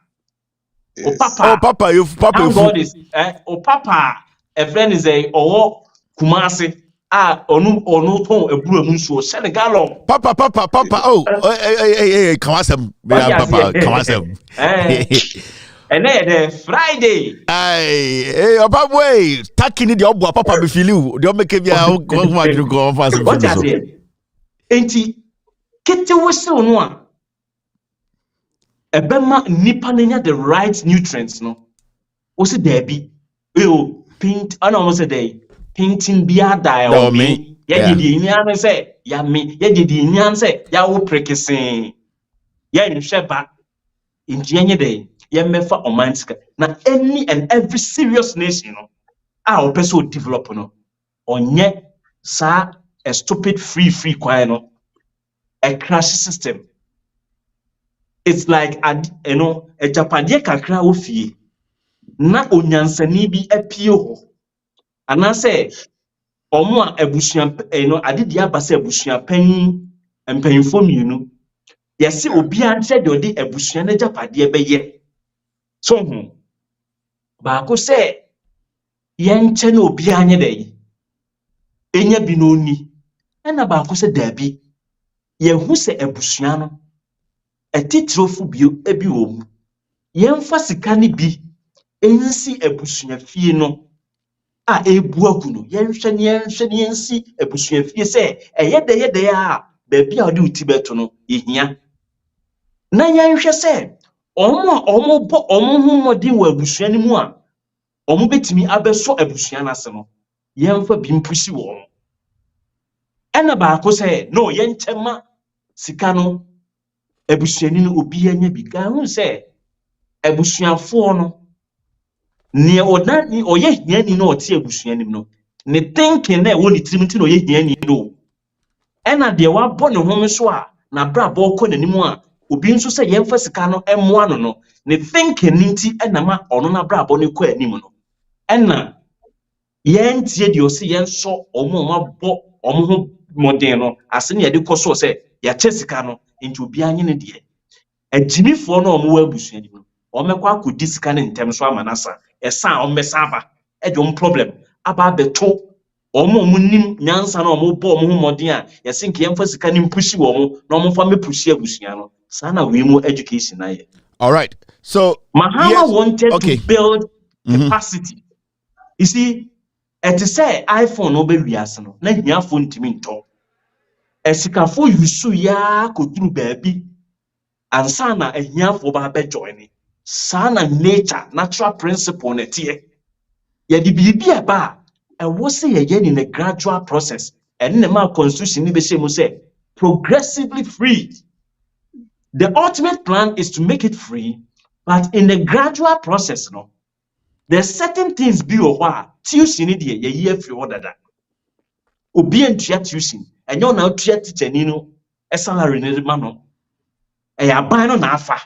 you papa God is o papa a friend is a owo Kumasi onu ton eburu mu nsuo send gallon papa hey kawasem kawasem and then Friday. Hey, papa boy, taking the obo papa be feel you. They make bia go fast. What you say? Enti kete wese no a ebema nipa nenya the right nutrients no. O se there be paint ana almost say there painting bia die o me. Ya di nyan say ya me, ya di nyan say ya wo prekesen. Ya nhwe ba. Enti enye dey mefa omantika na any and every serious nation no our person develop no onye sa a stupid free kwan no a crash system. It's like a Japade kakra ofie na onyansani bi apie ho ana say omo a abusuan adede abasa abusuan pan mpanfo mienu yesi obi anche de odi abusuan na Japade beye. So ba ko se yenche na obi anye dey enya bi no ni na ba ko se dabi ye hu se abusua no etitrofu bio ebi wo mu yemfa sika ni bi ensi abusua fie no a ebu agu no yenhwe ni ensi abusua fie se ye de a ba bi a odi utibeto no ehia na yenhwe se omo humodi wa abusua ni mu a omo betimi abeso abusua na se no yemfa bi mpusi wo ena ba ko se no yenchema sika no abusua ni no obi anya bi ga hu se abusuafo no ne odani oye hiani no oti abusua ni no ne thinking na wo ni tirimti no oye hiani no ena de wa bo ne ho so a na bra bo ko nanimu a obi nso se yemfa sika no emmoa no ne thinking nti enama ono na brabo ne ko anim no ena yentie de osi yenso omo mabọ omo ho modern no ase ne yede koso se ya che sika no nti obi anye ne de agimifo no omo wa abusua ni no omekwa ku discan in terms of manasa esa omesaba e de problem aba beto omo munim nyansa na omo bo omo homoden a yesi nke yemfa sika nim pushi wo mo na omo fa me pushi abusua no sana we mu education na ye. All right. So Mahama wanted to build capacity. You see, it is say iPhone no be wiase no na hia phone timi nto. Esikafo yusu ya koduru baabi ansa na ahiafo ba be join. Sana nature, natural principle na tie. Ye di bibi aba e wo se ye in a gradual process. And the ma constitution ni be say mo say progressively free. The ultimate plan is to make it free, but in a gradual process, no. There's certain things be or why tuition in the year free order that. Obi and tuition, and you're now teacher nino, a salary in the mano. A abano nafa.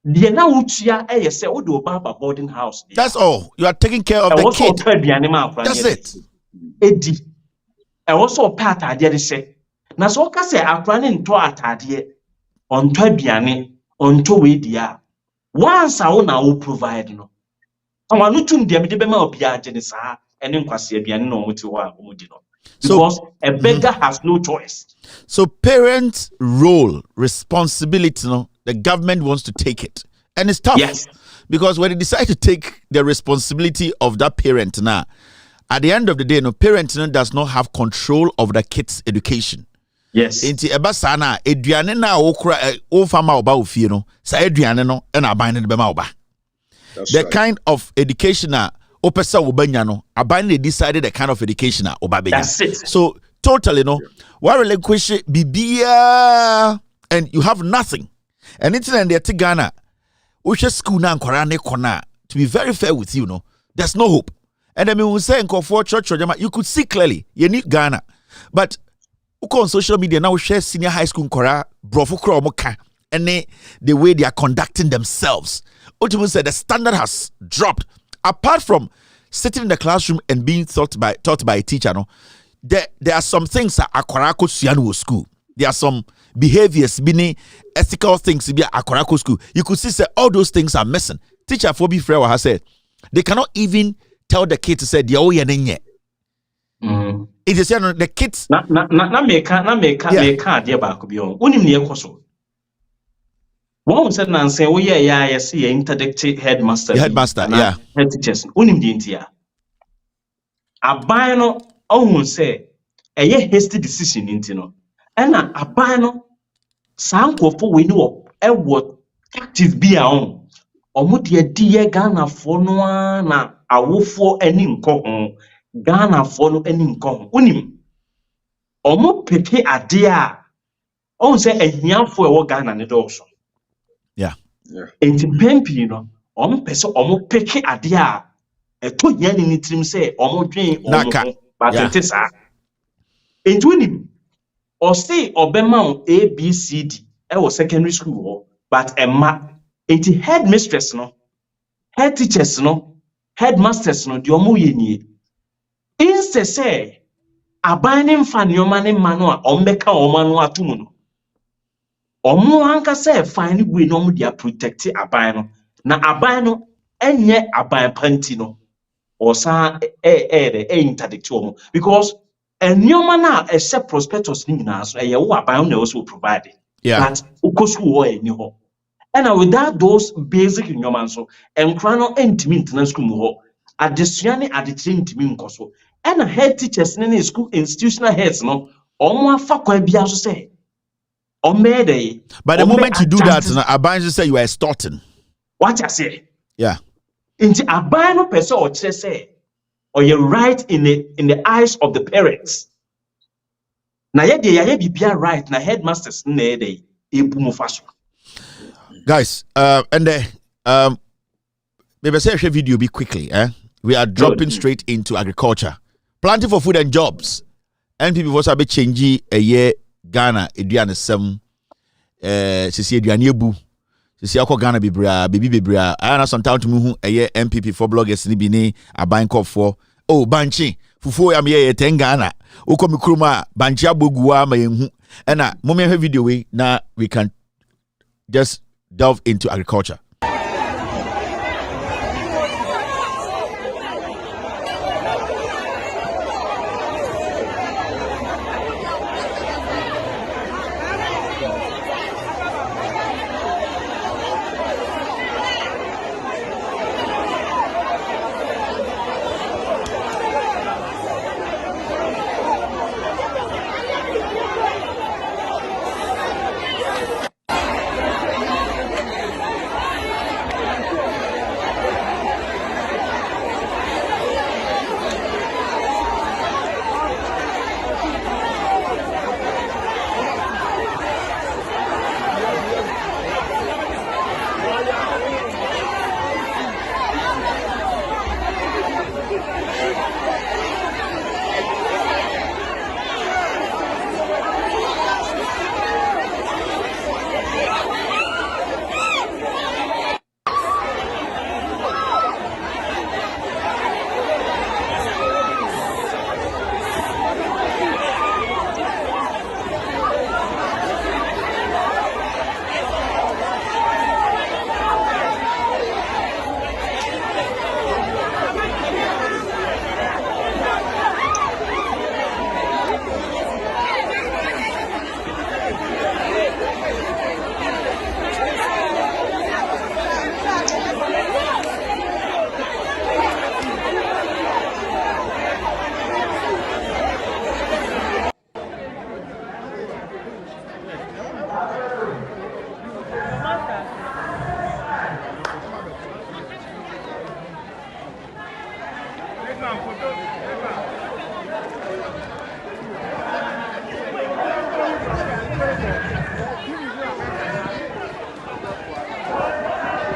The now utia a say, oh, do Baba boarding house. That's all. You are taking care of the kid. That's it. Eddie. I also part idea to say. Na so ka say akran nto atade on to aduane on to we dia. Once I will provide no. Because a beggar has no choice. So parents' role, responsibility, the government wants to take it. And it's tough. Yes. Because when they decide to take the responsibility of that parent now, at the end of the day, parent does not have control of the kid's education. Yes. Inti ebasana eduane na okra o fama oba ofie no sa eduane no e na aban ne be ma oba. The kind of education opesa obanya no aban ne decided the kind of education oba benya. That's it. So totally why relinquish bibia and you have nothing. And it's in the Ghana which school na nkwara ne kona to be very fair with you there's no hope. And I mean we say for church you could see clearly you need Ghana. But on social media now share senior high school kora brofo kra omoka and the way they are conducting themselves. Ultimately said the standard has dropped. Apart from sitting in the classroom and being taught by a teacher, there are some things that akwarako suanu school. There are some behaviors, meaning ethical things to be akwarako school. You could see say all those things are missing. Teacher Phoebe Frewa has said they cannot even tell the kids to say the oyenye. It is the kids. Na meka dia ba ko bi on. Unim ne ekoso. One said na say we ya see interdict headmaster. Headmaster, yeah. Head teachers. Unim di ntia. Aban no ohun say eye hasty decision nti no. Na aban no sankofo we ni wo tactics bi a on. Omo de die Ghana fo no na awofo ani nko ho. Ghana for no any income. Unim omo pepe ade a on say ahiafo e wo Ghana ne dawso. Yeah. Enti pempi no omo pese omo peke ade a eto hia ni trim say omo dwen omo but it sa. Enti unim o say obema ABCD e wo secondary school ho but emma enti headmistress no head teachers no headmasters no de omo yenie. Instead say abaning fan yomane manu a ombeka omanu atumu no. Omo anka say fine we no mu dia protect aban no. Na aban no enye aban panti no. Osa interdict omo because enyoma na ese prospectus ni nyina so eye wo aban na also provide. Yeah. But ukosu wo eni ho. And without those basic enyoma so enkra no entimi internal school mu ho. Adesua adetire ntimi nkoso. And head teachers in school institutional heads no omo afa kwa bia so say omede. But the moment you do that aban say you are extorting. What I say? Yeah. Inti aban no person or kire say or you right in the eyes of the parents. Na ye de bibia right na headmasters na ye de ebumu faso. Guys, and maybe say a video be quickly, we are dropping straight into agriculture. Planting for food and jobs. NPP was a bit changey a year Ghana, Adriana Sem, Sisi Adriana Yebu, Sisi Ako Ghana Bibria, Bibi Bibria. I know some time to move a year MPP for bloggers in Bini, a bank of for Banchi, Fufu am ye 10 Ghana, Ukomi Kruma, Banchia Bugua, my and a moment video we now we can just delve into agriculture.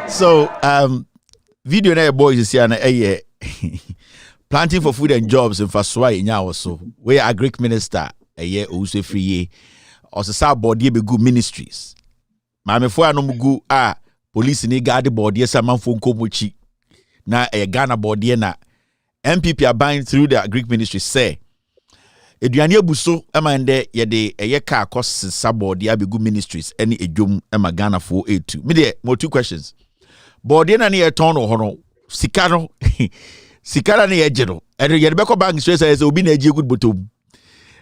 So video na boys is here na planting for food and jobs in Faswai in so we are Greek minister also free or body be good ministries. Mame fo anom gu police ni guard body sama fo nkomochi na Ghana body na MPP are buying through the Greek ministry say eduane abuso amande ye de car cost sabody be good ministries any edwom ema Ghana for A2 me there more two questions. Body na ne turn ho no sika no sika na ye gero e ye be ko bank stress say obi na agi good bottom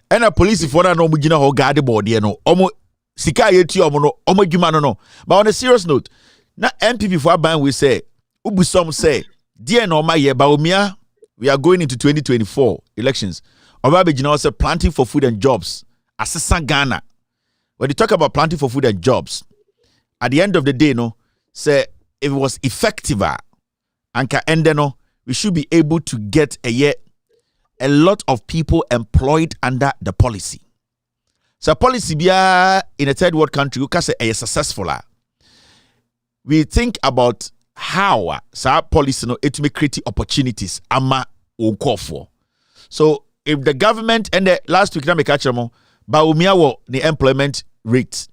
ena police for na no mu gina ho guard body no omo sika ye ti omo no omo dwuma no but on a serious note na MPP for ban we say ubusom say dear no ma ye ba omia we are going into 2024 elections oba be gina say planting for food and jobs assistant Ghana when you talk about planting for food and jobs at the end of the day no say if it was effective, we should be able to get a lot of people employed under the policy. So policy be in a third world country, you can say a successful. We think about how policy it may create opportunities ama call for. So if the government and the last week na me catch them, Baumia wo the employment rate,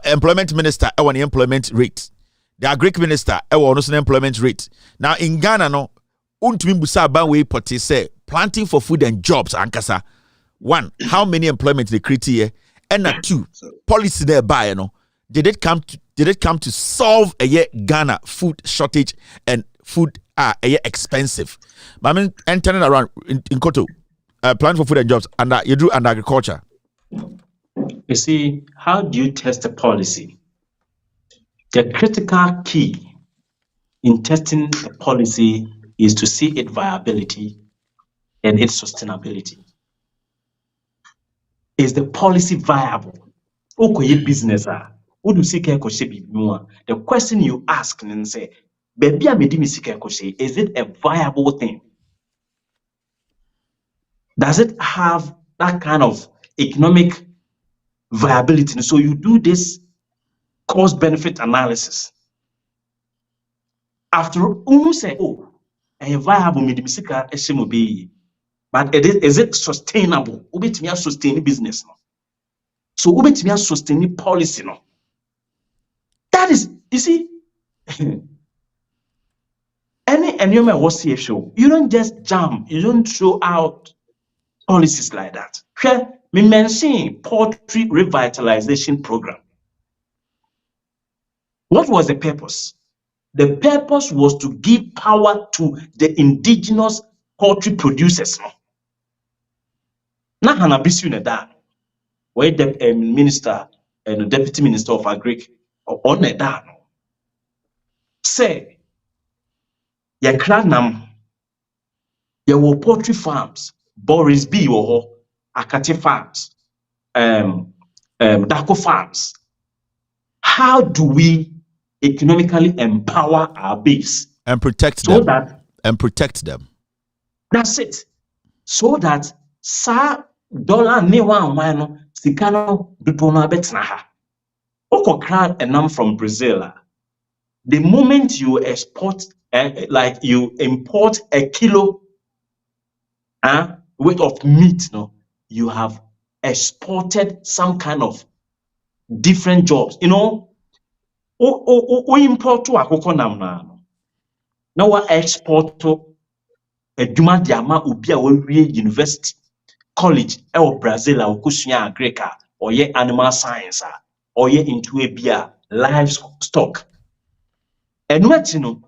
employment minister the employment rate. The Greek minister was no employment rate. Now in Ghana no untumi busa ban we poti say planting for food and jobs ankasa. One, how many employment they create here? And two, policy there by no. Did it come to solve a Ghana food shortage and food expensive? But I mean turning around in Koto, planting for food and jobs and you do under agriculture. You see, how do you test a policy? The critical key in testing a policy is to see its viability and its sustainability. Is the policy viable? Business. The question you ask and say, is it a viable thing? Does it have that kind of economic viability? So you do this cost-benefit analysis. After you say, a viable but is it sustainable? Ubetimi sustain business no. So ubetimi sustain policy no. That is, you see, any was here show. You don't just jump. You don't throw out policies like that. Here, me mention poultry revitalization program. What was the purpose? The purpose was to give power to the indigenous poultry producers. Na hanabisu ne da. Where the minister and the deputy minister of agric on ne da no. Say, ya kranam, ya wo poultry farms, Boris B wo Akati farms, Dako farms. How do we economically empower our base and protect so them? That's it. So that sa dollar ne wan sikano dutono betna ha. Okokra enam from Brazil. The moment you export like you import a kilo weight of meat, no, you have exported some kind of different jobs. You know, o import to akoko nam na no wa export to eduma diama obi a we university college e Brazil a okosua agrica or ye animal science or ye into a bia livestock enwati no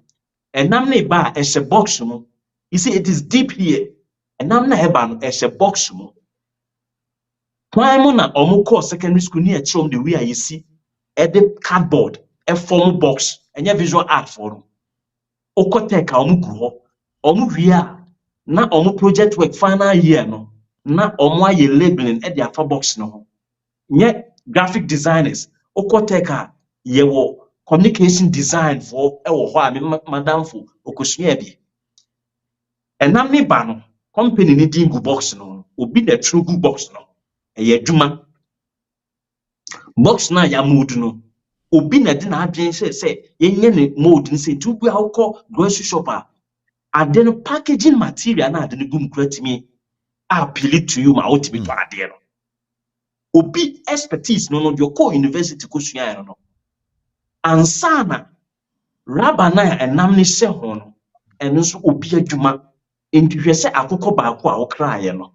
enam na ba e she box no. You see, it is deep here enam na eba no e she box no. Why na omo secondary school ni e chom the way you see the cardboard a form box and your visual art for them. Okoteka omu gruho na omu project work final year no na omu aye labeling e the box no. Nye graphic designers okoteka yewo communication design for ewo ho madam for okosunya bi. ɛnam ne ba no company ne din gu box no obi na true gu box no ɛyɛ adwuma box na ya mood no obi na de na adwen sɛ yenye ne mold ne sɛ tu bu awkɔ grocery shop a ade no packaging material na ade no gum kuratimi appeal to you ma otimi to ade no obi expertise no de ko university ko sua no ansa na raba na enam ne hye ho no eno so obi adwuma ntihwe sɛ akokɔ baako a wokraaye no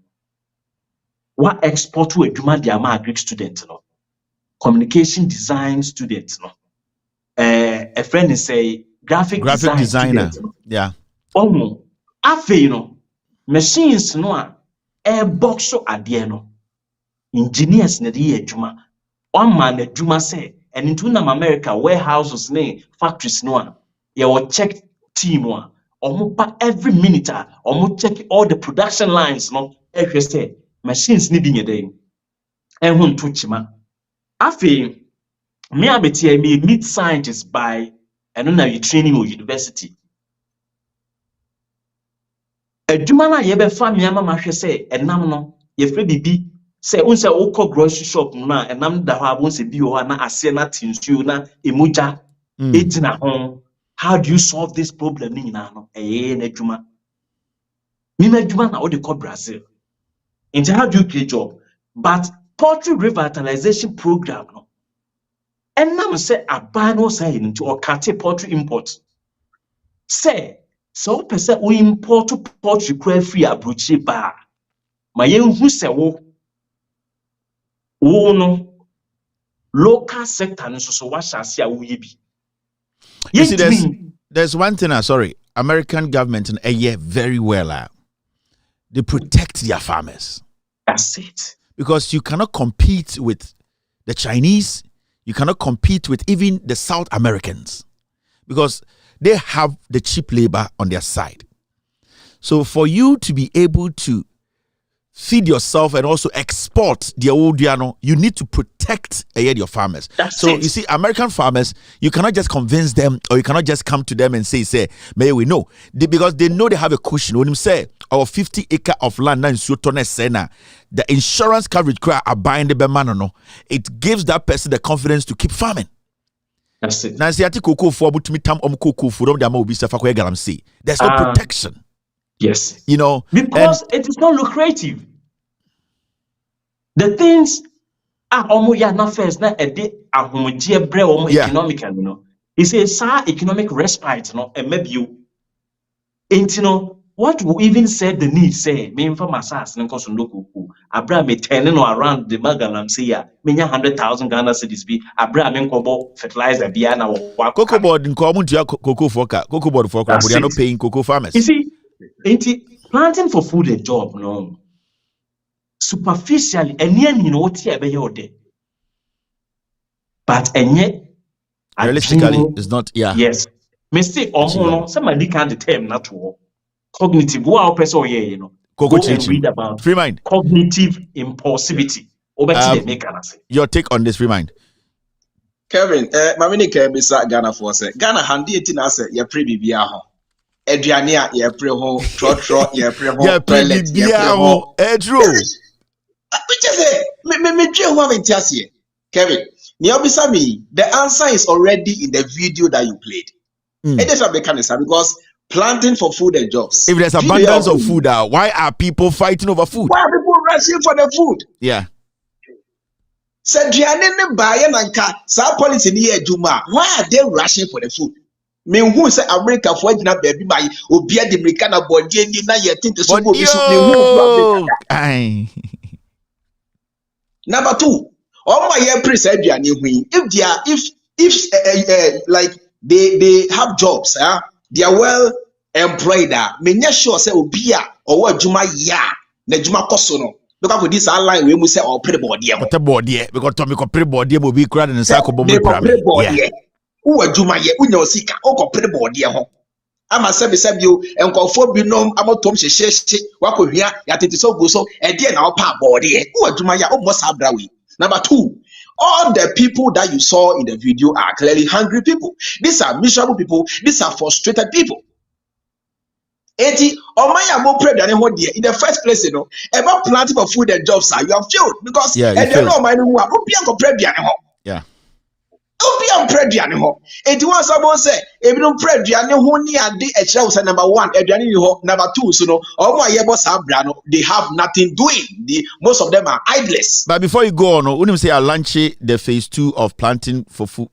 wa export to adwuma de ama Greek student no communication design student no a friend is say graphic designer no. Yeah afei no machines no a box so ade no engineers na dey adwuma one man adwuma say and into nam America warehouses ne factories no ye will check team one omo every minute omo check all the production lines no ehwe say machines ni bi nyeden ehun to chima afei me abeti me meet scientists by and now you training or university adwuma na ye be fa me ama mahwe say enam no ye fre bibi say unse wokɔ grocery shop na enam da ho abon se bi ho na ase na tinsuo na emoja ejina ho. How do you solve this problem ni nyina no na adwuma me na adwuma na wo de kɔ Brazil into how do you create job but poultry revitalization program no enam say aban no say into or cut poultry import say so person we import poultry kura free abrochi ba ma yenhu say wo no local sector no so wa shase a wo ye bi. You see, there's one thing, sorry, American government in a year very well. They protect their farmers. That's it. Because you cannot compete with the Chinese, you cannot compete with even the South Americans. Because they have the cheap labor on their side. So for you to be able to feed yourself and also export the old you need to protect your farmers. You see, American farmers, you cannot just convince them or you cannot just come to them and say may we know because they know they have a cushion. When you say our 50 acre of land now in Sutone Sena, the insurance coverage are buying the bemano, it gives that person the confidence to keep farming. That's it. Now see cocoa for but me tam cocoa for them will be there's no protection. Yes. You know, because it is not lucrative. The things are almost not first, not a day, economically, you know. It's a economic respite, no, and maybe you ain't, you know, what we even said the need say, me for my sas, and cause local, Abraham me turning around the Magalam say, ya, me 100,000 Ghana cedis be, Abraham kobo fertilizer, Biana or cocoa board in common to cocoa board for crap, we are not paying cocoa farmers. You see, ain't it planting for food a job, no. Superficially, and yet you know what here be your day. But and yet realistically it's not yes. Mistake or somebody can't determine not to cognitive wow person you know. Go and read about free mind. Cognitive impulsivity. Your take on this free mind. Kevin, mamini kebisa Ghana for say Ghana handi eti na say ye pre bibia ho. Aduane a ye pre ho, trotro ye pre ho, toilet ye pre ho. True. Which is me dream one here. Kevin, the answer is already in the video that you played. It is a mechanism because planting for food and jobs. If there's abundance of food, why are people fighting over food? Why are people rushing for the food? Yeah. So policy near Juma. Why are they rushing for the food? Me who say America for na baby my obia the American body na ye think the super Number two, all my year pre said if like they have jobs, they are well employed. Me sure say obia or what juma ya na juma kosono. Because for this line we must say or pretty body. Because Tommy pretty body will be crowded in cycle bomb. Yeah. Who juma ye unyo sika o pretty body ho. Ama sabi you and call for binom amo tom she wako hia ya tete so go so e dey na opa body who adwuma ya almost abrawi. Number two, all the people that you saw in the video are clearly hungry people. These are miserable people, these are frustrated people. Eti omaya mo pray aduane ho de in the first place about planting for food and jobs you have failed because aduane no man who obi an pray aduane ho. Yeah. Obi an pray aduane ho. Eti wan sabo say ebi no pray aduane ho ni ade e kire say number 1 aduane ni ho, number 2 so no omo ayebo sa bra no they have nothing doing. Most of them are idlers. But before you go on, when you say I launch the phase 2 of planting for food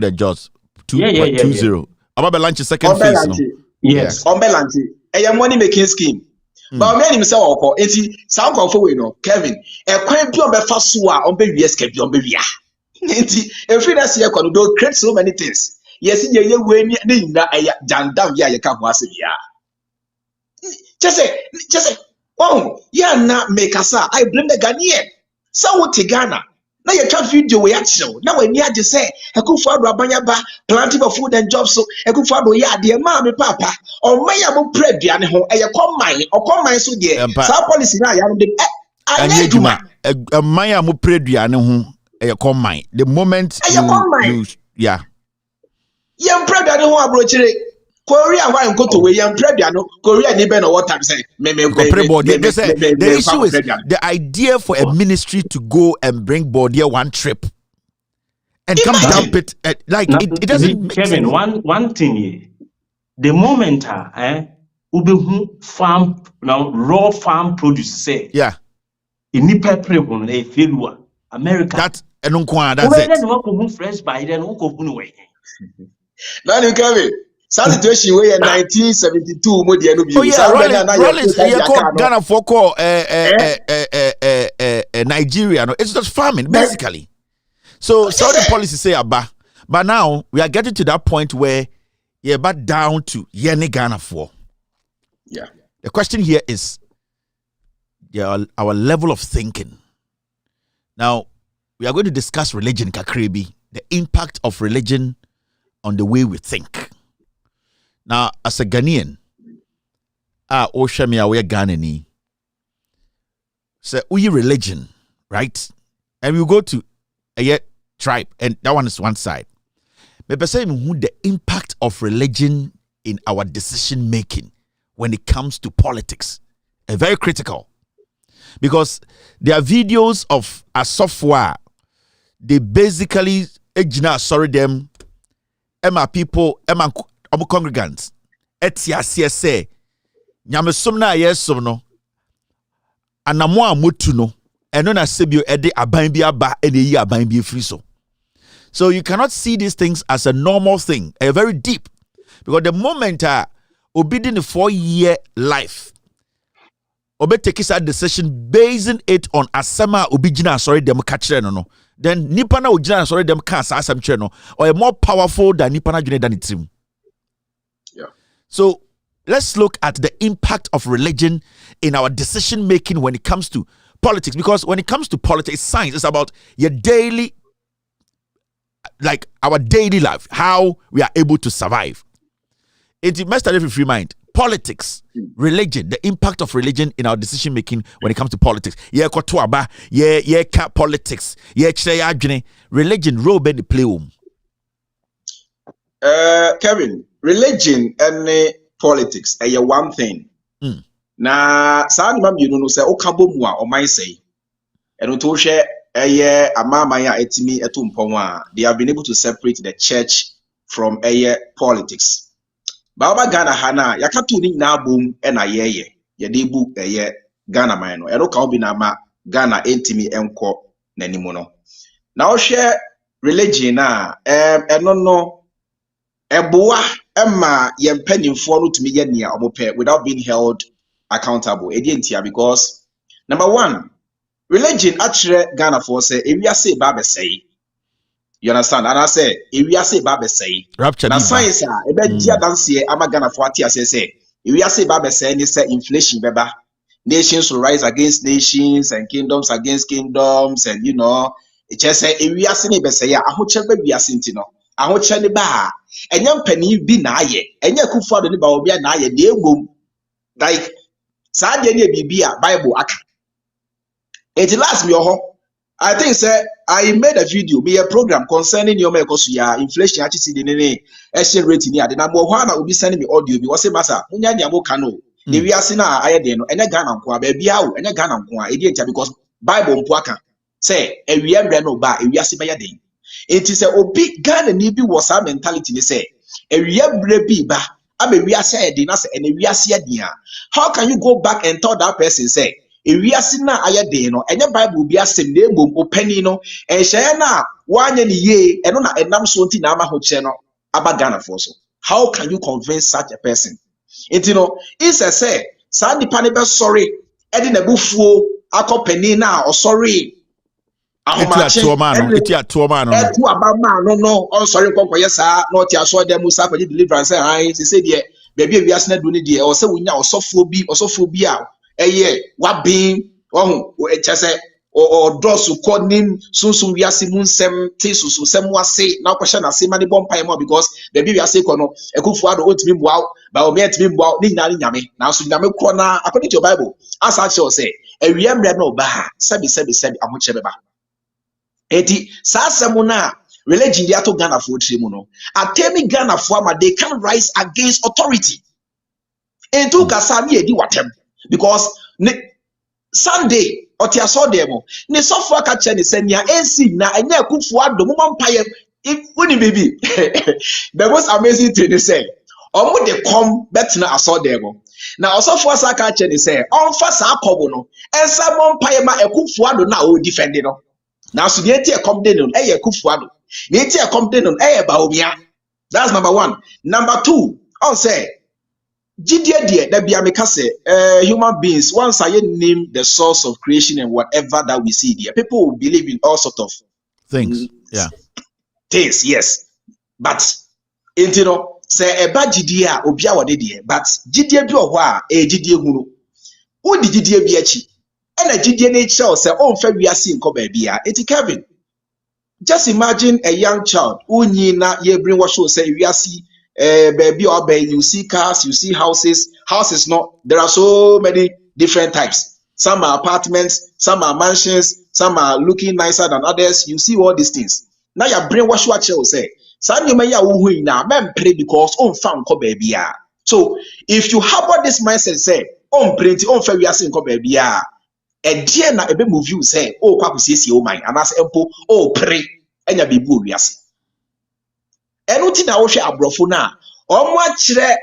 and jobs 2.20. About the launch second phase no. Yes. Ombelanti. A money making scheme. But many himself or sound for Kevin. A quite pure befasua on baby escape on baby. Every last year can do create so many things. Yes, you when you down ya you can't was ya. Just say, oh, yeah, not make us. I blame the Ghanaian. So what Ghana? Now you can't video we actually. Now when you just say, I could find Rabanyaba, planting of food and jobs, so I could find dear mommy, papa, or my able pray, and home, and you come mine, or come mine so dear. Some policy now, I need to a Maya mo pray, and you come mine. The moment you, yeah. Young pray, I don't want to Korea, why go to William Prebiano, Korea, Niben, or what I'm saying. The issue is the idea for a ministry to go and bring body one trip and come dump it like it doesn't. Kevin, one thing here, the moment ube farm now raw farm produce say in nipa pre hun e failure America that that's it. Fresh by then now Kevin. Some situation where in 1972 mo dey no be. Oh yeah, Rollins Ghana for call Nigeria. No, it's just farming basically. So the policy say aba, but now we are getting to that point where but down to yene Ghana for. Yeah. The question here is our level of thinking. Now we are going to discuss religion, Kakrebi, the impact of religion on the way we think. Now, as a Ghanaian, Oshami, we are Ghanaian. So, we religion, right? And we go to a tribe, and that one is one side. But say the impact of religion in our decision making when it comes to politics is very critical, because there are videos of a software. They basically sorry them, Emma people, Emma. Congregants etia say nyamesom na yesom no anamo amotu no eno na sebio ede aban bi aba ene yi aban bi free so you cannot see these things as a normal thing, very deep, because the moment obedient the 4-year life obe take that decision basing it on asema obigina sorry dem catch no then nipa na ogina sorry dem can asem chere no or more powerful than nipa na dwene than it team. So let's look at the impact of religion in our decision making when it comes to politics, because when it comes to politics, science is about your daily, like our daily life, how we are able to survive. It must have a free mind. Politics, religion, the impact of religion in our decision making when it comes to politics. Politics. Religion role the play. Kevin, religion and politics are one thing. Na saani ma mienu no say okabo mu a o man say eno to hwe amama ya etimi etumpon a they have been able to separate the church from politics. Baba Ghana hana yakatu ni na bom na ye de bu Ghana man no eno ka obi na ma Ghana entimi enko nanimo no. Na o hwe religion na eno no Eboa Emma yempenimfo no tumi ye nia omope without being held accountable. Because number 1, religion actually Ghana for say if we say Baba say. You understand? And I say if we say Baba say. Na science ebe dia dance ama Ghana for atia say if we say Baba say ni say inflation beba. Nations will rise against nations and kingdoms against kingdoms, and it just say if we say ni be say ya ahoche be we asinti no. Ahoche ni ba enyam pani bi na aye enya Kufuado ni ba obi na aye de egom like sa de ni bibia Bible aka it last me ho I think sir, I made a video, be a program concerning your mekosuya inflation actually the exchange rate in here. The number one will be sending me audio. Be was a massa. Munya nyamo kano. The we are seen I deno and a Ghana kwa baby out and a Ghana kwa idiot because Bible mpwaka say a we are no ba a we are sibaya day. It is a obi Ghana nibi was our mentality. They say a we are brebi ba. I mean we are said dinas and we are said dia. How can you go back and tell that person say? If we are seeing na ayade no, and your Bible be a same name opening no, and Shana one ye, and on a nam sonti nama hocheno abagana foso. How can you convince such a person? It it's a say, Sandy Paniba sorry, Eddie Nebufu, Ako Penina, or sorry. It's a two no, oh sorry, yes, not your soy them Musa for deliverance. I say, yeah, baby, we are not doing it, or so we now, so phobia. What being or those who call him soon we are seeing some tesus some was say now question as see money bomb more because the baby are say kono a good for the me wow but me to me wow nyame now so nyame corner according to your Bible as I shall say a we am no ba sabi amuchebeba eti sa samuna religion dia to Ghana for trimu no atemi Ghana for ma they can rise against authority into kasami edi watem because Sunday or tia so demo ne software catcher ni senya AC na enya kufu ado mo mpaye if baby the most amazing thing they say omo de come bet na aso demo na software sa catcher ni say on fa sa akobo no ensa mo mpaye ma ekufu ado na o defend no na so de tie come de no e ekufu ado ne tie come de no e ba obia. That's number 1. Number 2 on say GDA that be human beings, once I name the source of creation and whatever that we see there, people will believe in all sorts of things. Yeah. Things, yes. But say a bad GDA obia what they but GDA do a GDA hunu. Who did GDA be and a GDA nature say, oh, fair we are seeing Kobebia, it's Kevin. Just imagine a young child who nina ye bring what show say we are see baby or baby, you see cars, you see houses. Houses not there are so many different types. Some are apartments, some are mansions, some are looking nicer than others. You see all these things. Now your brain what you say. Some you may now men pray because on found ko baby. So if you harbor this mindset say on pray on fair we are seeing ko baby. A dear na ebe move you say oh kwaku see oh mine and as empo oh pray enya be bu wiase. Enuti na wo hwe abrofo na omo akire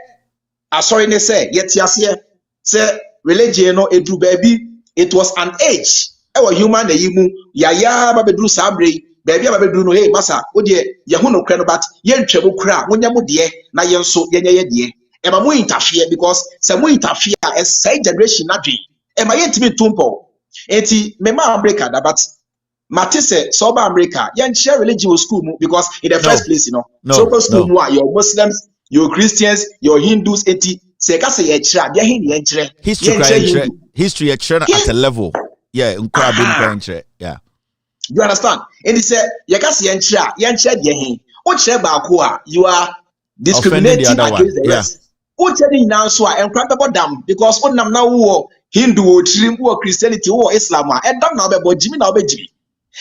asori ne say yetiase say religion no edu baby it was an age e human na yimu yaya babedru sabre baby babedru no hey masa wo de ye hu no kra no but ye ntwebo kra wonya mo de na ye nso ye nye de e ma mo interfere because say mo interfere a say generation na dwe e ma ye ntimi tumpo enti me ma America da but Matisse, Sober America, you share religion with school because in the first place, so school you're Muslims, you're Christians, you're Hindus, history at a level. Yeah, yeah. You understand? And he said, you are discriminating against the rest. Because Hindu or Christianity or Islam and don't know about Jimmy now.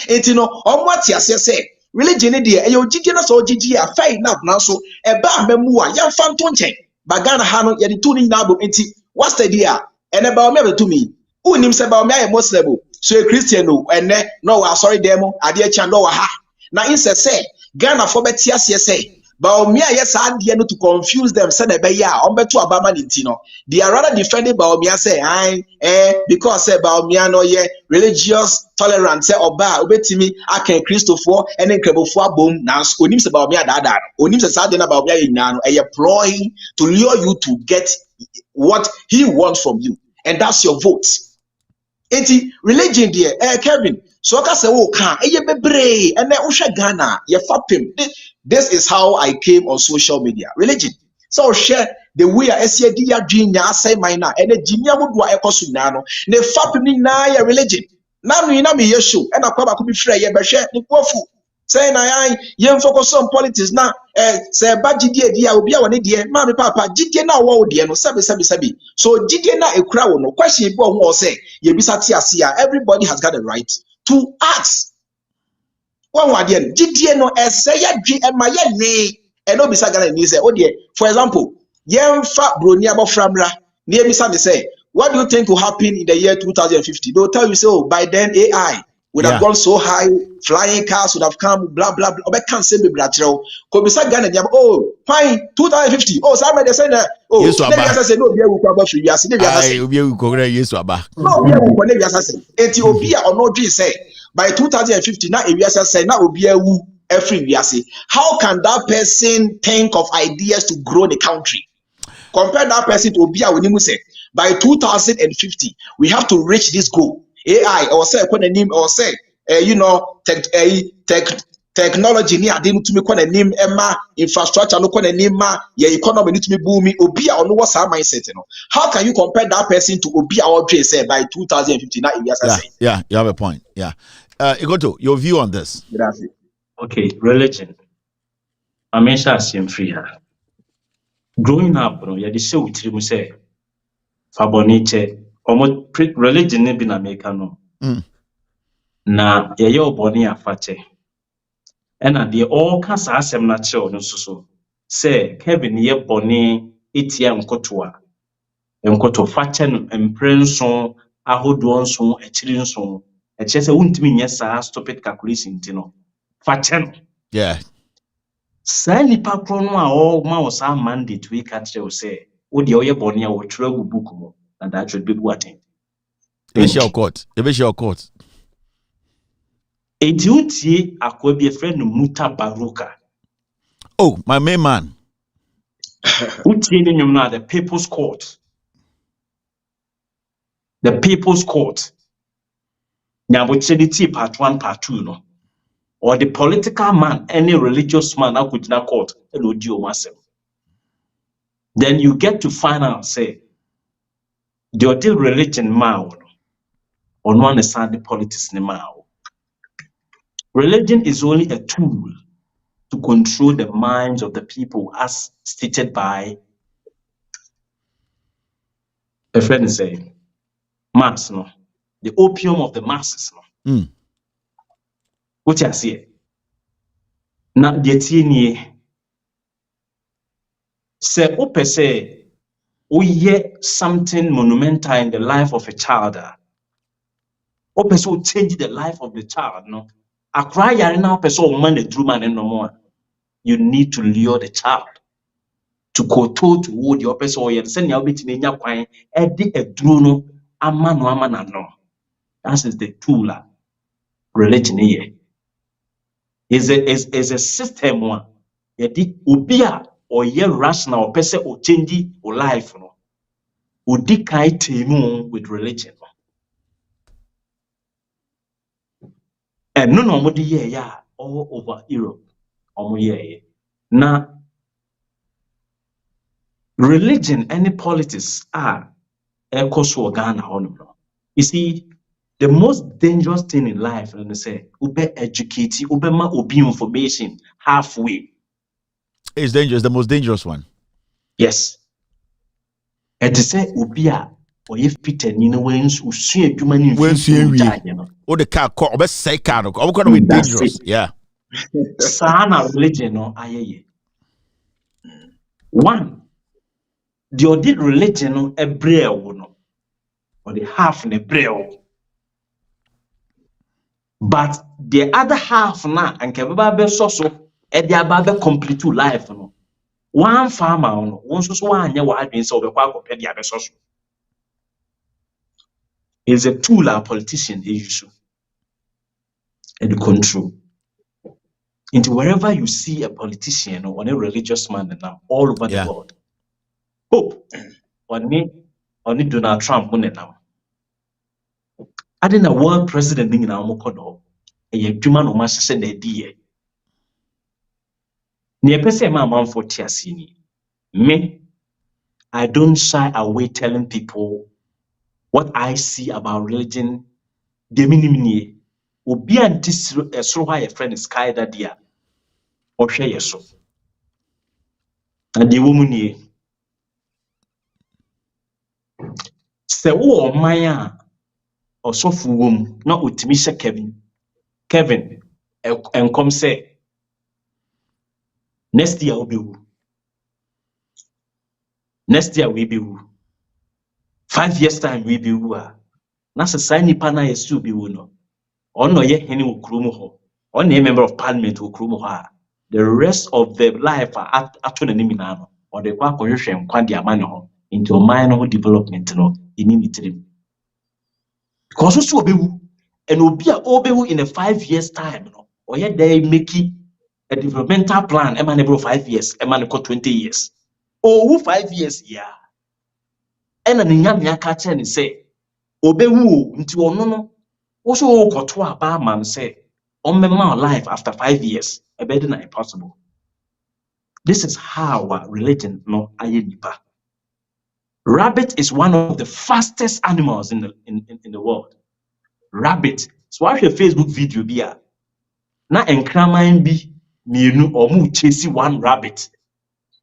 On what you say, religion, dear, and your giginas or gigi are fine now, so a bar memoir, young fan tonche, Bagana Hano, yet tuning now, what's the idea? And about me to me, who names about me a Muslim, so a Christian, and no, sorry, demo, I dear Chando, ha. Now, it's a say, Ghana for Betia say. But me, yes, I didn't to confuse them. Said on betu Obama Nintino. They are rather defended by me. Say, because say about me, no, yeah, religious tolerance. Say, Oba, obey me. I can Christopher and then Kebufua boom. Now, Onims about me, that. Onims is something about me in Nano. A ploy to lure you to get what he wants from you, and that's your vote. Religion, dear, Kevin. So I say, oh, can be and then Usha Ghana, you fapim. This is how I came on social media. Religion. So share the way I see a dear junior, I say mine, and a junior would do a cosunano. Ne fapim na religion. Now you know me, Yeshu, and I could be free, but share the wafu. Saying I young focus on politics now. Say Baji dear, will be our dear, Mammy Papa, Jidia now, oh dear, no sabi. So Jidia na a crowd, no question, who say, Yebisatia, everybody has got a right to ask. One word again, GDN no essay G and my ne and no bisaga and say, oh dear, for example, Yen fat broniabo framra, near me say, what do you think will happen in the year 2050? They'll tell you so by then AI would have gone so high, flying cars would have come, blah blah blah. Can't say me blatro. Could be Sagan and oh, fine, 2050. Oh, somebody say that. Oh, yes, maybe I say no, we will cover free. Yes, maybe I say no, we will maybe I say. Ethiopia or no G say by 2050 now if you say now will be a woo every year say. How can that person think of ideas to grow the country? Compare that person to Obia when say by 2050 we have to reach this goal. AI or say or say technology ni ade to me kwana nim ema infrastructure no kwana nim ma your economy need to be booming Obia or no what's our mindset no. How can you compare that person to Obia or say by 2050 now if you say? Yeah, you have a point. Yeah. Igoto, your view on this? Okay, religion. I mentioned same free her. Growing up, you had say with him say, Faboniche, almost religion in America no. Na ye boni afate. And the all cast asem na che no so. Say Kevin ye boni etia nkotoa. Nkoto fachen emprenson ahodo nson echiri nson. Eche se untimi nye sa stupid calculation tino. Fachen. Yeah. Say nipa kro no a all ma was a mandate we catch you say o de oye boni a wo tire gu book mo and that should be what in. Ebeshi your court. Eduti akwa bi friend Muta Baruka. Oh, my main man. Uti ni nyum the People's Court. The People's Court. Nyabocheniti part 1 part 2 no. Or the political man, any religious man that could not court, then you get to find out, say, the religion man or no understand the politics now. Religion is only a tool to control the minds of the people, as stated by a friend saying, mass, no, the opium of the masses, no. What you see? Now, the tini say, ope say, we something monumental in the life of a child. Ope so change the life of the child, no. A cry now, person man the true man no more. You need to lure the child to go to wood your person or you send your bit in your coin, edit a druno, a man, no. That is the tool. Religion here is a system one. Yedi ubia or ye rational person or change or life no. Udi kai temu with religion. And no more yeah all over Europe. Now, religion, any politics are Ghana. You see, the most dangerous thing in life, let me say, ube educate, ube ma obi information halfway. It's dangerous, the most dangerous one. Yes. And to say ubia or if Peter Nina wins who see a human in or the car call best say car or be dangerous. Yeah. Sana religion no aye. One, the audit religion no ebreo no or the half in ebreo. But the other half na and kebaba be so e dia ba be complete life no. One farmer no one so anya wa adwen se obekwa akopɛ dia be so. Is a tool our politician issue and control. Into wherever you see a politician or a religious man now, all over the world. Hope on Donald Trump now. I didn't know world president in our mokono. A human who must send a dear. Near person my man for Tiasini. Me, I don't shy away telling people what I see about religion. The minimum Obi anti so high a friend is sky that dear. Or share your soul. And the woman here say, oh, Maya, ɔsɔfo wom na otimi hyɛ Kevin come say next year obewu. Next year we be 5 years time we be na say nipa na yesu be no. Ono ye hene wo krom ho. Ono a member of parliament wo krom ho a. The rest of the life ato na nimi na no. Or the kwa kohwehwe nkwa de amane ho into minor development no ini nitrim. Because so obewu and obi a obewu in a 5 years time no. Or ye they make a developmental plan emanable 5 years, emanable 20 years. Oh, 5 years yeah. And an nyame aka che ne say obewu nti ono no wo so koto aba man say on my life after 5 years e better than impossible. This is how religion no aye nipa. Rabbit is one of the fastest animals in the world. Rabbit. So watch your Facebook video bia na enkraman bi mienu omu chase one rabbit.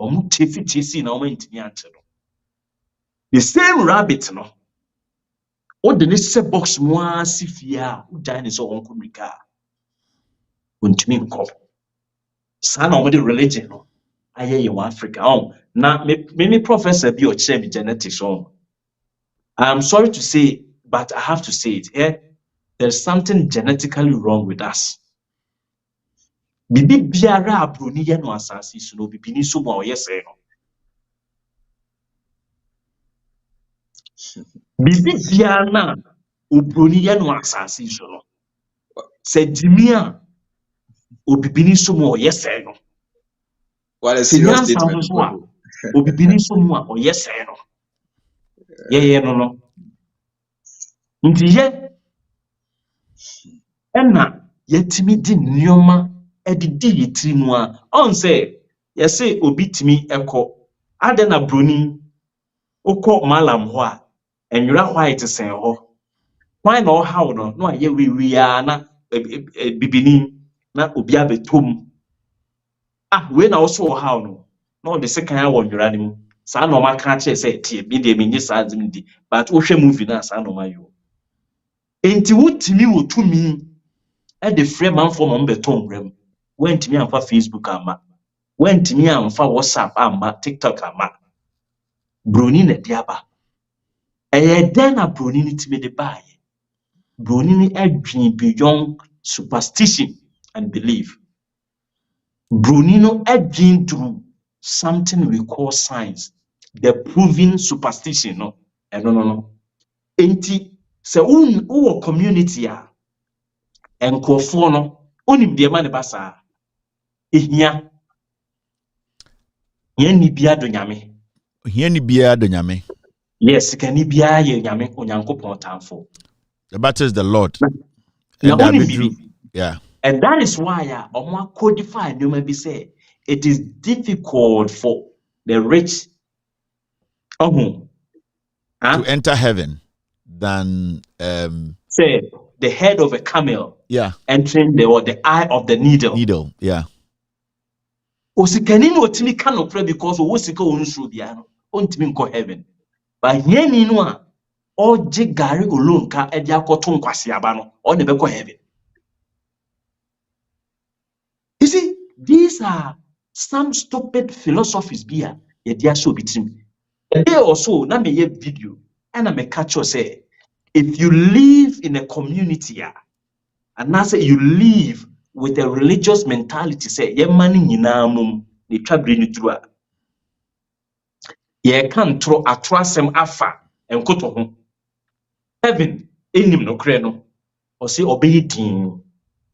Omu chase na omu ntimi ante no. The same rabbit no. O de ne se box mo asifia o jane so onko mika. Untimi nko. Sana omu de religion no. Aye in Africa. Now me professor be or chair genetics on. I'm sorry to say, but I have to say it here. There's something genetically wrong with us. Bibi biara abroni ye no asase so no bibi ni so mo oyese no. Bibi biara na obroni ye no asase so no. Se jimia obibi ni so mo oyese no. What a serious statement. Obibini so mu a oyese no. Ye no. Nti ye enna yetimi di nneoma edidi yetiri mu a on say ye say obitimi ekọ ade na broni okọ malam ho a enwura white sen ho why na how no aye wiwi ya na bibini na obi abetom we na also how no no the second one nwura nim sa na o maka che say tie bi de menye sa azim di but wo hwe movie na sa na o mayo enti wutimi wotumi e de frame man for mo beton rem wentimi amfa Facebook ama wentimi amfa WhatsApp ama TikTok ama broni na di aba den na broni ni timi de baye broni ni adwin beyond superstition and belief. Brunino adwin through something we call science, the proven superstition no. No. Enti se o community a enkofo no onim de ma ne basa ehia ni bia do nyame. Ni bia do nyame. Yes, can ni bia ye nyame onyankopon tamfo. The battle is the Lord. Yeah. And that is why omo codify no be say it is difficult for the rich to enter heaven than say the head of a camel entering the eye of the needle. Yeah. Osikani no timi can pray because osika onsu bia no ontimi nko heaven. But here ni no a oje gari olonka e dia akoto nkwase aba no o ne be ko heaven. You see, these are some stupid philosophies beer. Ye so bitim. A day or so, na me ye video, and I may catch you say, if you live in a community, and now say you live with a religious mentality, say ye mani nyinamum, the tribalism through. Ye can't throw a trasem afa and koto home. Heaven, enim no kreno, or say obey din.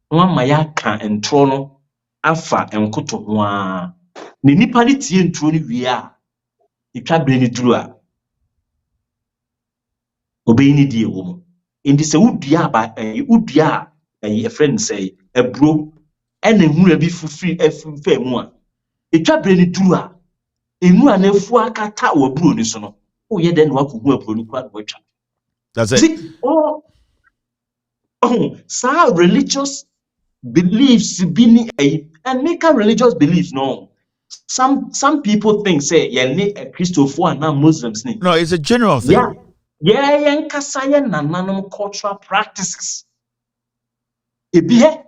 One mayaka and trono. Afa enkoto wa ne nipa ne tie ntro ne wie a itwa bre ne duru a obey ni die wo mu indi se wudua ba wudua a friend say ebro ene hura bi fufiri afufa mu a itwa bre ne duru a enu a na fu akata wo bro ni so no wo ye den wa ko hu abro ni kwa wo twa. That's it. See, so religious beliefs and make a religious beliefs no. Some people think say yeah a Christopher and now Muslims. No, it's a general thing. Yeah, Yeah, yankasa ye nananom cultural practices. Ebihe,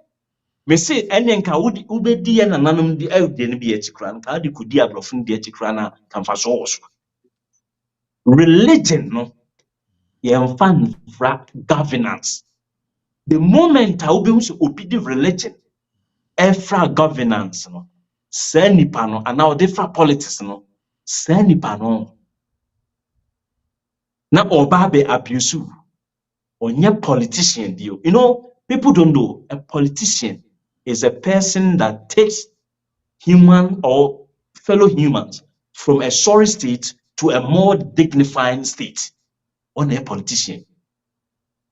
me say any nka wudi ubedi ye nananom di de ne bi etikra nka de kudi abrofo de etikra na kamfa so so. Religion no yemfa fra governance. The moment I obi so obi religion, efra governance no, say nipa no ana different politics no, say nipa no. Na oba be abuse onye politician deal. You know, people don't know a politician is a person that takes human or fellow humans from a sorry state to a more dignified state. On a politician.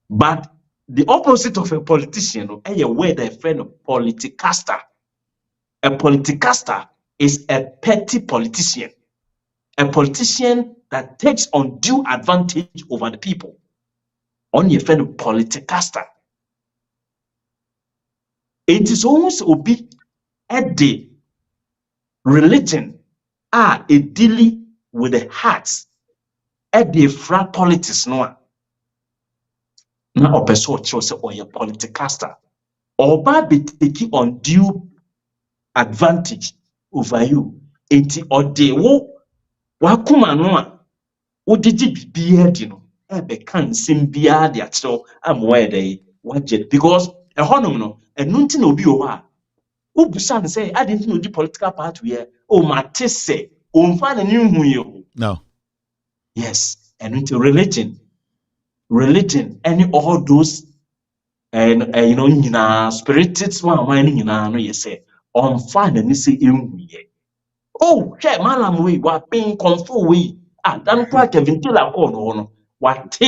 But the opposite of a politician, a word a friend of politicaster. A politicaster is a petty politician. A politician that takes undue advantage over the people. On your friend of politicaster. It is almost obi at the religion it dealing with the hearts at the fra politics no. Na opeso chose or your politicaster. Oba be taking undue advantage over you. Enti ode wo wakuma no a wodigi bibia di no ebe kan sim bia de atro amwe dey wajet because ehonum no enunti na obi o ha ubusa ne say adenti no di political party here o mate say o mfa na ni hu ye o. No. Yes, enunti religion any all those and you know nyina spiritual man nyina no ye say on fa na ni say enhu ye. Oh, che malam we wa pin confo we dan kwa Kevin Tila ko no what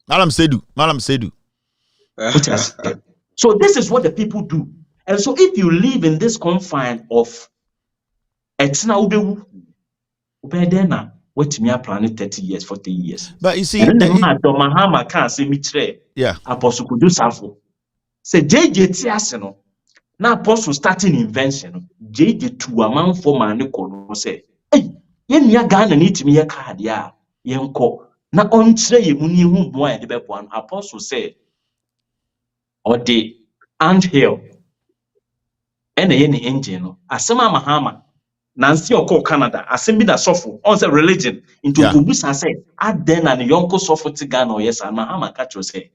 Malam Sedu. So this is what the people do. And so if you live in this confine of etina ubewu ubedena wetimi plan 30 years 40 years. But you see Mahama can say mitre. Yeah. Apostle Kudu Safo. Say JJ Tiaseno. Na apostle starting invention. JJ to a man for man no say. Hey, yen ya Ghana ni timi ya card ya yenko. Na ontre ye muni hu boy de bebo apostle say or the anthill. And the engine no. Asema Mahama. Nancy or Canada, assembly that suffer on the religion into Kubusa say, add then and yonko suffer to Ghana, yes, and Mahama catch say.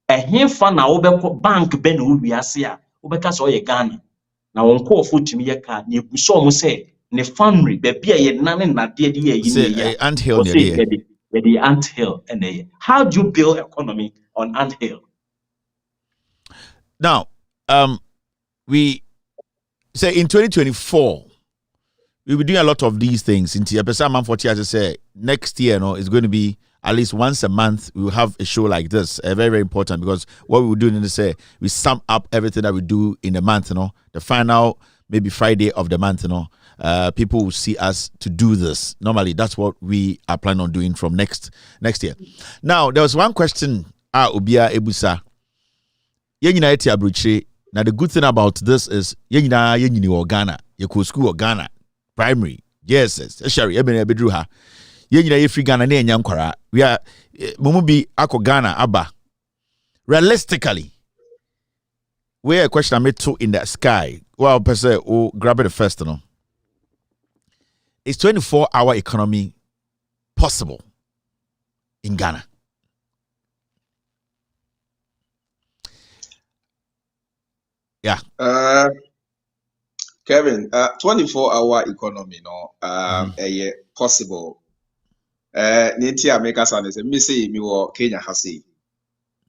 A him fan na bank ben ubiasia, ubecas or Ghana. Now on call foot to me a car, you saw me say, ne family, baby, ye none in that dear anthill, the anthill, and how do you build economy on anthill? Now, we say in 2024, we'll be doing a lot of these things. In Tiapesa 40, as I say, next year, it's going to be at least once a month. We will have a show like this, very, very important, because what we will do is say we sum up everything that we do in the month. The final maybe Friday of the month. People will see us to do this. Normally, that's what we are planning on doing from next year. Now, there was one question. Ubia Ebusa. Now the good thing about this is Ghana, you school or Ghana, primary, yes, Sherry, Bedruha. Ye free Ghana ne nyankwara. We are Mumubi Ako Ghana Abba. Realistically, where a question I made two in the sky. Well, per se, grab it first, Is 24-hour economy possible in Ghana? Yeah. Kevin, 24-hour economy, possible. Niti America says, me say me wo Kenya hasi.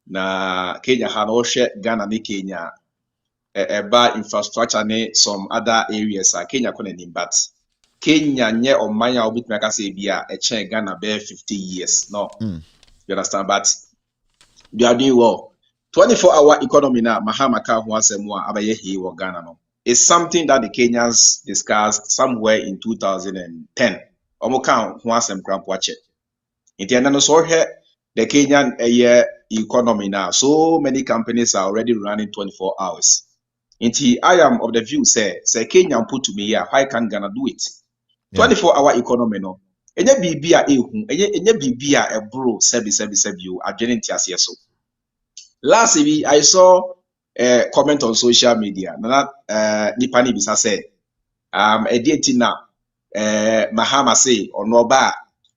Na Kenya ha no share Ghana ni Kenya. Eba infrastructure ne some other areas Kenya konenim, but Kenya nye omanya obit meka say bia chen Ghana be 50 years. No. You understand? But they are doing well. 24-hour economy na Mahama ka ho asemo abaye he wo Ghana no. It's something that the Kenyans discussed somewhere in 2010. Omo kan ho asem krampo ache. Inti no so the Kenyan economy now. So many companies are already running 24 hours. Inti I am of the view say Kenyan put to me here, why can't Ghana do it? 24-hour economy no. Enye bibi a ehu, enye bibi a ebro sebi o adwene ntiase so. Last week I saw a comment on social media. Na nipa ni bisa say edieti na Mahama say ono ba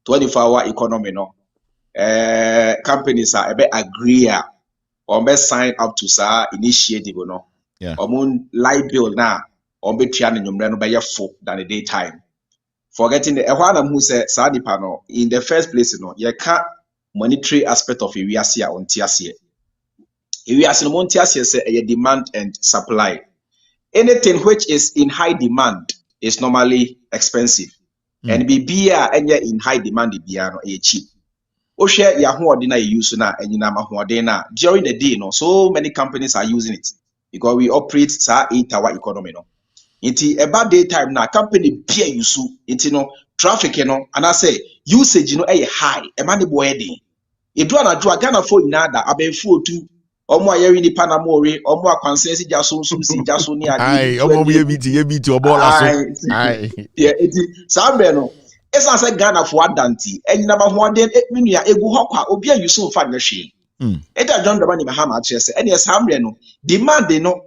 24-hour economy no companies are ebe agree or be sign up to sa initiative no. Yeah. Omun light bill na or be tua ne nwumre no be full than the daytime. Forgetting the ehwana who say sa nipa no in the first place no ye ka monetary aspect of ewiase a ontiase. Ewiase no montiase say a demand and supply. Anything which is in high demand is normally expensive. And bibia enye in high demand bia no cheap. Ohwe ya hoɔden na use na enyina ma hoɔden na during the day no so many companies are using it because we operate sa 8-hour economy no. Inti eba daytime na company pia use inti no traffic no and I say usage no high e ma ne boy den. Edu anadwo Ghana phone na da abenfu otu omo ayeri ni panamore omo akwansensi jaso si jaso ni ade ai omo ye meet obola so ai yeah eti sambe no esa say Ghana for adanti enyina ma ho den menua egu hokwa obi ayusu fa na hwe eta John Dramani Mahama atese ene sambe no demand no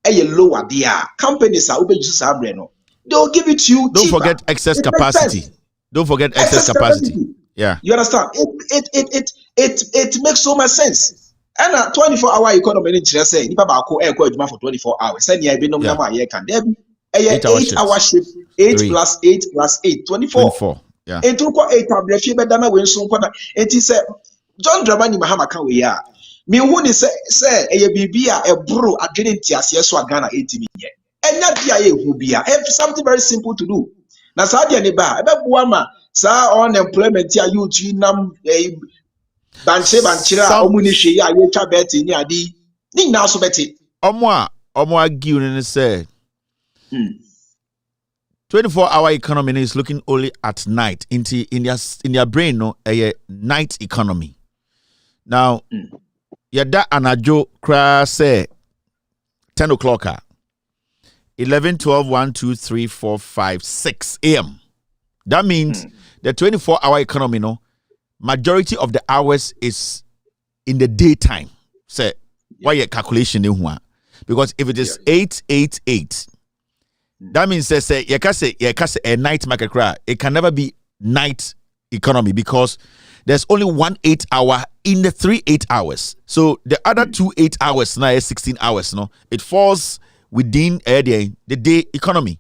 lower there companies are obeju sambe no they will give it to you don't cheaper. Forget excess capacity. Don't forget excess capacity. Yeah, you understand it makes so much sense. And a 24-hour economy in Chile say nipa ba ko adwuma for 24 hours. Say near be no na ma ye kan. There be 8-hour shift 8 plus 8 plus 8 24. Yeah. And to ko 8 abrefi be dana we nso kwada. It is John Dramani Mahama kan we ya. Me hu ni say bibi a ebro adwene ntiase so Ghana 80 million. Enya dia ye hu bia. Something very simple to do. Na sa dia ne ba ebe bua ma sa unemployment ya youth nam banchira omuni hwe ya twa beti ni adi ni na so beti omo argue and say 24-hour economy is looking only at night in their brain no a night economy now yada anajo kra say 10 o'clock 11 12 1 2 3 4 5 6 a.m. That means the 24-hour economy no majority of the hours is in the daytime. Say, why your calculation because if it is 888, that means say you can say a night market cry. It can never be night economy because there's only 1 8-hour in the 3 8 hours. So the other 2 8 hours now is 16 hours. No, it falls within the day economy.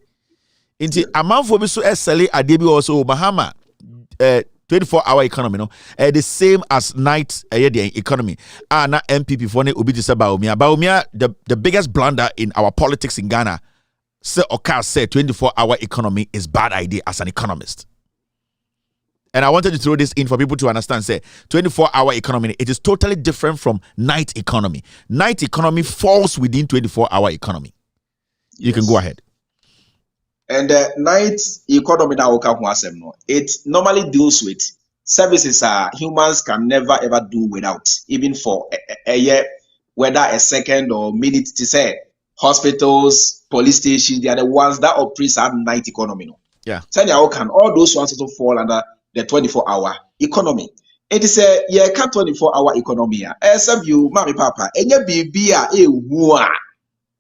Into amount for me so SLA Adebi also Bahama 24-hour economy no the same as night economy na MPP for ne obi to say Baumia the biggest blunder in our politics in Ghana say Oka said 24-hour economy is bad idea as an economist. And I wanted to throw this in for people to understand say 24-hour economy it is totally different from night economy. Night economy falls within 24-hour economy. You can go ahead. And the night economy now it normally deals with services humans can never ever do without, even for a year, whether a second or minute to say hospitals, police stations, they are the ones that operate at night economy. No? Yeah. So all those ones also fall under the 24-hour economy. It is a 24-hour economy. As of you, mommy, papa, and you be a war.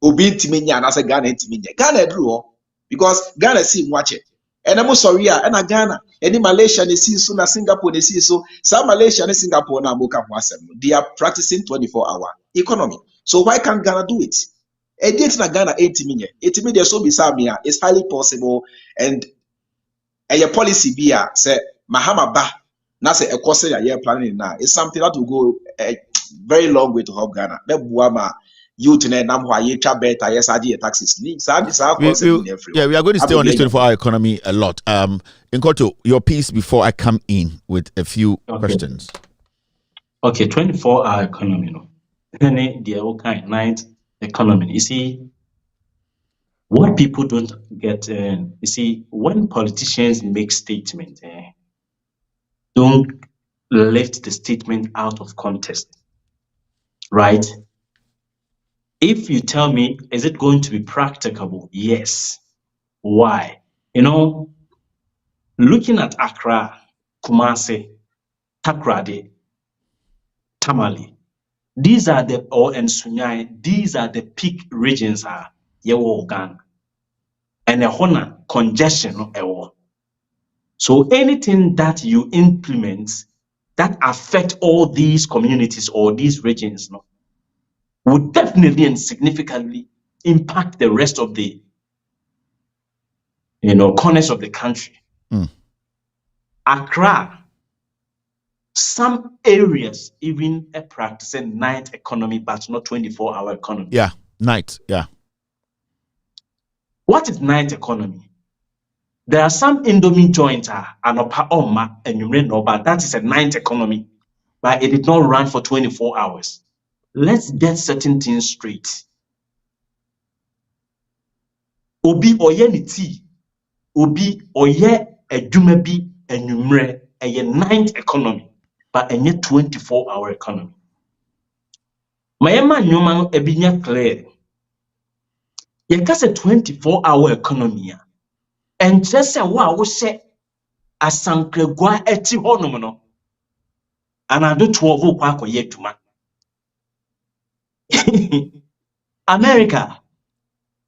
Obi ntiminya na say Ghana ntiminya. Ghana drew because Ghana see watch it. And I'm sorry, and Ghana, any Malaysia, they see so, na Singapore, they see so. Some Malaysia and Singapore now they are practicing 24-hour economy. So why can't Ghana do it? A date na Ghana 80 million. 80 million so bisamia is highly possible, and a policy be say Mahama ba na say a course year planning now is something that will go a very long way to help Ghana. Youth better taxes. We are going to stay on this 24-hour economy a lot. Nkoto, your piece before I come in with a few questions. Okay, 24-hour economy, no. Then the all kind night economy. You see, what people don't get, you see, when politicians make statements, don't lift the statement out of context, right? If you tell me, is it going to be practicable? Yes. Why? You know, looking at Accra, Kumasi, Takrady, Tamale. These are the and Sunyai. These are the peak regions. Ghana, and a honor congestion So anything that you implement that affect all these communities or these regions, would definitely and significantly impact the rest of the corners of the country. Accra, some areas even practicing night economy, but not 24-hour economy. Yeah, night. Yeah. What is night economy? There are some Indomie joints and you may know, but that is a night economy, but it did not run for 24 hours. Let's get certain things straight. Obi oye ni tea, obi oye edwuma bi enumre a night economy, but a 24-hour economy. Mayema nyoma no ebinya clear. Yekase 24-hour economy and just say wo se asankregwa eti honum no anado 12 kwa akoye adwuma. America,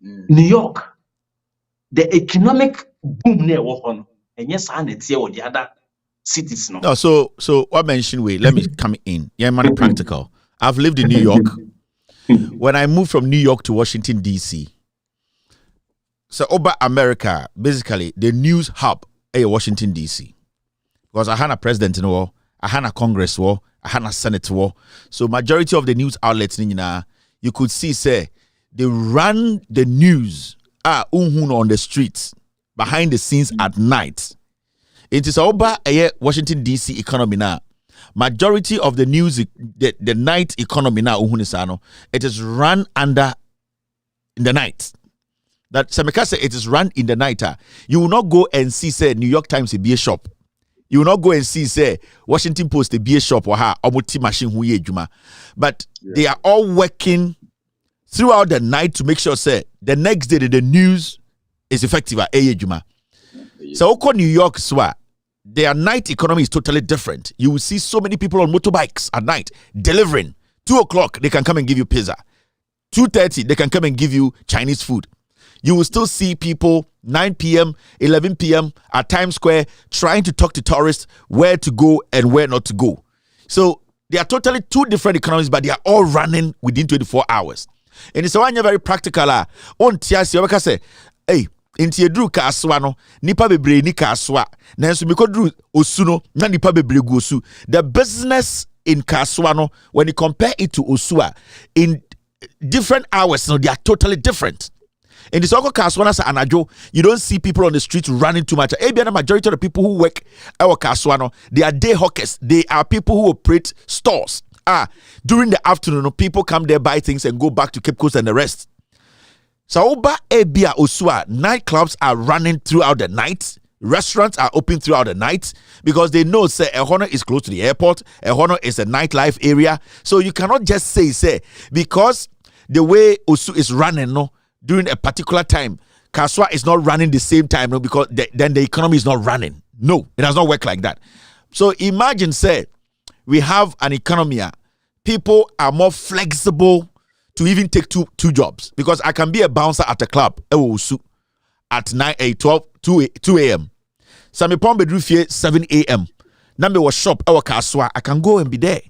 New York, the economic boom near Wohon, and yes, and it's here with the other cities. No, so what mentioned we let me come in. Yeah, money practical. I've lived in New York. When I moved from New York to Washington, DC, so over America, basically the news hub is Washington, DC. Because I had a president in war, I had a Congress war, I had a Senate war. So majority of the news outlets, you could see, say, they run the news on the streets, behind the scenes at night. It is over Washington, DC economy now. Majority of the news, the night economy now, it is run under in the night. That Samika say it is run in the night. You will not go and see, say, New York Times a beer shop. You will not go and see, say, Washington Post a beer shop or machine but they are all working throughout the night to make sure, say, the next day the news is effective at Juma. So New York, their night economy is totally different. You will see so many people on motorbikes at night delivering. 2 o'clock, they can come and give you pizza. 2:30, they can come and give you Chinese food. You will still see people 9 p.m., 11 p.m. at Times Square trying to talk to tourists where to go and where not to go. So they are totally two different economies, but they are all running within 24 hours. And it's one very practical. On Tiasi, say, hey, inti edru kaswa no nipa bebre ni kaswa nanso mekodru osu na nipa bebre gu osu. The business in kaswa no, when you compare it to osua, in different hours, they are totally different. In the Soko Kaswana Anajo, you don't see people on the streets running too much. The majority of the people who work our Kaswano, they are day hawkers. They are people who operate stores. During the afternoon, people come there, buy things, and go back to Cape Coast and the rest. So Oba Ebia Osua, nightclubs are running throughout the night. Restaurants are open throughout the night because they know, say, Ehona is close to the airport. Ehona is a nightlife area. So you cannot just say, because the way Osu is running, during a particular time, Kaswa is not running the same time, because then the economy is not running. No, it does not work like that. So imagine, say, we have an economy. People are more flexible to even take two jobs, because I can be a bouncer at a club at 2 a.m. Some people bedroom 7 a.m. Number was shop our Kaswa. I can go and be there.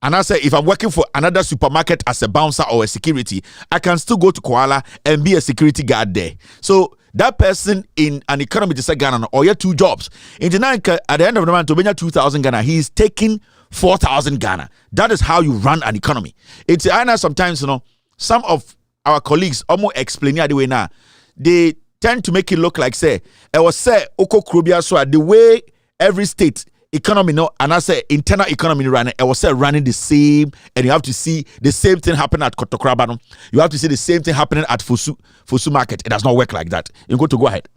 And I say, if I'm working for another supermarket as a bouncer or a security, I can still go to Kuala and be a security guard there. So that person in an economy to say Ghana or 2 jobs. In the night, at the end of the month, to bring 2,000 Ghana, he is taking 4,000 Ghana. That is how you run an economy. It's I know sometimes, some of our colleagues almost explain it the way now. They tend to make it look like, say, I was say Oko Krubia, so the way every state economy, and I say internal economy running, I was say running the same, and you have to see the same thing happen at Kotokrabano. You have to see the same thing happening at Fusu market. It does not work like that. You go ahead.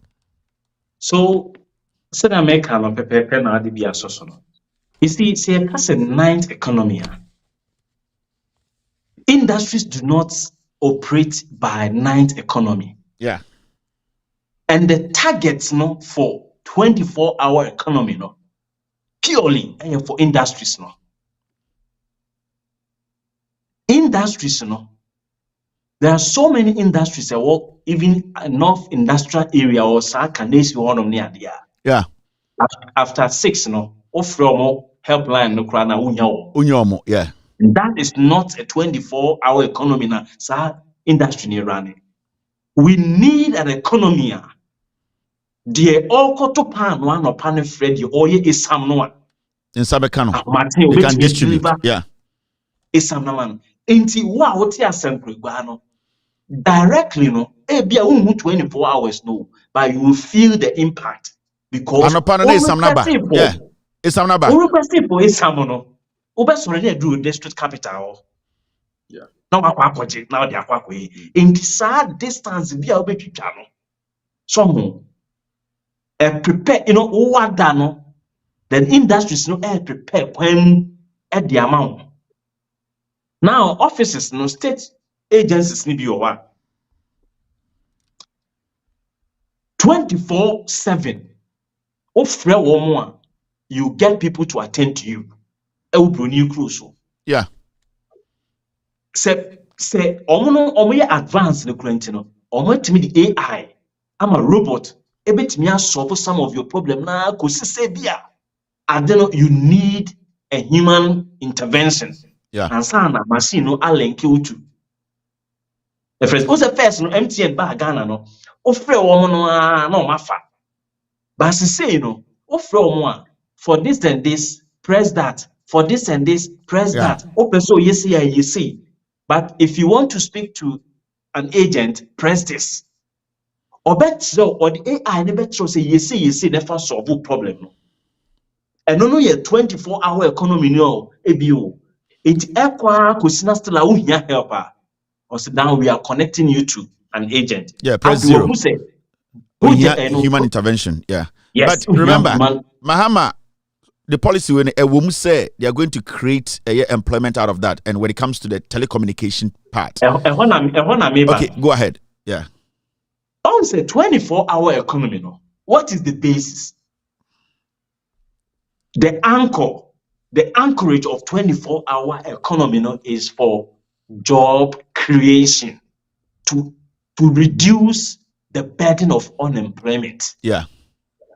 So, said America no pepe na adi biya sosono. You see, a ninth economy. Industries do not operate by ninth economy. Yeah. And the targets for 24-hour economy no purely for industries no. Industries no. There are so many industries that work even enough industrial area or Sakanesi one of near there. Yeah. After 6 no, offer helpline no krana Unyomo, yeah. That is not a 24-hour economy na industry near running. We need an economy. The all to pan one or pan Freddy or ye is some no one. In Sabekano. Martin, we can distribute. Yeah. Is some no one. Inti what ya sempre guano. Directly no, be a 24 hours no, but you will feel the impact because is some number. Yeah. It's some number. People is some no. Already do district capital. Yeah. Now they are in the distance be a bit channel. Some prepare, what done, then industries no prepare when at the amount. Now offices, no state agencies need be over 24/7. Offer one more, you get people to attend to you. New cruise. Yeah. Say, omo advance the current, omo to me the AI. I'm a robot. Ebet me solve some of your problem na kosi say bia. And then you need a human intervention. Yeah. And sana machine no link you to. The first no MTN ba Ghana no. Ofre woman no mafa. But say no, ofre woman for this and this, press that. For this and this, press that. Open so you see. But if you want to speak to an agent, press this. Or bet so, or the AI never say you see, never solve a problem. And no, 24-hour economy no, ABO. It's equa kusina still a unya helper. Or sit down, we are connecting you to an agent. Yeah, press 0. Who say human intervention. Yeah. Yes. But remember, Mahama, the policy when a woman say they are going to create employment out of that, and when it comes to the telecommunication part. Okay, go ahead. Yeah. On say 24-hour economy, no. What is the basis? The anchorage of 24-hour economy, no, is for job creation to reduce the burden of unemployment. Yeah.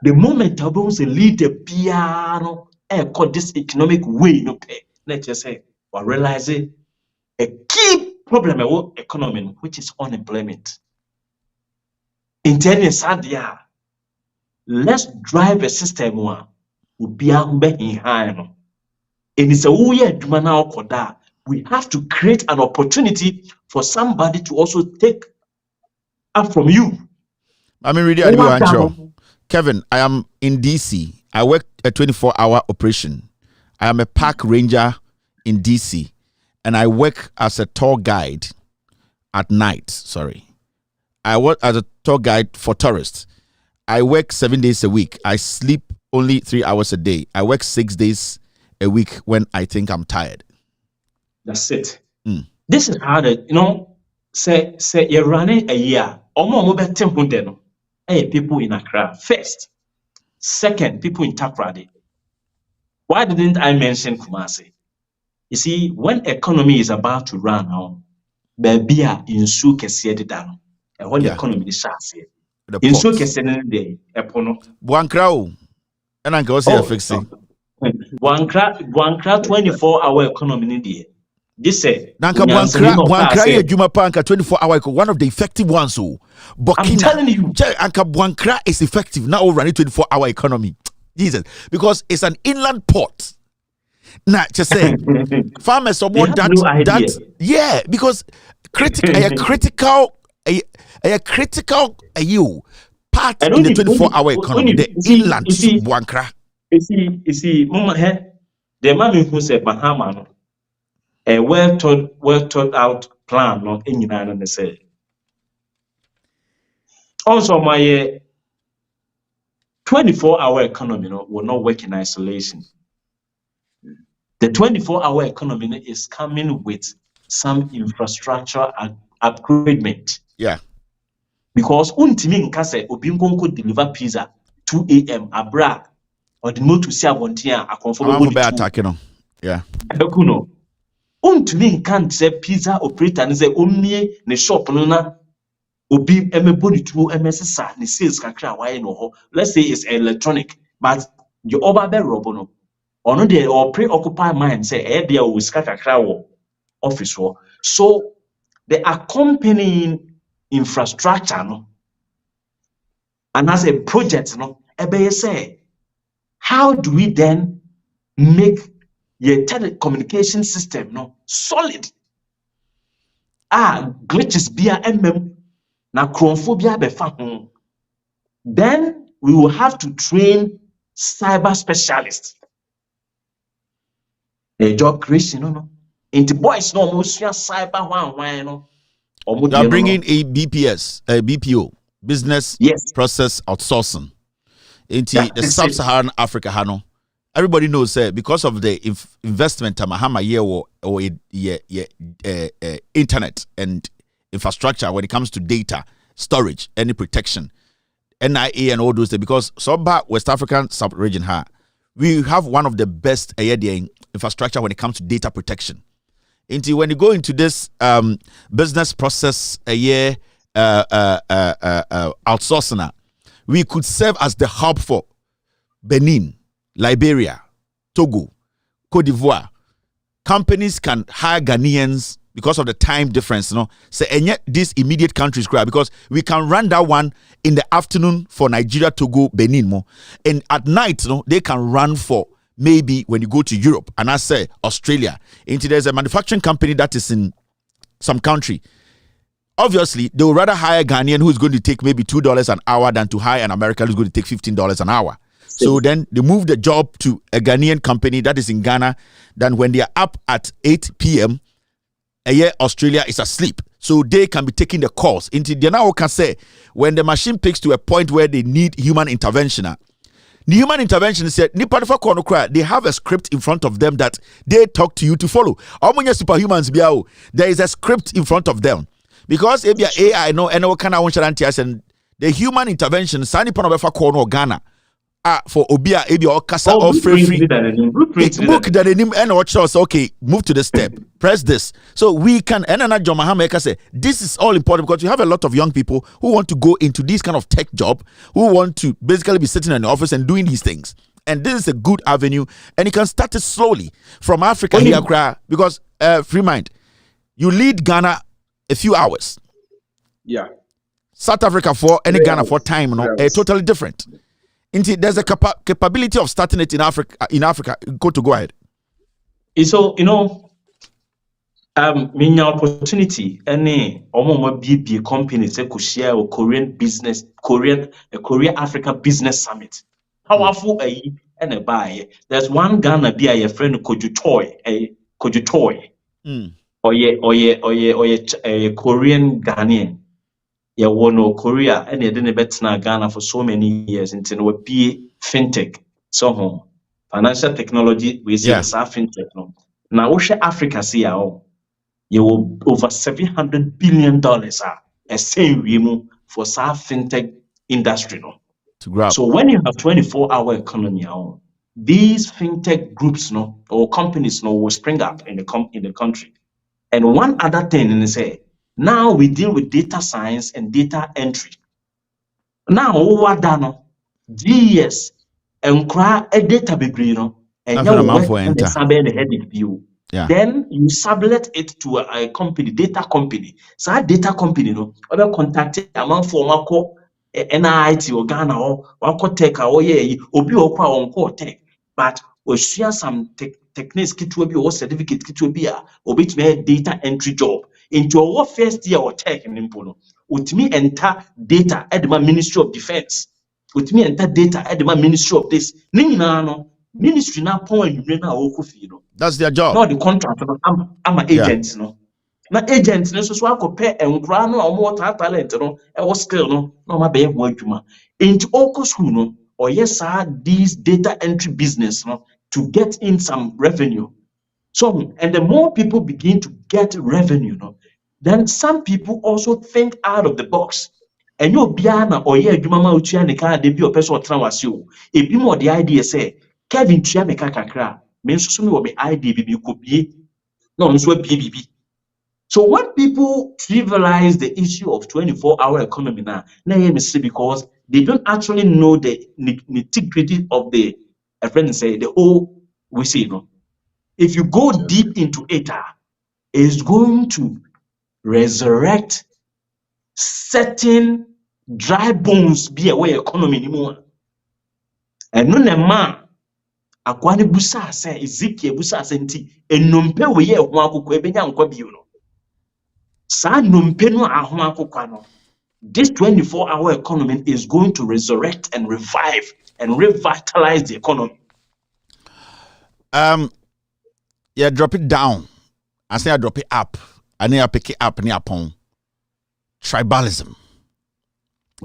The moment I want to lead the piano and this economic way, no pay. Let's just say, we realize a key problem about economy, which is unemployment. In telling Sadia, let's drive a system one will be in high. And it's a weird koda. We have to create an opportunity for somebody to also take up from you. I mean, really, Kevin, I am in DC. I work a 24-hour operation. I am a park ranger in DC, and I work as a tour guide at night. Sorry. I work as a tour guide for tourists. I work 7 days a week. I sleep only 3 hours a day. I work 6 days a week when I think I'm tired. That's it. This is how say you're running a year. People in Accra first. Second, people in Takrady. Why didn't I mention Kumasi? You see, when economy is about to run now, baby in su kesiye down. And when the economy is shasy, in su kesiye day, epono. Buankrao, and I go see fixing. Buankra 24-hour economy in the this say Nanka Buankra Juma Panka 24-hour, one of the effective ones. So, I'm telling you, Anka Buankra is effective now running 24-hour economy. Jesus, because it's an inland port. Now, just say farmers or more that yeah, because critical you part in the 24-hour economy, the inland Buankra. You see, Mama, the man who said Bahama, a well thought out plan, not in United States. Also, my 24-hour economy will not work in isolation. The 24-hour economy is coming with some infrastructure upgradement. Yeah. Because Untimin Kase Obingon could deliver pizza 2 a.m. abra or the motor see abontia a comfortable I'm attacking them. Yeah. Ekuno. Untumi can't say pizza operator and say omnie ne shop no na obi emebody to MSSA ne sales kakra why no ho. Let's say it's electronic, but you over be robono. Or no they or preoccupy mind say there will kakra wo office wo. So the accompanying infrastructure no and as a project no ebe say how do we then make your telecommunication system no solid? Glitches bia na chromophobia befa ho. Then we will have to train cyber specialists. A job creation no. Into boys no almost cyber one no. You are bringing a BPS, a BPO, business process outsourcing, into the sub-Saharan Africa. Hano, everybody knows because of the investment Mahama year or internet and infrastructure when it comes to data storage, any protection, NIA and all those things. Because West African sub-region we have one of the best infrastructure when it comes to data protection. Into when you go into this business process outsourcing, we could serve as the hub for Benin, Liberia, Togo, Cote d'Ivoire. Companies can hire Ghanaians because of the time difference, So and yet these immediate countries cry because we can run that one in the afternoon for Nigeria, Togo, Benin, and at night, they can run for maybe when you go to Europe and I say Australia. Into there's a manufacturing company that is in some country. Obviously, they would rather hire a Ghanaian who is going to take maybe $2 an hour than to hire an American who's going to take $15 an hour. So then they move the job to a Ghanaian company that is in Ghana. Then when they are up at 8 p.m., Australia is asleep. So they can be taking the calls. Into the now can say when the machine picks to a point where they need human intervention. The human intervention said, they have a script in front of them that they talk to you to follow. Superhumans, there is a script in front of them. Because if AI, no, and kind of and the human intervention, Sani Panobefa Kono Ghana. For Obia, Ebi or Kasa or free book that in him and watch us. Okay, move to the step, press this. So we can and another John Mahameka say this is all important because you have a lot of young people who want to go into this kind of tech job, who want to basically be sitting in the office and doing these things. And this is a good avenue, and you can start it slowly from Africa here, because free mind, you lead Ghana a few hours. Yeah. South Africa for any Ghana for time, totally different. There's a capability of starting it in Africa. Go ahead. So mean opportunity any BB companies could share a Korean Korea Africa Business Summit. Powerful and a buy. There's one Ghana be a friend Kojutoy, or a Korean Ghanaian. Yeah, no Korea and you didn't bet na Ghana for so many years until we be fintech. So financial technology we see as fintech no. Now Osha Africa see you will over $700 billion a same remu for fintech industry no. To grab. So when you have 24-hour economy these fintech groups no or companies no will spring up in the country. And one other thing is now we deal with data science and data entry. Now, what done? GS and cry a data bebree and you work in the head view. Then you sublet it to a company, data company. So that data company, other contact among former NIT or Ghana or tech or obi or tech, but we share some techniques to be or certificate to be a bit data entry job. Into our first year or tech in Impono, with me enter data at my Ministry of Defense, with me enter data at my Ministry of this. Ministry now point you that's their job. Not the contract. I'm an agent, Now agents so I compare and grano or more talent, or skill, no my baby word. Into Oko school, or yes, sir, these data entry business, to get in some revenue. So, and the more people begin to get revenue, then some people also think out of the box And you biana or ye Jumama Uchianica, de be a person transio. If you more the idea say, Kevin Chiameka kakra, means to me be idea be could be no so BBB. So when people trivialize the issue of 24-hour economy now, because they don't actually know the nitty-gritty of the friend say the whole we see, you know. If you go deep into it, it's going to resurrect certain dry bones be away economy anymore. And no man akwani busa say Ezekiel busa senti enumpe we ye ho akokọ ebenya nkwa bi no. Sa numpe no aho akokọ no. This 24-hour economy is going to resurrect and revive and revitalize the economy. Yeah, drop it down. I say I drop it up. I need to pick it up near upon tribalism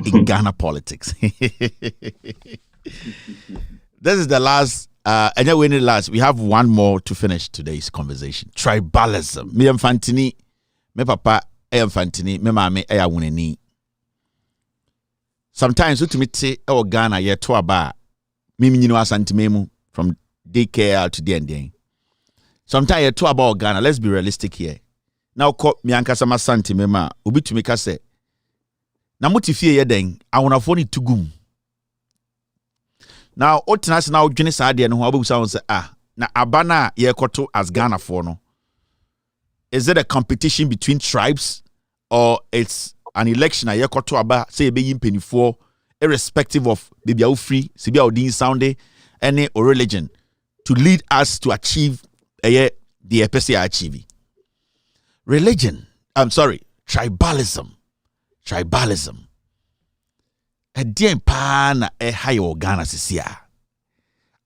in Ghana politics. This is the last. And then we need last. We have one more to finish today's conversation. Tribalism. Me Fantini, me papa, Fantini, me mame, wuneni. Sometimes we meet say, "Oh Ghana, yeah, to aba." Me you know asantimemu from daycare to the ending. Sometimes you talk about Ghana. Let's be realistic here. Now, call me anka sama santimema. Ubi to me kase. Na muti fie ye den. I wanna phone it to gum. Now, otinas now Jenny Sadia no abu sound say na abana ye koto as Ghana for no. Is it a competition between tribes or it's an election ye koto aba say be yin penifo irrespective of baby au free, sibi odin sounde any or religion to lead us to achieve the EPC achieve. Religion, I'm sorry, tribalism. A dear pan a high organa sisia.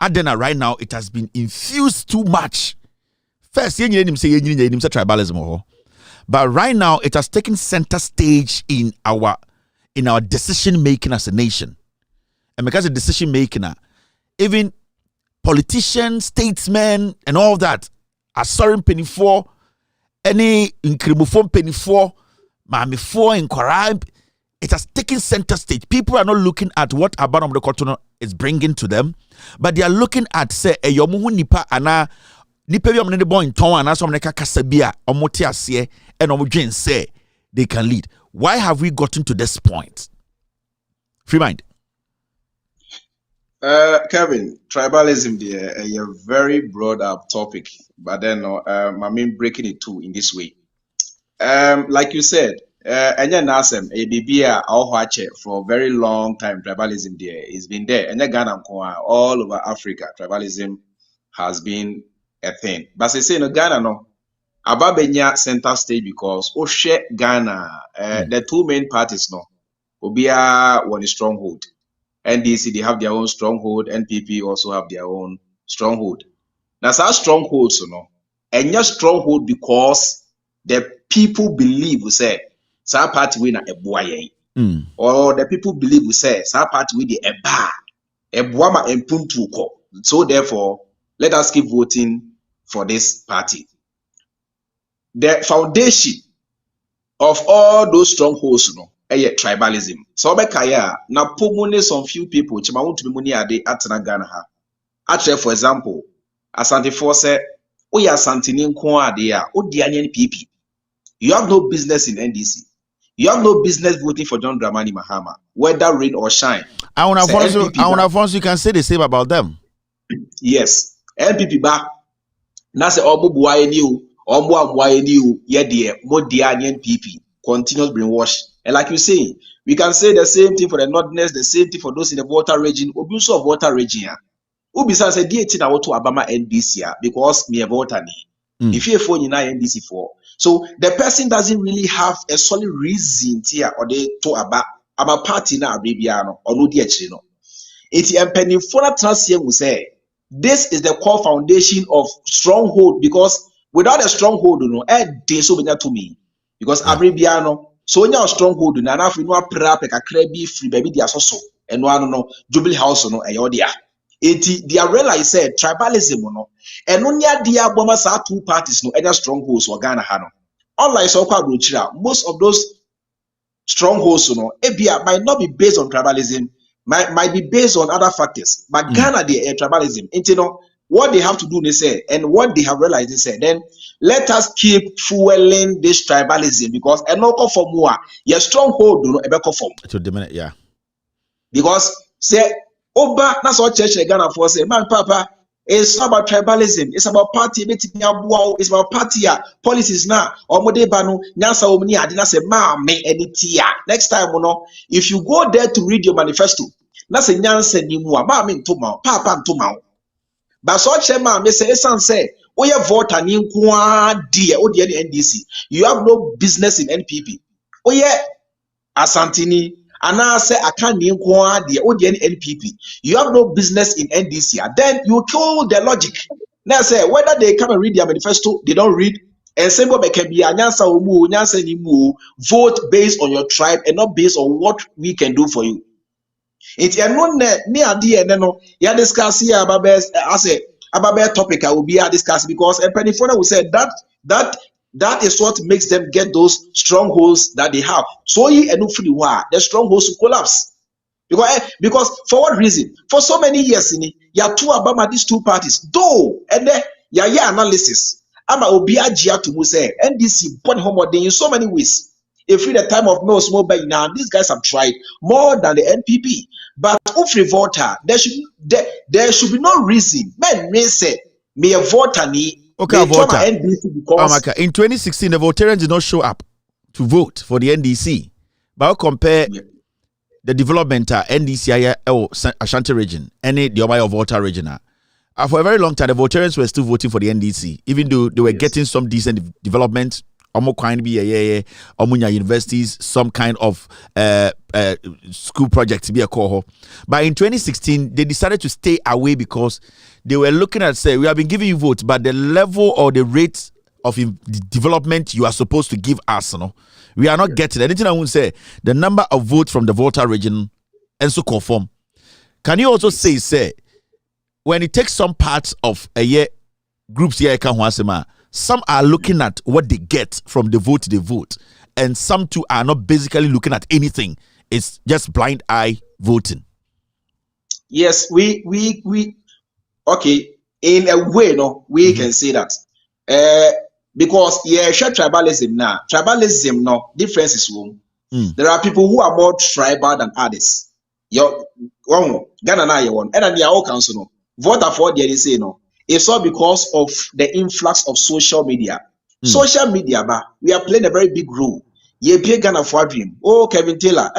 Adena right now it has been infused too much. First, you say tribalism, but right now it has taken center stage in our decision making as a nation. And because of decision making, even politicians, statesmen, and all that are sorry penny for any incremufon penny for mami for inquiry. It has taken center stage. People are not looking at what Abana the Kotono is bringing to them, but they are looking at say a yomuhu nipa ana nipa yom ne boy in ton ana some neka kasabia omote ase and omudwen say they can lead. Why have we gotten to this point? Free mind. Kevin, tribalism a very broad up topic, but then I mean breaking it too in this way. Like you said, and then Nasem, a BBA for a very long time, tribalism there has been there. And then Ghana all over Africa, tribalism has been a thing. But they say no Ghana no Ababenya center stage because Oshe Ghana, the two main parties no Obia one stronghold. NDC, they have their own stronghold. NPP also have their own stronghold. Now, such strongholds, you know, and your stronghold because the people believe we say, some party win a boy, or the people believe we say, some party win a bar, a boama and puntuko. So therefore, let us keep voting for this party. The foundation of all those strongholds, you know, tribalism. So bekaya na pomone some few people chima want to be money ade atena Ghana ha. Actually, for example, Asante Force, oya Asantini nko ade a odi anya NPP. You have no business in NDC. You have no business voting for John Dramani Mahama, whether rain or shine. I want to you can say the same about them. Yes, NPP ba na se obo buaye ni o, obo abuaye ni o, ye de mo de anya NPP. Continuous brainwash. And like you say, we can say the same thing for the Northerners, the same thing for those in the water region. Obuse of water region. Ubisa said, "Dear Tina, to Abama NDC because me a voter ni. If you phone in NDC for, so the person doesn't really have a solid reason here or they to about party na Arabiano or no dear chino. It's a penny for a transient will say this is the core foundation of stronghold because without a stronghold, no, they so many to me because Arabiano. So when you are stronghold, na na fi no apra pe kakra bi free baby dia soso eno ano no Jubilee House no e yodia eti dia realize said tribalism no eno nya dia boma sa two parties no either strongholds or Ghana ha no unlike so kwa brochira most of those strongholds, might not be based on tribalism, might be based on other factors. But Ghana, the tribalism, what they have to do, they say, and what they have realized, they say, then let us keep fueling this tribalism because a no for more, your stronghold do not ever conform. To diminish, yeah. Because say, Oba, that's what church Ghana for say, man, Papa, it's not about tribalism, it's about party, it's about party policies now. Or Modebanu, Nyansa Omni, I didn't say, ma, me, any tia. Next time, if you go there to read your manifesto, that's a Nyansa Nimua, ma, me, Tuma, Papa, Tuma. But so Chema, me say, oh, you vote and you dear, oh, dear, NDC. You have no business in NPP. Oh, yeah, Asantini. And I say, I can't name the ODN NPP. You have no business in NDC. Then you kill the logic. Now I say, whether they come and read their manifesto, they don't read. And say, what can be a Nyansa Umu, Nyansa Nimu, vote based on your tribe and not based on what we can do for you. It's a non near dear, no, ya discuss here about best. I say, about topic I will be discussed because a pennyphone will say that is what makes them get those strongholds that they have. So the strongholds will collapse. Because for what reason? For so many years, these two parties, though, and then analysis. I'm a Obiajia to say NDC put home in so many ways. If the time of no small by now, these guys have tried more than the NPP. But if revolter, there should be no reason. Men may say, may a voter need. Okay, voter. In 2016, the Voltarians did not show up to vote for the NDC. But I'll compare the development NDC Ashanti region and the Omayo Volta region. For a very long time, the Voltarians were still voting for the NDC, even though they were getting some decent development. Omunya universities, some kind of school project to be a cohort. But in 2016, they decided to stay away because they were looking at, say, we have been giving you votes, but the level or the rate of development you are supposed to give us, we are not getting anything. I won't say the number of votes from the Volta region and so conform. Can you also say, when it takes some parts of a year, groups here, some are looking at what they get from the vote they vote, and some too are not basically looking at anything. It's just blind eye voting. Yes, we okay, in a way, we can say that. Because tribalism now. Tribalism differences. There are people who are more tribal than others. Ghana na you one. And they are all council vote for they say It's all because of the influx of social media. Social media, we are playing a very big role. Ye pay Ghana for a dream. Oh, Kevin Taylor,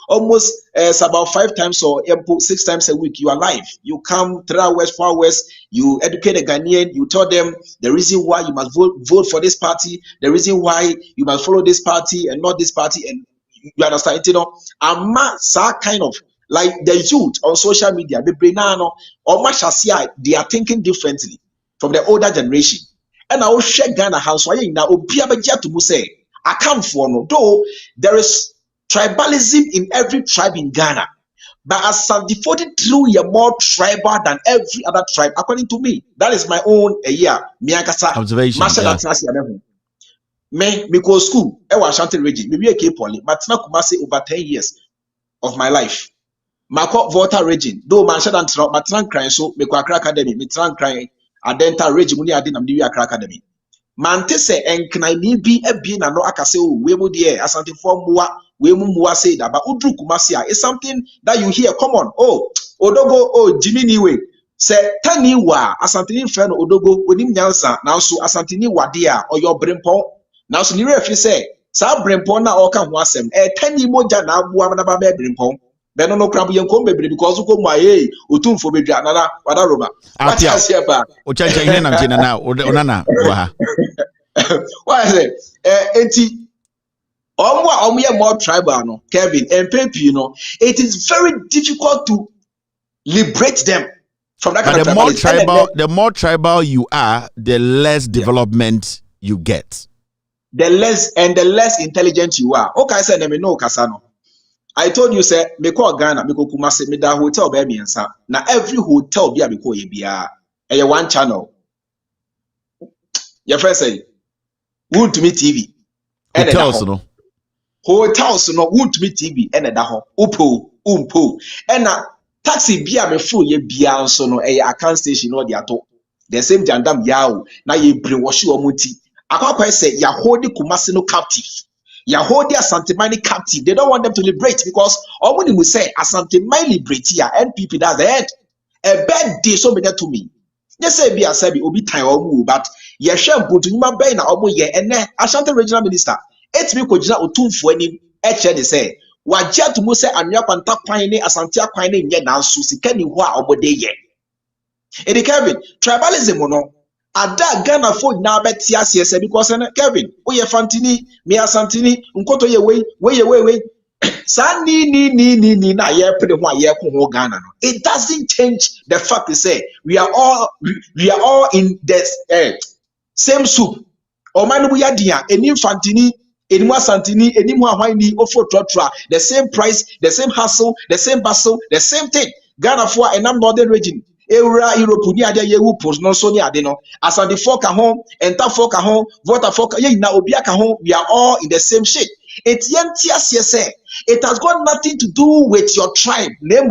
almost about 5 times or 6 times a week, you are live. You come 3 hours, 4 hours, you educate a Ghanaian, you tell them the reason why you must vote for this party, the reason why you must follow this party and not this party, and you understand, kind of like the youth on social media, they are thinking differently from the older generation. And I will share Ghana house. I can't for no. Though there is tribalism in every tribe in Ghana, but as devoted through you're more tribal than every other tribe, according to me. That is my own observation. Me because school, I was Ashanti region, maybe a K-Poly, but now Kumasi over 10 years of my life. Mako Volta region, though man shouldn't but trunk crying so me kwa academy, me trunk crying a dental region muni adin am diwi academy. Man te se enkna ni bi e na no akase o we mu de asante for muwa we mu muwa say that but udru kumasi is something that you hear common. Oh odogo oh Jimmy niwe se tani wa asante ni friend odogo onim nyansa now so asante ni wade a oyo brempo now so ni refi say sa brempo na o ka ho asem tani moja na abuwa na ba brempo. Beno no crab yen come bebre because uko mu aye otumfo bedwa nana wada roba what you say ba o chancha ihe na mtina na onana wa why say enti omo ye more tribal no Kevin and Pepe it is very difficult to liberate them from that kind of tribalism. The more tribal you are, the less development you get, the less intelligent you are. Okay, I said me no kasano. I told you, say, me call Ghana, me go Kumasi, me da hotel baby and sa. Now every hotel be a me call ye one channel. Your friend say, wood to me TV. Hotels, no. hotels no won't be TV and a daho umpo and a taxi bia me full ye bia so no a account station or the ato the same jandam yao na ye brainwash you muti akwa say ya hold the Kumasi no captive. Ya hold their Santimani captive. They don't want them to liberate because all when you say Asantimani liberate here, NPP that's the head. A bad day so many to me. Yes, say be a sabi obi time or move, but ye shall put in my brain or ye and then Ashanti regional minister. It's me kojina utum for any they say. Wajia to muse and yapanta pine Asantia pine ye now susi kenny wa obo de ye. Eddie Kevin, tribalism no. Ada Ghana for now bet yes because Kevin, we fantini, me asantini, unkoto ye way. Sani na ye pretty one year Ghana. It doesn't change the fact to say we are all in the same soup. O man we are dia, any fantini, any more santini, any more whiny, ofo trotra, the same price, the same hustle, the same bustle, the same thing. Ghana for a northern region. Era Europe ni ade ye wu post no so ni ade no asante folk home enta folk home voter folk ye na obi aka home we are all in the same shit it has got nothing to do with your tribe name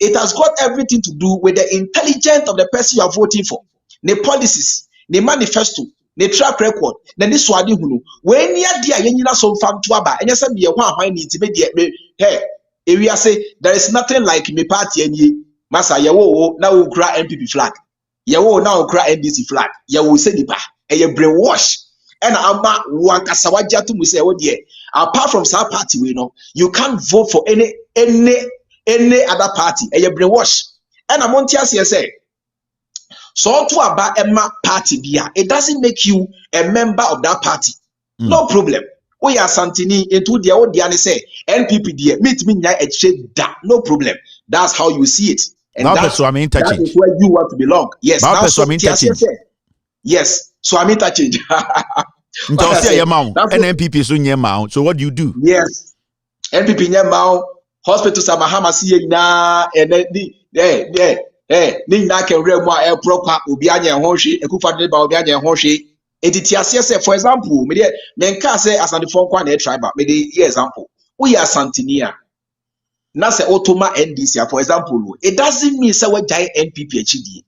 it has got everything to do with the intelligence of the person you are voting for the policies the manifesto the track record then this wadi hunu when ya dia ye nyina so fam to aba enye se me ye ho ahwan ni ti be de hey area say there is nothing like me party any Masa yawo na wo kura MPP flag. Yawo na wo kura NDC flag. Yawo se nipa. E brainwash. And ama wankasa wagya to mu say wo de. Apart from some party we know, you can't vote for any other party. E brainwash. And amontia say so to aba emma party bia. It doesn't make you a member of that party. No problem. We are Santini into the old Diane say NPP dear meet me nya exchange da. No problem. That's how you see it. And that is where you want to belong. Yes. Now, so yes. So I'm interchange. NPP so nyema. So what do you do? Yes. NPP nyema. Hospitals are Mahama see na and ni na can real more proper obi anya honhwe ekufa de ba obi anya honhwe. Etitiasie say for example, me dey menka say as an phone kwa na tribal. Me dey example. We are Santinia. Now say Otoma NDC, for example, it doesn't mean say we giant NPP HD.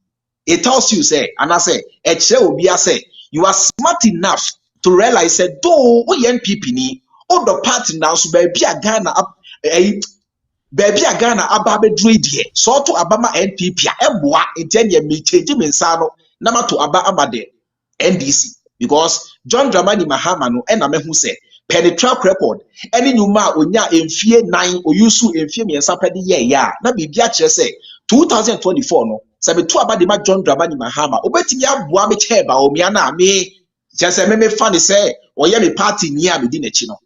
It tells you say, and I say, say you are smart enough to realize that though we NPP ni, all the party now so baby a Ghana up, baby a Ghana ababe dreidie. So to Abama NPP emwa intend me change mensano nama to abade NDC because John Dramani Mahama no ena mehu say. Penny track record any nyuma onya emfie 9 oyusu emfie miensa pede ye ya na bibia kire say 2024 no sabe to aba de ma John Dramani Mahama obetimi aboa me cheba o mia na me kire me fan say oye me party ni a me di na chi no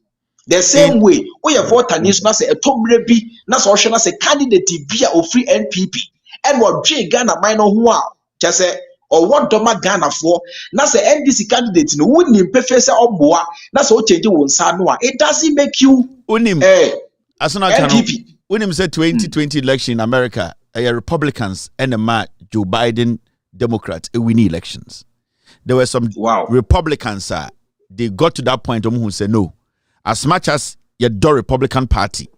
the same way oye voter ni so na say etomre bi na so hwe na say candidate bi a ofri NPP and what dwe Ghana minor ho a kire say or what doma Ghana for na say NDC candidate no woni mpefe say oboa na say o change won sa no a it doesn't make you unim asona NPP unim say 2020 election in America Republicans and Joe Biden Democrats win elections. There were some Republicans they got to that point who said no, as much as you do Republican Party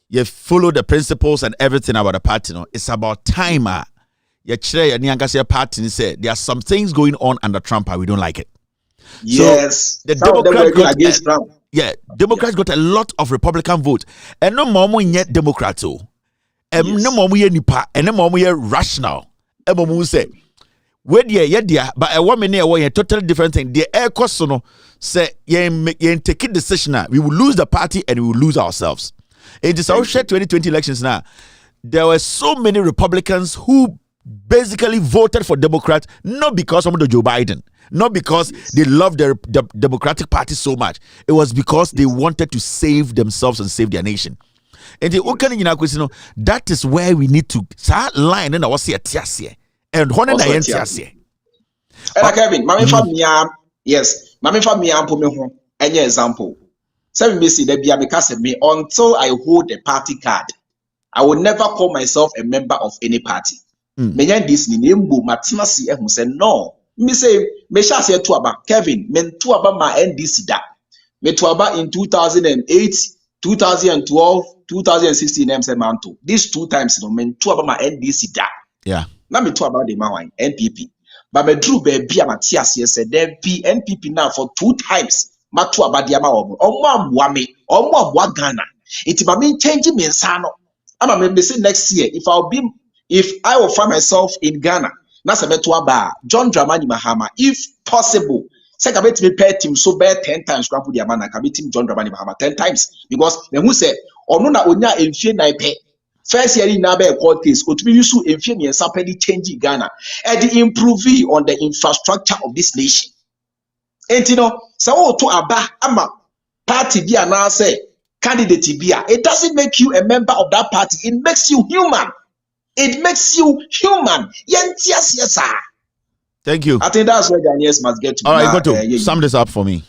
you follow the principles and everything about the party no, it's about time party say there are some things going on under Trump and we don't like it. Yes. So the Democrats got Democrats got a lot of Republican votes. And no more yet Democrats and no more nipa and no more rational. And more say where but a woman near a totally different thing. The air cost no say take a decision now. We will lose the party and we will lose ourselves. It is our 2020 elections now. There were so many Republicans who basically voted for Democrats, not because of Joe Biden, not because they love the Democratic Party so much. It was because they wanted to save themselves and save their nation. And that is where we need to start line and I was here and one and I Kevin, yes, Mami for me any example. Seven Missy there be a me until I hold the party card. I will never call myself a member of any party. Menyan this ni nembo matimasi say no. Me say me sha say to aba Kevin men to aba ma NDC da. Metuaba in 2008, 2012, 2016 Manto. These 2 times no metuaba my NDC da. Yeah. Now metuaba the man NPP. But me drew baby Matias said there be NPP now for 2 times. Matuaba the ama wame omo Ghana. It ma changing me sano. I'm say next year if I will find myself in Ghana. Na se metuaba John Dramani Mahama if possible. Say I bet me pay team so bad 10 times grab the man and team John Dramani Mahama 10 times because then who said or no na onya enfie na pay first year in a court case otumi use enfie me sapedi change Ghana and the improve on the infrastructure of this nation. And you know so to aba ama party bi na say candidate bi it doesn't make you a member of that party, it makes you human. It makes you human. Yes. Thank you. I think that's where Ghanaians must get to. All right, go to sum this up for me.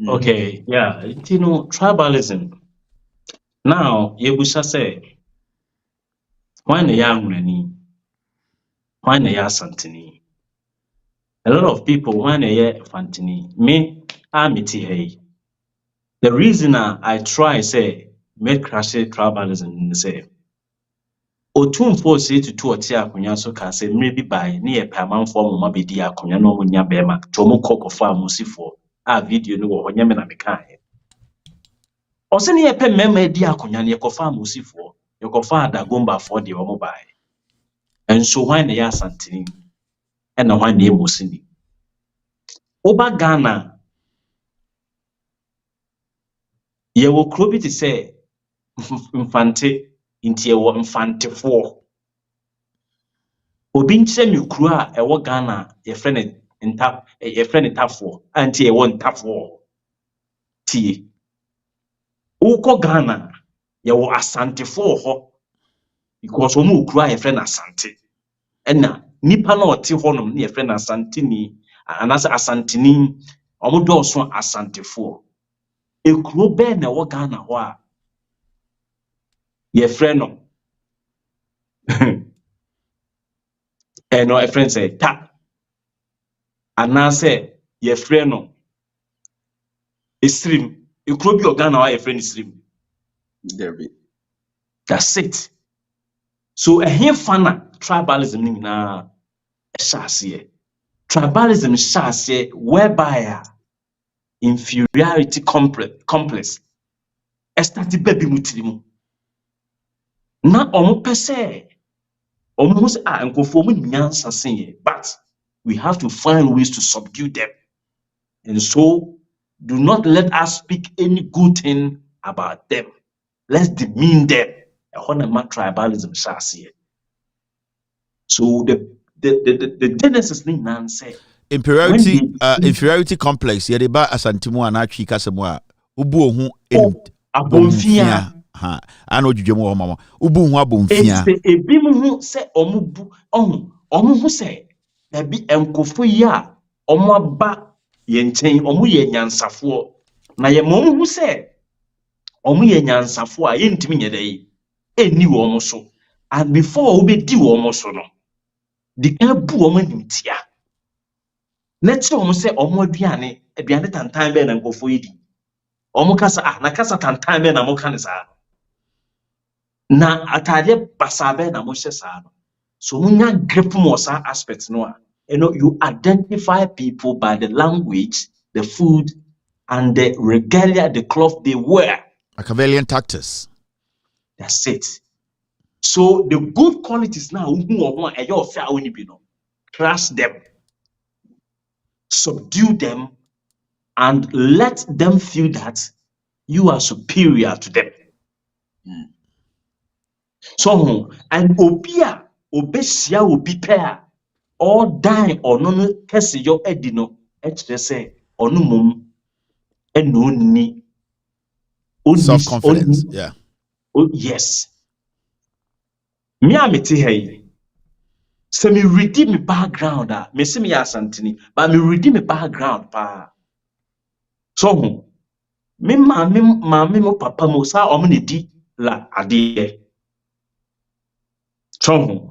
Okay, yeah, you know, tribalism. Now, Yebusha say, why na ya hunani? Why na ya santini? A lot of people, why na ya fantini? Me, I'm hey. The reason I try say make crash tribalism say. Otumfo say to oti akonya so ka say maybe by na ye permanent form ma be di akonya no mo nya be ma to mo kokofo amosifo a video no wo nya me na me kan he ose ne ye pe mema di akonya ne ye kofa amosifo ye kofa adagomba for de wo mo bai enso hwan na ya santini e na hwan na emosini oba Ghana ye wo kro bi te say mfante inti ye wo mfantefo obi nche mi kru a ewo Ghana ye friend tafo anti ye won tafo tie uko Ghana ye wo asantefo ho because omu kru a ye friend asante ena nipa na oti honom na ye friend asantini anasa asantini omu do so asantefo ekru be na ewo Ghana ho a ye friend no no a friend say ta anase ye friend no Esrim, you could be Ghana a friend Esrim. There be. That's it. So a here fana tribalism na shasiye. Tribalism shasiye whereby inferiority complex. Estati baby mutilimu. Na omu pese. Omu se nkofo mu nyansa senye. But we have to find ways to subdue them. And so do not let us speak any good thing about them. Let's demean them. Tribalism shall see it. So the Genesis thing nan say inferiority complex. Yeah, ba asantimu anachi kasemwa. Ubu ohu abonfia. Ha. Ano jujemu o mama. Ubu ohu abonfia. Ebi mu hu se omubu omu hu se na bi enkofo yi a omu aba ye nchen omu ye nyansafo na ye momu hu se omu ye nyansafo a ye ntimi nyedai eni wo omu so and before we di wo omu so no di kan bu omu nimtia na ti omu se omu aduane tantan be na nkofo yi di omu kasa na kasa tantan be na mo kan sa na atade basa be na mo hye sa no so munya grip mo sa aspect no a you identify people by the language, the food, and the regalia, the cloth they wear. Machiavellian tactics. That's it. So the good qualities now, crush them, subdue them, and let them feel that you are superior to them. So, and obia, obesia obi pair. All die or no kesi yo edino say or no mum and no ni self-confidence. Yeah. Oh yes. Me ameti hey. So me redeem me background me see me asantini but me redeem me background pa. So me mama mo papa mo sa omo ne di la ade. So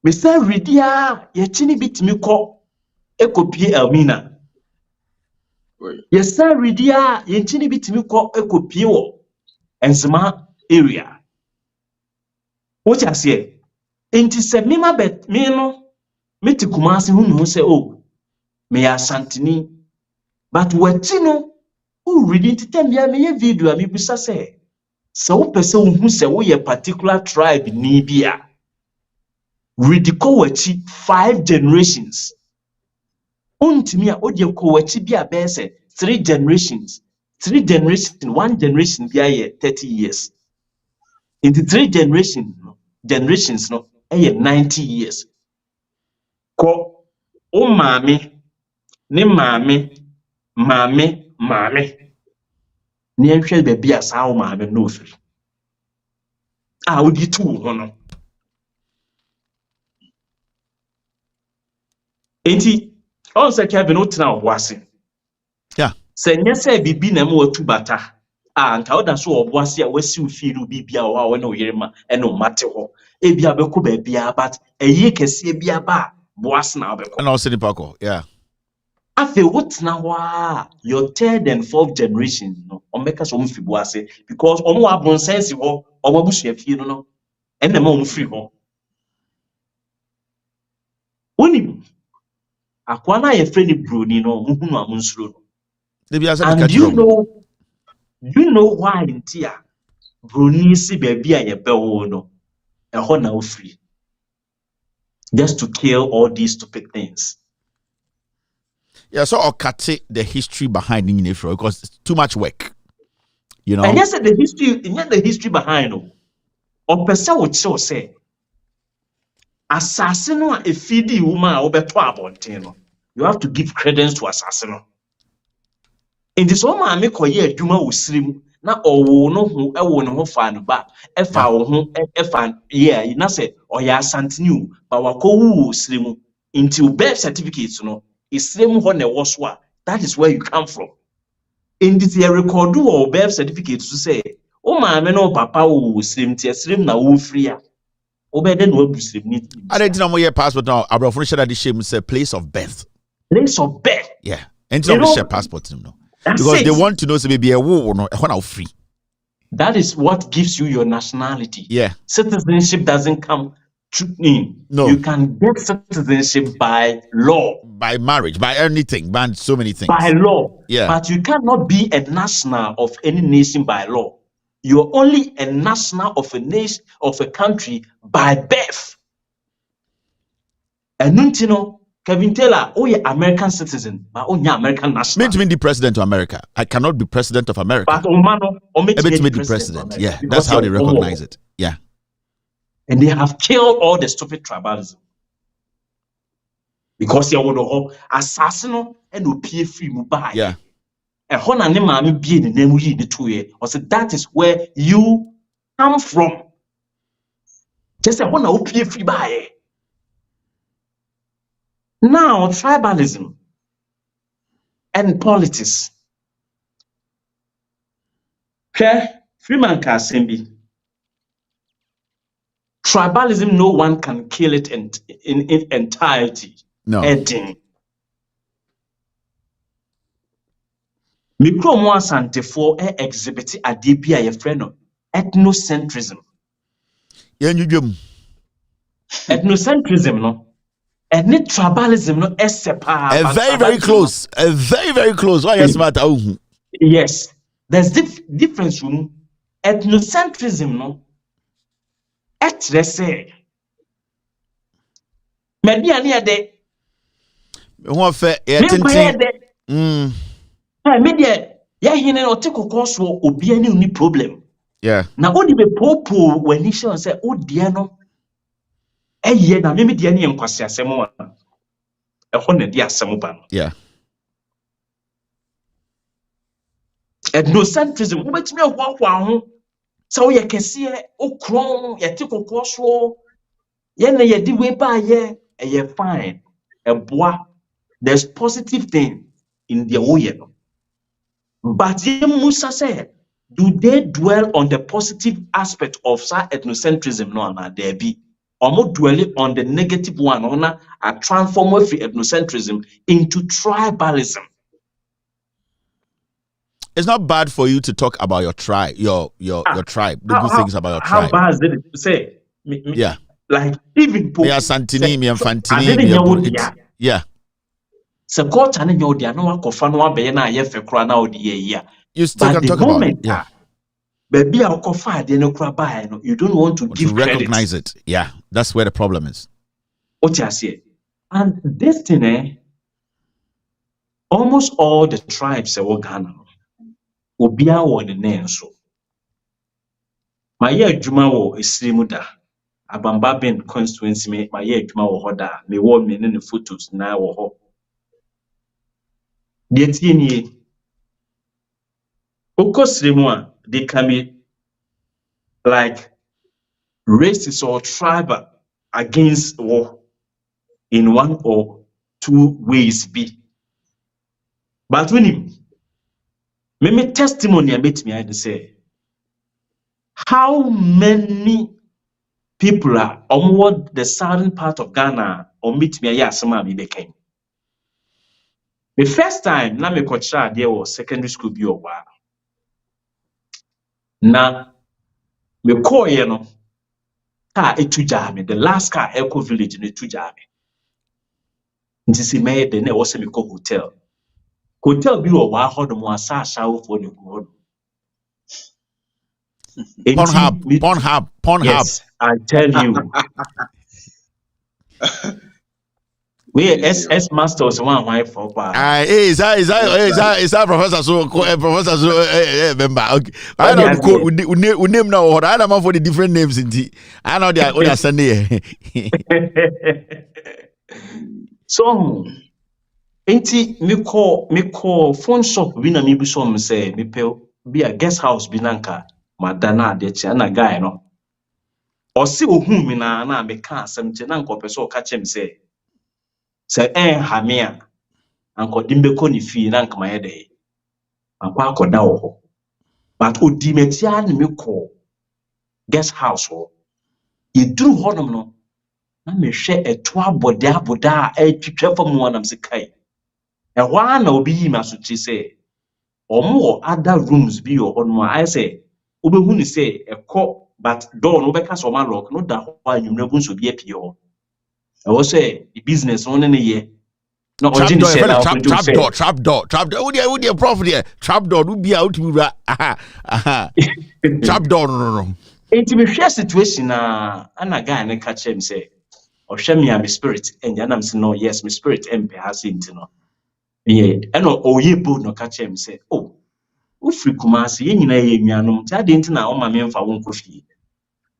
me say redia ye chini bitimi ko ekopie Elmina Yes, sir, Ridia, Yentini bitimi ko ekopio and Zama area. What I say? Enti se mima bet me no me te Kumasi who say oh me asantini but wetino who reading to tell me video me bisa say so person who say we a particular tribe ni bia read ko wachi 5 generations untimi a odie ko wachi bia be say 3 generations 1 generation bia ye 30 years into 3 generations no 90 years ko o mame ne mame ne nhwe be bia saa o mame no ofiri a odi tu ho no enti on se Kevin o tena o ase yeah se nye se bibi na mo atu bata a nka oda so o ase a wasi ofiru bibia o ha wo na oyerema e no mate ho e bia be ko ba bia but eye kese bia ba boas na obeko and also the pako yeah afi wotena ho a your 3rd and 4th generation no o make so mfi boase because omo abon sense ho omo busua fie no enne ma omo free ho oni akwa na ye freni broni no muhunu amunsuro no and you know why ntia broni si baby a ye bewo no eho na o free just to kill all these stupid things. Yeah, so I'll cut the history behind it because it's too much work. You know. And yes, the history behind it. Or person would so say assassin a feedy woman obeto abontino. You have to give credence to assassin. In this woman make koye adwuma wo srim na owo no hu ewo ne ho fa no ba efa wo ho efa yeah na say oya asantini ba wakowu wo srim until birth certificate no isrem ho na wo so a that is where you come from. In this year record or birth certificate to say o maame no papa wo srim ti srim na wo free a obede no abusrem ni I didn't know your passport now abrofo share that shame say place of birth yeah and no share passport no because they want to know say maybe a wo no e ho na free. That is what gives you your nationality. Yeah, citizenship doesn't come in. No, you can get citizenship by law, by marriage, by anything, by so many things. By law, yeah. But you cannot be a national of any nation by law. You're only a national of a nation of a country by birth. And you know, Kevin Taylor, oh, you're American citizen, but only American national. Meant to be the president of America. I cannot be president of America. But Omano, the president. Yeah, that's how they recognize it. Yeah. And they have killed all the stupid tribalism. Because you want to assassin and OPA free mobile. Yeah. And Hona Nema be the name we need to or say that is where you come from. Just a Hona OPA free buy. Now, tribalism and politics. Okay, Freeman Kasembi. Tribalism, no one can kill it in entirety. No. Edding. Mikro mo asante for exhibit adibia ye friend ethnocentrism. Ethnocentrism no. And tribalism no sepa. Very close. Very close. Why yes matter? Yes. There's difference room. Ethnocentrism no. Etrese. Media de. Who fe media ya hine no take koso obi ani uni problem. Yeah. Na odi be popo when he say odi no eye na me de ani enkwase asemo a ho na di asemo ba no. Yeah. Ethnocentrism wo betimi ahwa ho so ye kese okron ye te kokoso ye na ye di we ba ye fine boy there's positive thing in their way. But Musa said, do they dwell on the positive aspect of ethnocentrism? No, there be. Or more dwelling on the negative one, or a transform ethnocentrism into tribalism. It's not bad for you to talk about your tribe, your tribe, the good things about your tribe. How bad is it to say? Yeah. Like even Me a Santini, me a Fantini, me a yeah. So culture ne nyo dia no akofa no abeye na aye fe kra na odi ye. You still can talk about it. Yeah. Baby akofa de no kra ba no, you don't want to give recognize it. Yeah, that's where the problem is. And this thing, almost all the tribes in Ghana, Obia won the name so. My year Juma wo Esrimuda, Abambabin constituency me, my year Juma wo hoda, me won me in the photos na wo ho. Yet ye Okosrimua, they can be like racist or tribal against war in one or two ways be. But when him, me testimony I met me, I say, how many people are on the southern part of Ghana or meet me? Yes, me became. The first time, na me kocha there was secondary school be over. Na me call you know, car etujame the last car Echo Village in etujame. Nti si me de na was me call hotel. Hotel be over how the mo asa show for the good. Pornhub. Yes, I tell you. We S masters one wife for is that Professor so member. Okay. I know the code we name now. I don't know for the different names in the. I know they are Sunday. So, me call phone shop. We na me be some say me pay be a guest house binanka. Madana de chana guy no. Or see who me na me can some tenanko person catch him say. Say hamia anko dimbe ko ni fi na nkama yede akwa akoda wo but odimetia ni me call guest house ho yeduru honom no na me hwe eto aboda atwitwa fam wanam se kai ehwa na obi yi masochi say omo other rooms bi yo honom I say obehu ni say ekọ but door no beka so ma lock no da ho anwumre bu so bi apie ho I was say the business on in a year. No, trap door. Would you profit here? Trap door would be out to trap door. No. It's a share situation. And a guy and catch him say, or show me my spirit. And I'm saying, no, yes, my spirit MP has it. Yeah, and oh, ye both no catch him say, oh, Ufri Kumasi, ye no, I didn't know my man for one coffee.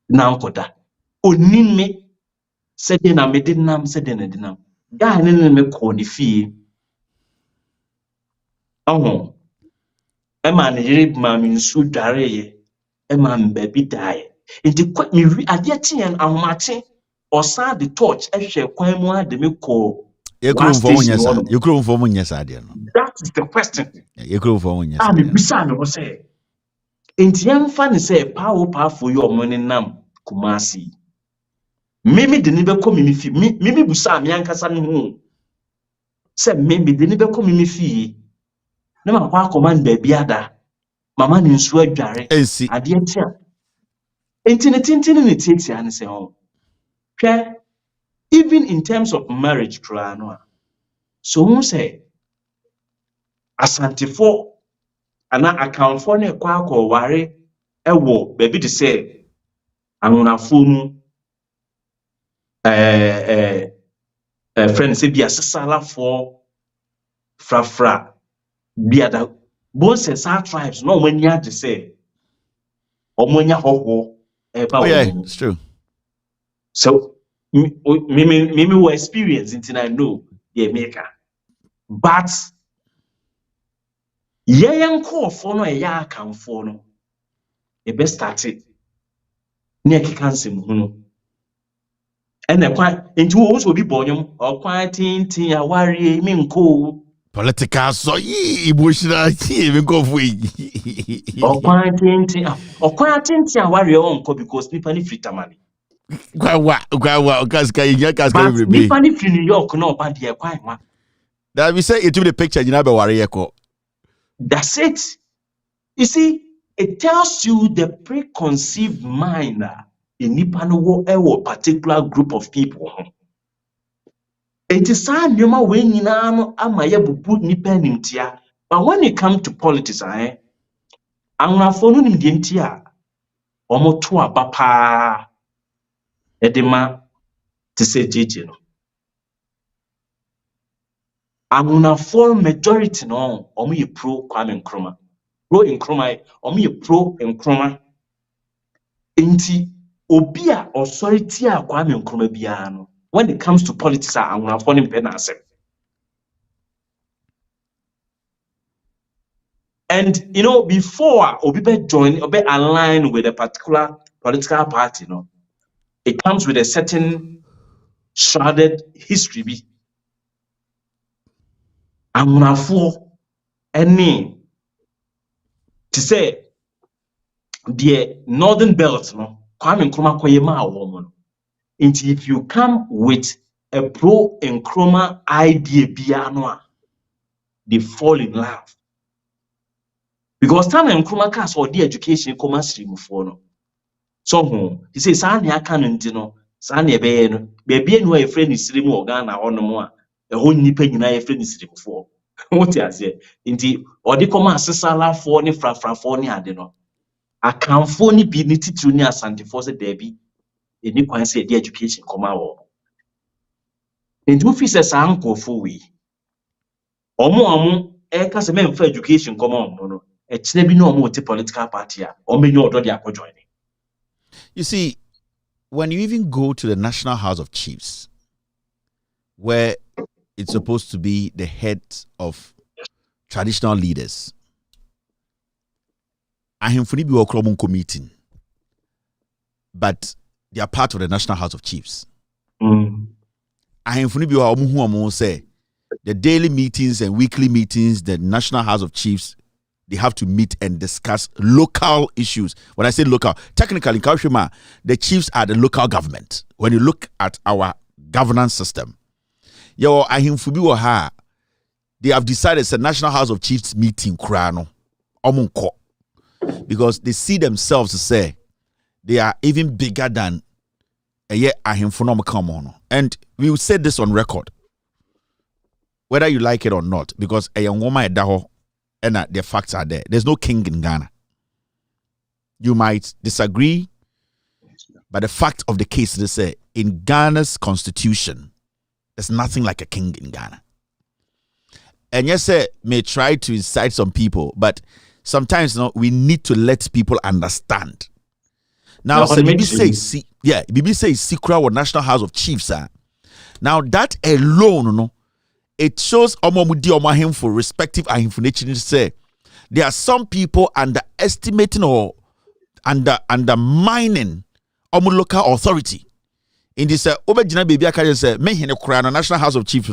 Now, Koda. Oh, me. Said na me dinam said na dinam guy ne me call the fee oh e man yiri ma me nsu dware ye e man baby die nti me ade tien ahomache osa the torch e hwe kwan mu ade me call you krum for munyesa de no that is the question you krum for munyesa me bisa me say nti yemfa ne say powerful you omone nam Kumasi Mimi de nibe ko mimi fi mimi busa mi ankasa no hu se mimi de nibe ko mimi fi na ma kwa command ba biada mama ni nsu adware ade atia entine ne tietia ne se ho hwe even in terms of marriage kra no so who say asantifo ana account for ne kwa ko ware ewo ba bi de say anunafo mu friends say be asala for fra biada both say tribes no when you to say omonya hoho oh yeah it's true so me we experience it and I know yeah maker but yan call for no ya kan for no e be started ne kikansem hunu and the quite into also be bonyum or quite tintin a worry me nko political so emotional even go for or quite tintin a worry onko because nipa ni free tamani gwa kaska nipa ni free New York no ba de quite one that we say it to the picture you know be worry eko that's it You see, it tells you the preconceived mind in a particular group of people. It is sad when you know bubu nipa nimtia. But when it comes to politics, angafo no nimdientia omo to abapa edema to say JJ no. Angafo majority no omo ye pro Kwame Nkrumah. Pro Nkrumah, omo ye pro Nkrumah. Inti obia authority a Kwame Nkrumah biya no. When it comes to politics, angafo no mpe na asem. And you know, before Obibe join, Obibe align with a particular political party, it comes with a certain shrouded history. Amunafo any to say the northern belt, Kwame Nkrumah koyema woman. And if you come with a pro Nkrumah idea, biano, they fall in love. Because time Nkrumah cast for the education commerce stream for no. So he says, Sani akanunti no, Sani ebe no, baby no a friend is stream organa or no more. A whole nipping in a friend is stream for. What I say, indeed, or the commerce sala for ni fra for ni adeno. I can't phone be nitty to near Santi Force Debbie. In you can say the education come out. In two pieces, uncle for we. Omo, cast a man for education come on, it's never no more political party, or may not do joining. You see, when you even go to the National House of Chiefs, where it's supposed to be the head of traditional leaders, ahemfuni bi wɔ meeting, but they are part of the National House of Chiefs. Ahemfuni bi wɔ ɔmo say the daily meetings and weekly meetings, the National House of Chiefs, they have to meet and discuss local issues. When I say local, technically, in Kaushima, the chiefs are the local government. When you look at our governance system, they have decided it's a National House of Chiefs meeting, because they see themselves to say they are even bigger than a year. And we will say this on record, whether you like it or not, because a young woman and the facts are there. There's no king in Ghana. You might disagree, but the fact of the case is say in Ghana's constitution, there's nothing like a king in Ghana. And yes, sir, may try to incite some people, but sometimes we need to let people understand. Now, Bibi says Sikra or National House of Chiefs. Now that alone, it shows for respective ahemfo say there are some people underestimating or undermining local authority. In this Obejina baby aka say mehine kura no National House of Chiefs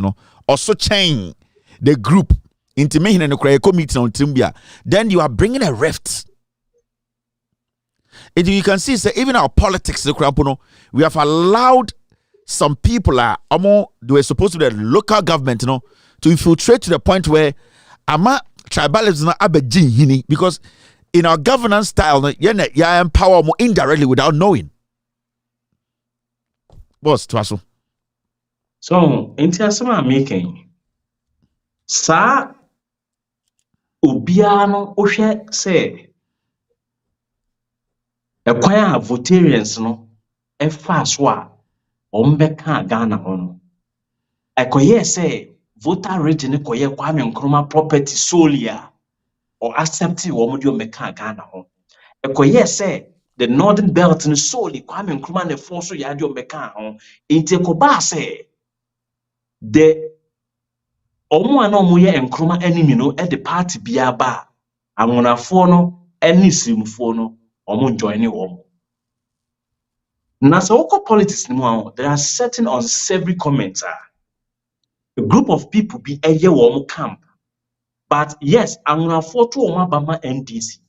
also change the group into mehine kura committee on Timbia. Then you are bringing a rift. And you can see say even our politics we have allowed some people they were supposed to be the local government, to infiltrate to the point where tribalism is because in our governance style, you empower more indirectly without knowing. Boss, Twaso. So, in terms of making, sa Obiano Oshe say, a choir votarians a fast wa. Ombeka Ghana on. Ekoye say voter region koye Kwame Nkrumah property solia or accept womudio meka Ghana on. Ekoye say the northern belt in solely Kwame Nkrumah ne force yadio meka on. Inte koba say the omo ana omo ye Nkrumah enemy no at the party biaba amonafo no eni simfo no omo join omo. Now, so politics there are certain unsavory comments. A group of people be a year warm camp. But yes, I'm gonna afford to Bama NDC.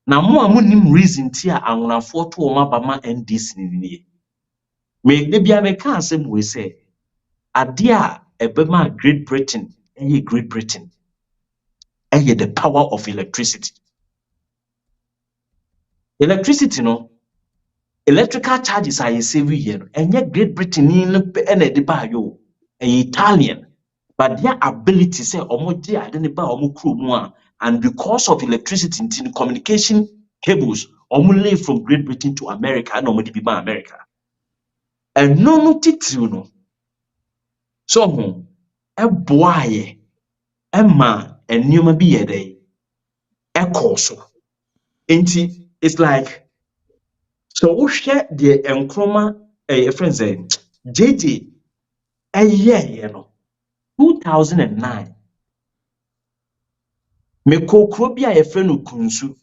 Now, more reason tia I'm gonna afford to Bama NDC. May they be a can same we say. Adia Ebema Great Britain, Great Britain. The power of electricity. Electricity no. Electrical charges are saving here. And yet Great Britain in yo Italian. But their ability say omoji adeniba omo crew and because of electricity in communication cables live from Great Britain to America and omodi be America. And no titiri no. So e boaye emma and nneoma bi yede e koso. It's like so we share the enkroma friends JJ a year, 2009. Me kokrobia a friend kunsu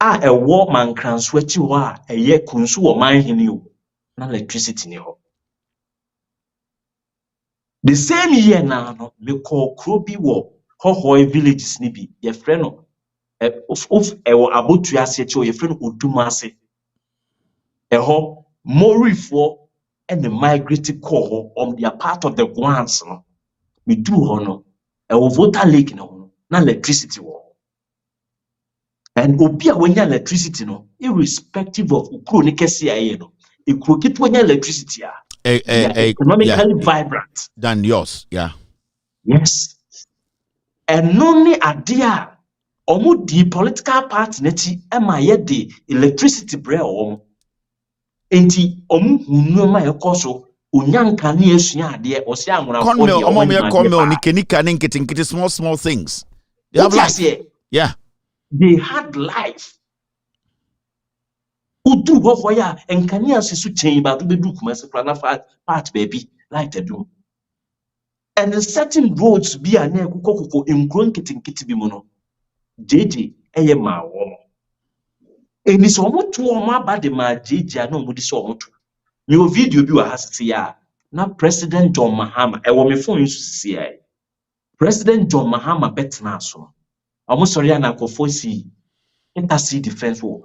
a war man kranswechi wa a year kunsu or mine hini na electricity ni ho. The same year now me kokrobi wo hohoi villages ni bi ye friend of abotua se che ye friend odumase Morifo and the migrated core on their part of the ones no me do no water lake no na electricity war and obia when electricity no irrespective of chronic CIA no it when electricity economically vibrant than yours. Yes, and none idea omo the political party neti ema ye the electricity bre omo enti nnoma ekoso onyanka na esua ade o se anwonafo de omo me cornmeal nika nkitinkiti small things. They have life. Yeah. They had life. Udu ho ya enkania sesu chen ba do bedu kuma se plan part baby like to do. And in certain roads bi ane kokoko enkron nkitinkiti bi mu no. JJ eye ma wo. Eni so mo to o ma ba de ma JJ na mo di so mo to. Me video bi wa hasisi ya na President John Mahama e wo me phone yu sisi ya. President John Mahama betna so. Omo sorry na akofo si intercede defense war.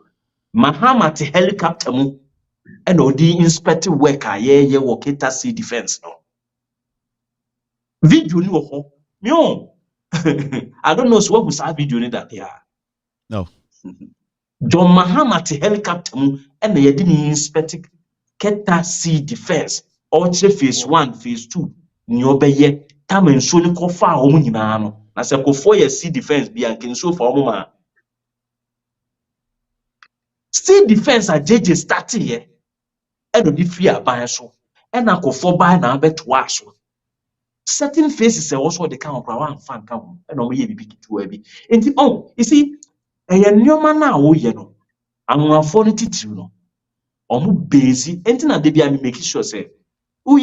Mahama te helicopter mu and odi inspecting worker ye work intercede defense no. Video ni wo ho. Me I don't know so what was video ni that here. No. John Mahama te helicopter mu and ye di inspecting Keta sea defense or phase 1 phase 2 ni obeye tam enso ni kofa omo nyina no na se kofo ye sea defense bi anken so for omo ma sea defense a JJ start here e do di free aban so e na kofo ban na abeto aso certain phases e also the kan okra wan fan kan e na omo ye bibi kitu abi enti you see e nyoma na wo ye no anwafo no titiru no omu base enti na de bia me make sure say o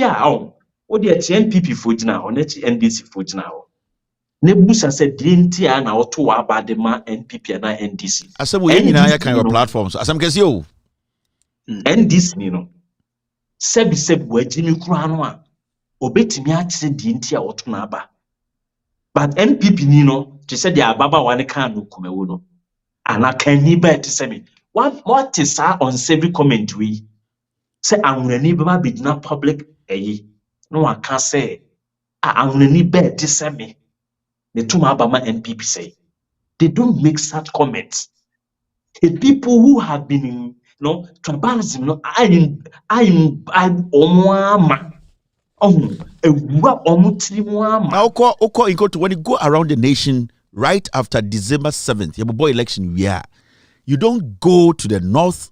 de NPP fo gina ho na chi NDC fo gina ho na busa say de enti a na oto wa abade ma NPP na NDC asem we nyina ya kan your platforms asem kesi o NDC ni no sebi wa jimi kura no a obetimi a kire de enti a oto na aba but NPP ni no to say de ababa wa ne kan no kumawo no ana kan ni ba te say me what is on every comment we say anwurani baba bigina public no one can say anwurani be te say me the two abama NPP say they don't make such comments. The people who have been in tribalism I'm omwama now when you go around the nation right after December 7th your boy election you don't go to the north,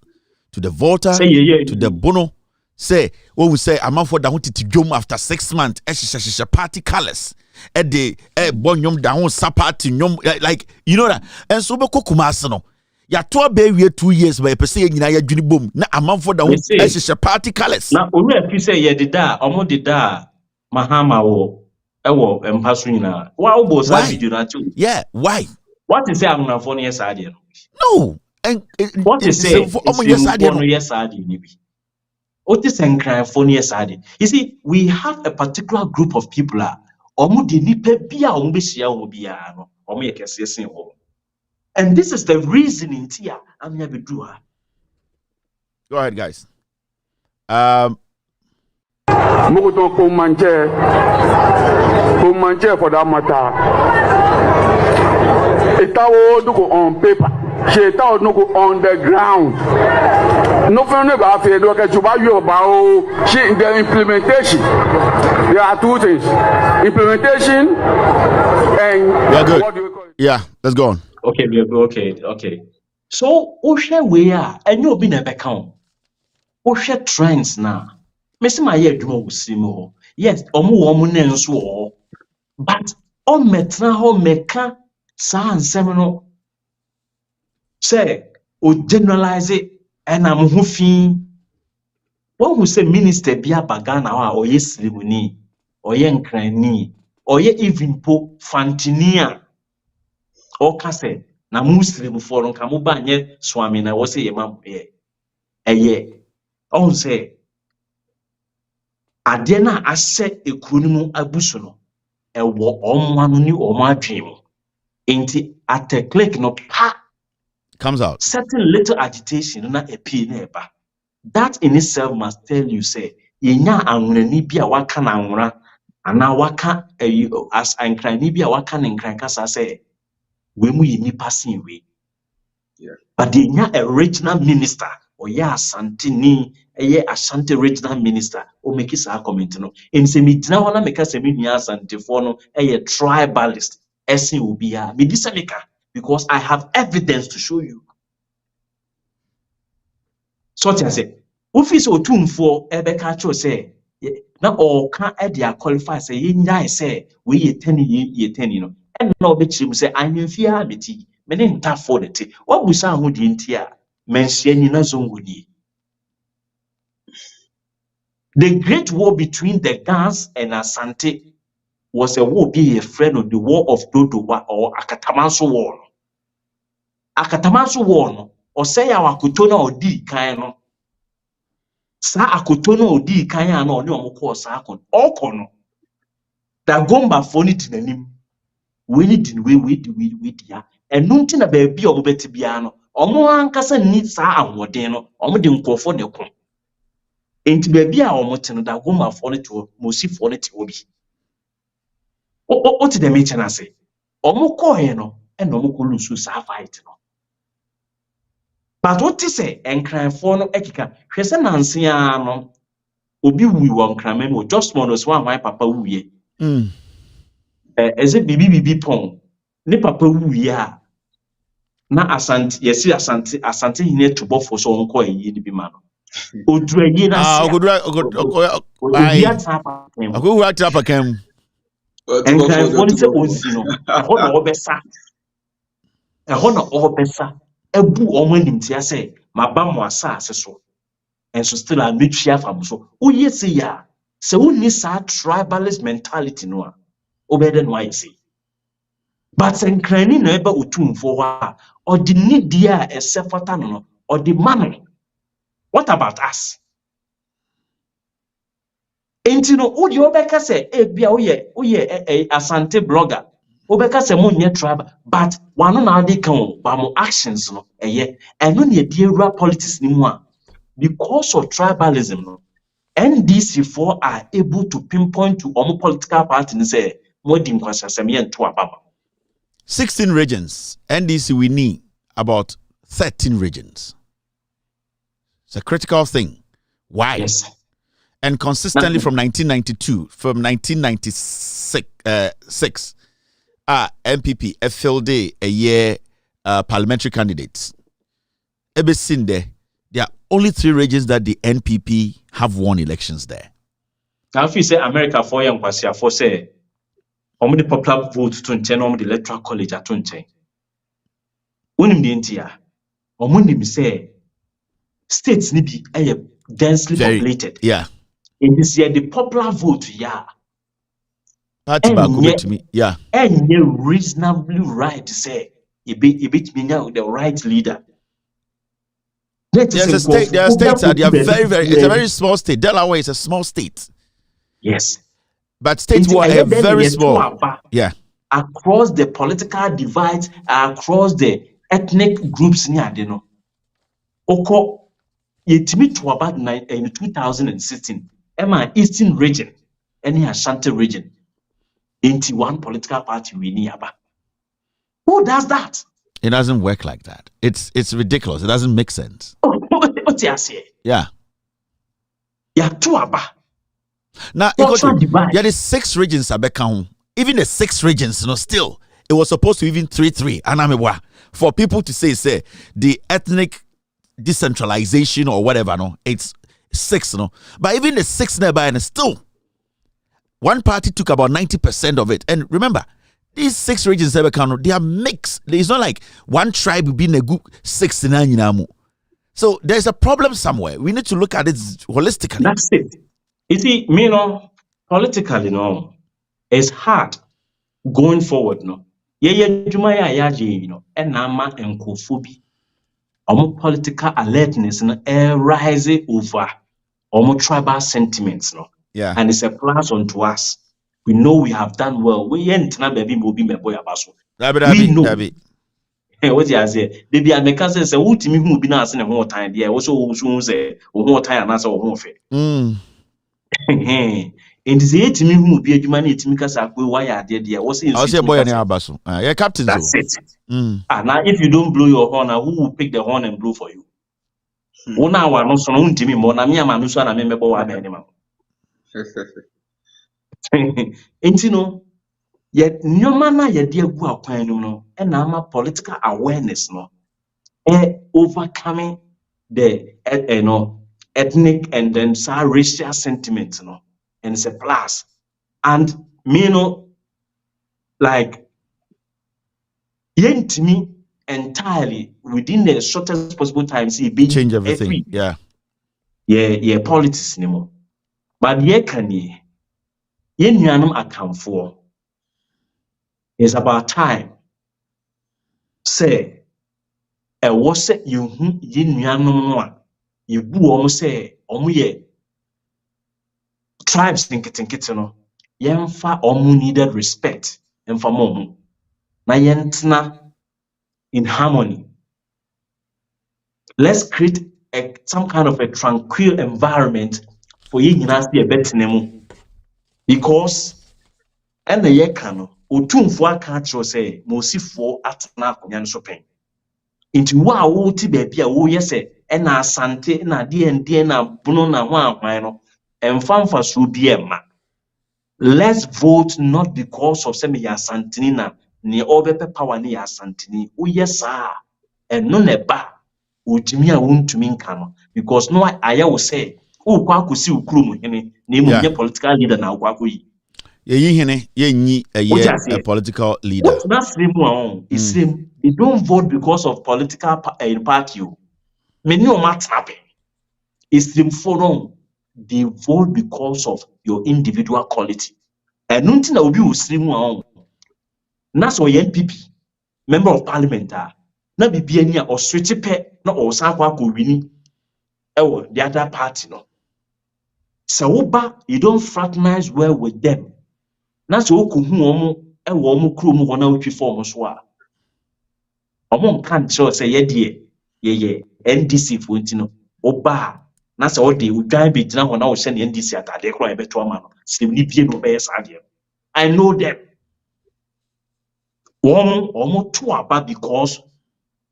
to the Volta, to the Bono. Say, when we say, I'm for down to Jom after 6 months, party colors. The Bonyom down sapati, like, you know that. And so, Kumasano. Ya 2 years by per se in a boom. Now, I'm for down party colors. Now, if you say, yeah, Omo dida, Mahama, Ewo, and Pasrina. Yeah, why? What is I'm not for yes, idea? No. And what is say for yes, you see, we have a particular group of people and this is the reason in Tia I'm here. Go ahead, guys. Muguton Komanje for that matter. It all do go on paper. Shatta no go on the ground. No for no about it. Look at you about the implementation. There are two things: implementation and what do we call it? Yeah, let's go on. Okay. So, Osha we are, and you'll be never count. Osha trends now. Miss my head, Simo. Yes, omu but on metra ho meka san semino say o generalize it and I'm hoofing. One who say minister be a bagana or yes limuni or yen cranny or ye even po fantinia or case na Muslim forum kamubanye swami na was a mam a ye. On say Adena ase ekronimu abusuno e wo omwanu ni omadwem enti at a click no pa comes out certain little agitation na epi na eba that in itself must tell you say yenya anwurani bi a waka na anwura ana waka as ankrani bi a waka na nkranka sa say we mu yi nipa sin we but yenya a regional minister or ya asante ni asante regional minister o make sa comment no en se mi dina wana meka se mi nua asante fo no tribalist esen obi a me disa meka because I have evidence to show you. So I say office otumfo ebeka cho say na all can dia qualify say yenya say we ye 10 no and na obechim say anwemfia beti me ne nta for the tea what busa ho di ntia mensiani na zongoni. The great war between the Gans and Asante was a war be a friend of the war of Dodowa or Akatamanso war. Akatamanso war no or say our Kutona or D Kayano. Sa Akutona or D Kayano no more sakon or kono. That gomba phone it in the name. We need in we ya and nothing a baby or betibiano or more ankasa needs sa and wadeno or medin ko for the con. Enti baby a omote no da goma for it to mosi for it obi. O ti dem eche na say. Omo ko he no e no mo ko lusu sa fight no. But what ti say enkran for no ekika hwese nanse ya no obi wi won kran mo just monos one my papa wuye. Eze bibi pon. Ne papa wuye a na asante yesi asante hine to bo for so onko eyi ni bi ma no. Odurayi na sia. Odurayi tapa kem. And can one say ozino. Ehona obesa. Ebu omwenim tia say maba mo asase so. And so still a nutrient fam so. O yes ya. Se woni sa tribalist mentality no a. Obeden why say. But enkrani no eba otumfo wa or the need dia esefata no or the man. What about us? Enti no odi obeka se bia oye asante blogger obeka se mo nye tribe but wano na ade kan ba mo actions no eno na edi ewura politics ni mu a because of tribalism no NDC4 are able to pinpoint to omo political party ni say mo di nkwasasem ye nto ababa 16 regions NDC we need about 13 regions. It's a critical thing. Why? Yes. And consistently from 1992, from 1996, MPP, FLD, a year parliamentary candidates. Ever seen there are only 3 regions that the NPP have won elections there. Now, if you say America for young Kwasia for say, how many popular votes to turn on the electoral college at 20? Unim the India, or Munim say, states need be densely populated. Yeah. In this year, the popular vote, That's about to me. Yeah. And you reasonably right to say, you beat me now the right leader. There are states that they are it's a very small state. Delaware is a small state. Yes. But states were very small. Yeah. Across the political divides, across the ethnic groups near the Oko yetimi to about in 2016. Emma Eastern region, any Ashanti region, into one political party we need about. Who does that? It doesn't work like that. It's ridiculous. It doesn't make sense. What you say? Yeah. Yeah, two aba. Now, yeah, the 6 regions are back home. Even the 6 regions, still, it was supposed to even 3-3. And for people to say the ethnic decentralization or whatever, it's 6, But even the 6 nearby, and still, one party took about 90% of it. And remember, these 6 regions, they are mixed. It's not like one tribe being a good 69. So there's a problem somewhere. We need to look at it holistically. That's it. You see, politically, it's hard going forward. Political alertness rise over tribal sentiments. Yeah. And it's a plus onto us. We know we have done well. We ain't na baby mo be me boy abaso. We know. What you say? Baby, I make us say, "Ultimate who be na ase na ho time there." Also, who say, "Ho time na say ho fe." And say etimi who be adwuma na etimi kasa akwe wire ade there. What say? I say boy na abaso. Yeah, captain. That's it. Now if you don't blow your horn, who will pick the horn and blow for you? Una wa no so no ntimi mo na me ama no so na me mebo wa be ni ma. Intino yet nyoma ye de agu akwan no e na ama political awareness overcoming the ethnic and then racial sentiments and it's a plus. And like yentimi entirely within the shortest possible time see be change everything. Yeah, politics anymore. But can account for. It's about time. Say, was it you you almost say, tribes think needed respect and for mom. Na yentna in harmony. Let's create some kind of a tranquil environment for you to see a better because and the yekano otumfo aka tro say mosifo atena akonya so pen into wa wo ti baabi a wo yese e na asante na de na bunu na ho ahwan no emfamfa so bi ema. Let's vote not because of some asantini na ne obepe power ne asantini wo yesa eno ne ba otimi a wontumi nka no because no aya wo say wo kwa akosi ukrum hene na emu political leader na wo akoyi a political leader. What's that same is same. They don't vote because of political party. Many of them happen. It's same for they vote because of your individual quality. And nothing that will be same one. That's why NPP member of parliament na be any or switch pe na or sakwa ko wini. The other party no. So you don't fraternize well with them. Na so ko hu omo krom ho na otwi form so a omo kan che say ye NDC fo ntino oba na se ode udwan be gina ho na wo hye ne NDC atade kro e beto ama no sim ni bie no be yes ade. I know them. Omo to aba because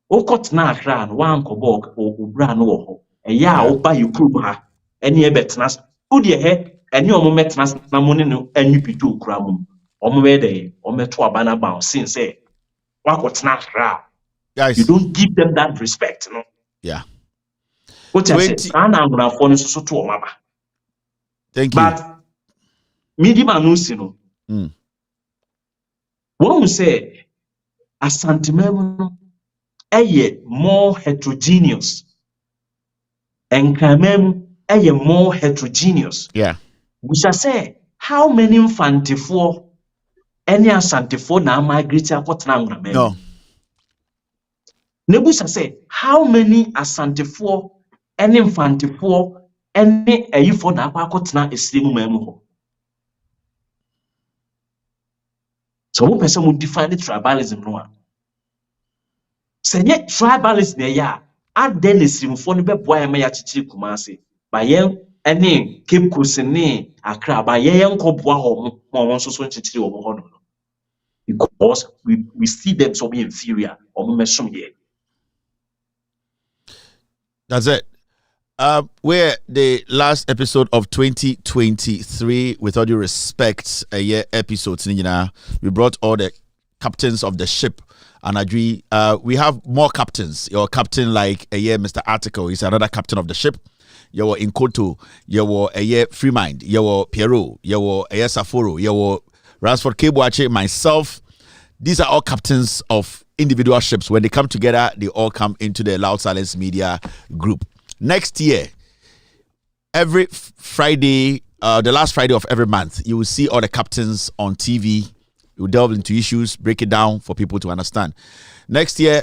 o kot na akra no wan ko bog obra no wo ho e ya oba you krom ha ene e betena o de he ene omo metena na mo ne no anyu pitu okura mo omo be dey omo to aba na ba since say wakotena akra. Guys, you don't give them that respect, no? Yeah. What I say, thank you. But medium no. When we say Asante more heterogeneous, and Kamem more heterogeneous. Yeah. We shall say how many Fantifo any Asante now migrate akotna No. Nebusa say, how many Asante any Infantifo, any Ayifo na akotna esemu memu. So one person would define the tribalism no. Say yet tribalism ya add then esemu for ne beboa ya chichiri Kumasi. By yen any Cape Coast ne Accra by yen ko boa ho mo so chichiri wo ho no. because we see them so inferior or here. That's it. We're the last episode of 2023. With all due respect, a year episodes. We brought all the captains of the ship, and agree. We have more captains. Your captain, like a year, Mr. Article, is another captain of the ship. You were Inkoto. You were a year Free Mind. You were Pierrot. You were a year Saforo. You were Ransford Kebuache. Myself. These are all captains of individual ships. When they come together, they all come into the Loud Silence Media group. Next year, every Friday, the last Friday of every month, you will see all the captains on TV. You will delve into issues, break it down for people to understand. Next year,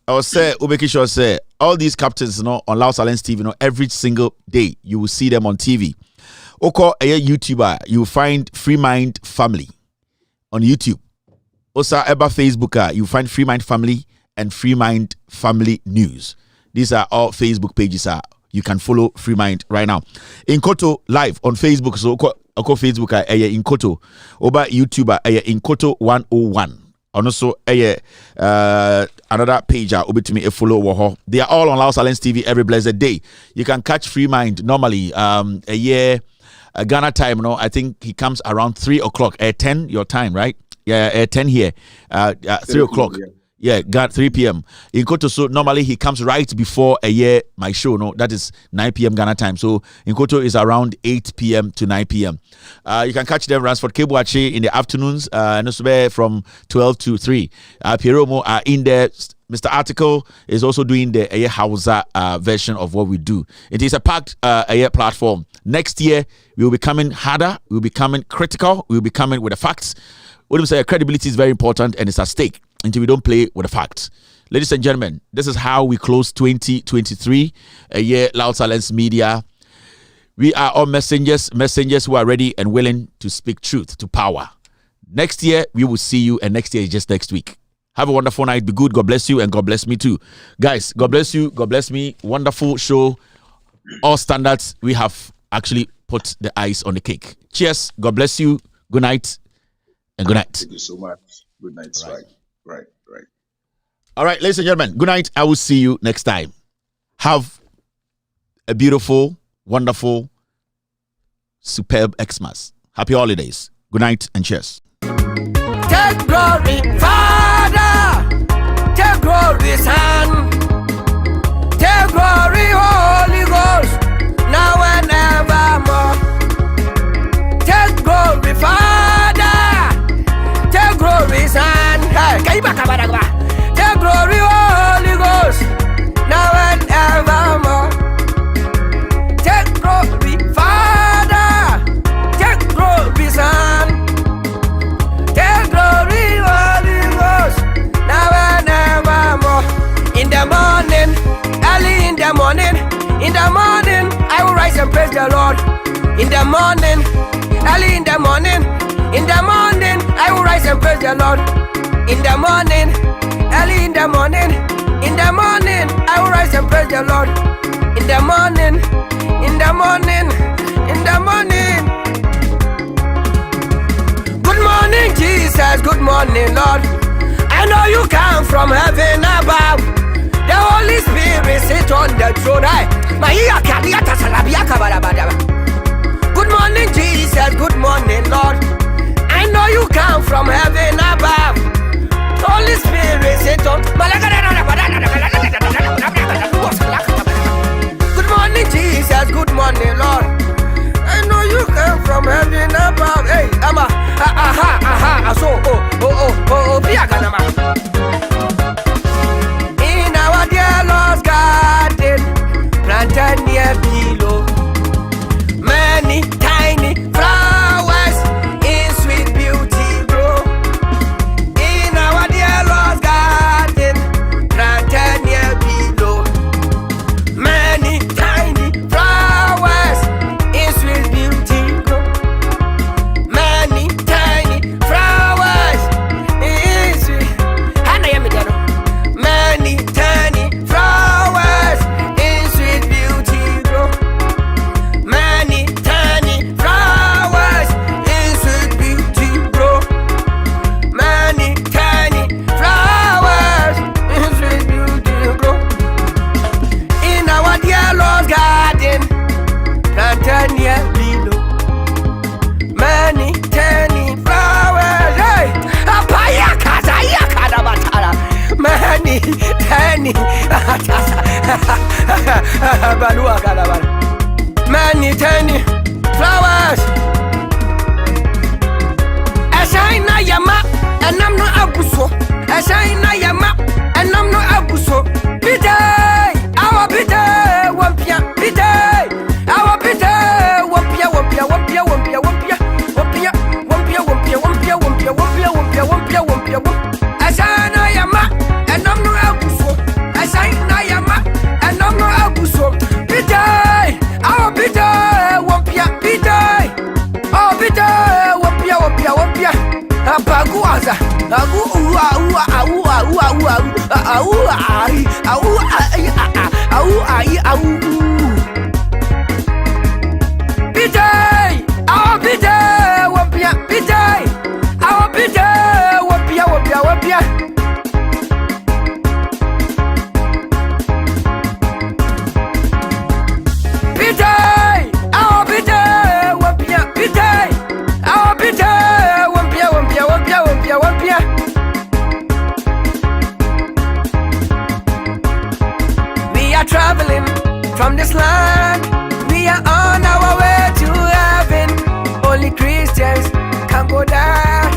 I will say, Ubekisho say, all these captains, on Loud Silence TV, every single day, you will see them on TV. Oko, a YouTuber, you will find Free Mind Family on YouTube. Also, Eba Facebooker, you find Free Mind Family and Free Mind Family News. These are all Facebook pages. You can follow Free Mind right now. Inkoto live on Facebook. So, Oko Facebook, Inkoto. Oba YouTuber, Inkoto 101. And also, another page, to me a follow. They are all on Loud Silence TV every blessed day. You can catch Free Mind normally. Ghana time, I think he comes around 3 o'clock. 10 your time, right? Yeah, 10 here. 3 o'clock. Yeah, got 3 p.m. In Koto, so normally he comes right before my show. No, that is 9 p.m. Ghana time. So in Koto is around 8 p.m. to 9 p.m. You can catch them Ransford Kebuache in the afternoons, from 12 to 3. Pieromo are in there. Mr. Article is also doing the Hausa version of what we do. It is a packed platform. Next year, we will be coming harder. We will be coming critical. We will be coming with the facts. What we say, credibility is very important and it's at stake until we don't play with the facts. Ladies and gentlemen, this is how we close 2023, a year Loud Silence Media. We are all messengers who are ready and willing to speak truth to power. Next year, we will see you, and next year is just next week. Have a wonderful night. Be good. God bless you, and God bless me too. Guys, God bless you. God bless me. Wonderful show. All standards. We have actually put the ice on the cake. Cheers. God bless you. Good night. And good night. Thank you so much. Good night. Right. All right, ladies and gentlemen, good night. I will see you next time. Have a beautiful, wonderful, superb Xmas. Happy holidays. Good night and cheers. Take glory, Father. Take glory, Son. Take glory, Holy Ghost. Now and evermore. Take glory, Father. Take glory, Son. Hey, take glory, Holy Ghost. Now and evermore. Take glory, Father. Take glory, Son. Take glory, Holy Ghost. Now and evermore. In the morning, early in the morning, I will rise and praise the Lord. In the morning, early in the morning, I will rise and praise the Lord. In the morning, early in the morning, I will rise and praise the Lord. In the morning, Good morning, Jesus. Good morning, Lord. I know you come from heaven above. The Holy Spirit sit on the throne. Good morning, Jesus. Good morning, Lord. I know you come from heaven above. Holy Spirit sit on. Good morning, Jesus. Good morning, Lord. I know you come from heaven above. Hey, ama, in our dear Lord's garden, planted near below, many tiny flowers in sweet beauty grow. Balua Galabar. Many tiny flowers. Ashina Yama, and I'm not Abuso. Ashina Yama, and I'm not Abuso. Biday, our biday, Wampia, biday, our biday, Wampia, Wampia, Wampia, Wampia, Wampia, Wampia, Wampia, Wampia, Wampia, Wampia, Wampia, Wampia, Wampia, Wampia, Wampia. Ashina Yama, and I'm not Abuso. Ashina Yama, and I'm not Abuso. Biday, our biday, Wampia, biday, our biday, Wampia, Wampia, Wampia. Apaguaza, agu ua ua ua ua ua ua ai au ai au ai au. Biday, our biday, Wampia, biday, our biday, Wampia, Wampia, Wampia. Biday, our biday, Wampia, biday, our biday, Wampia, Wampia, Wampia, Wampia, Wampia. We are traveling from this land. We are on our way to heaven. Only Christians can go there.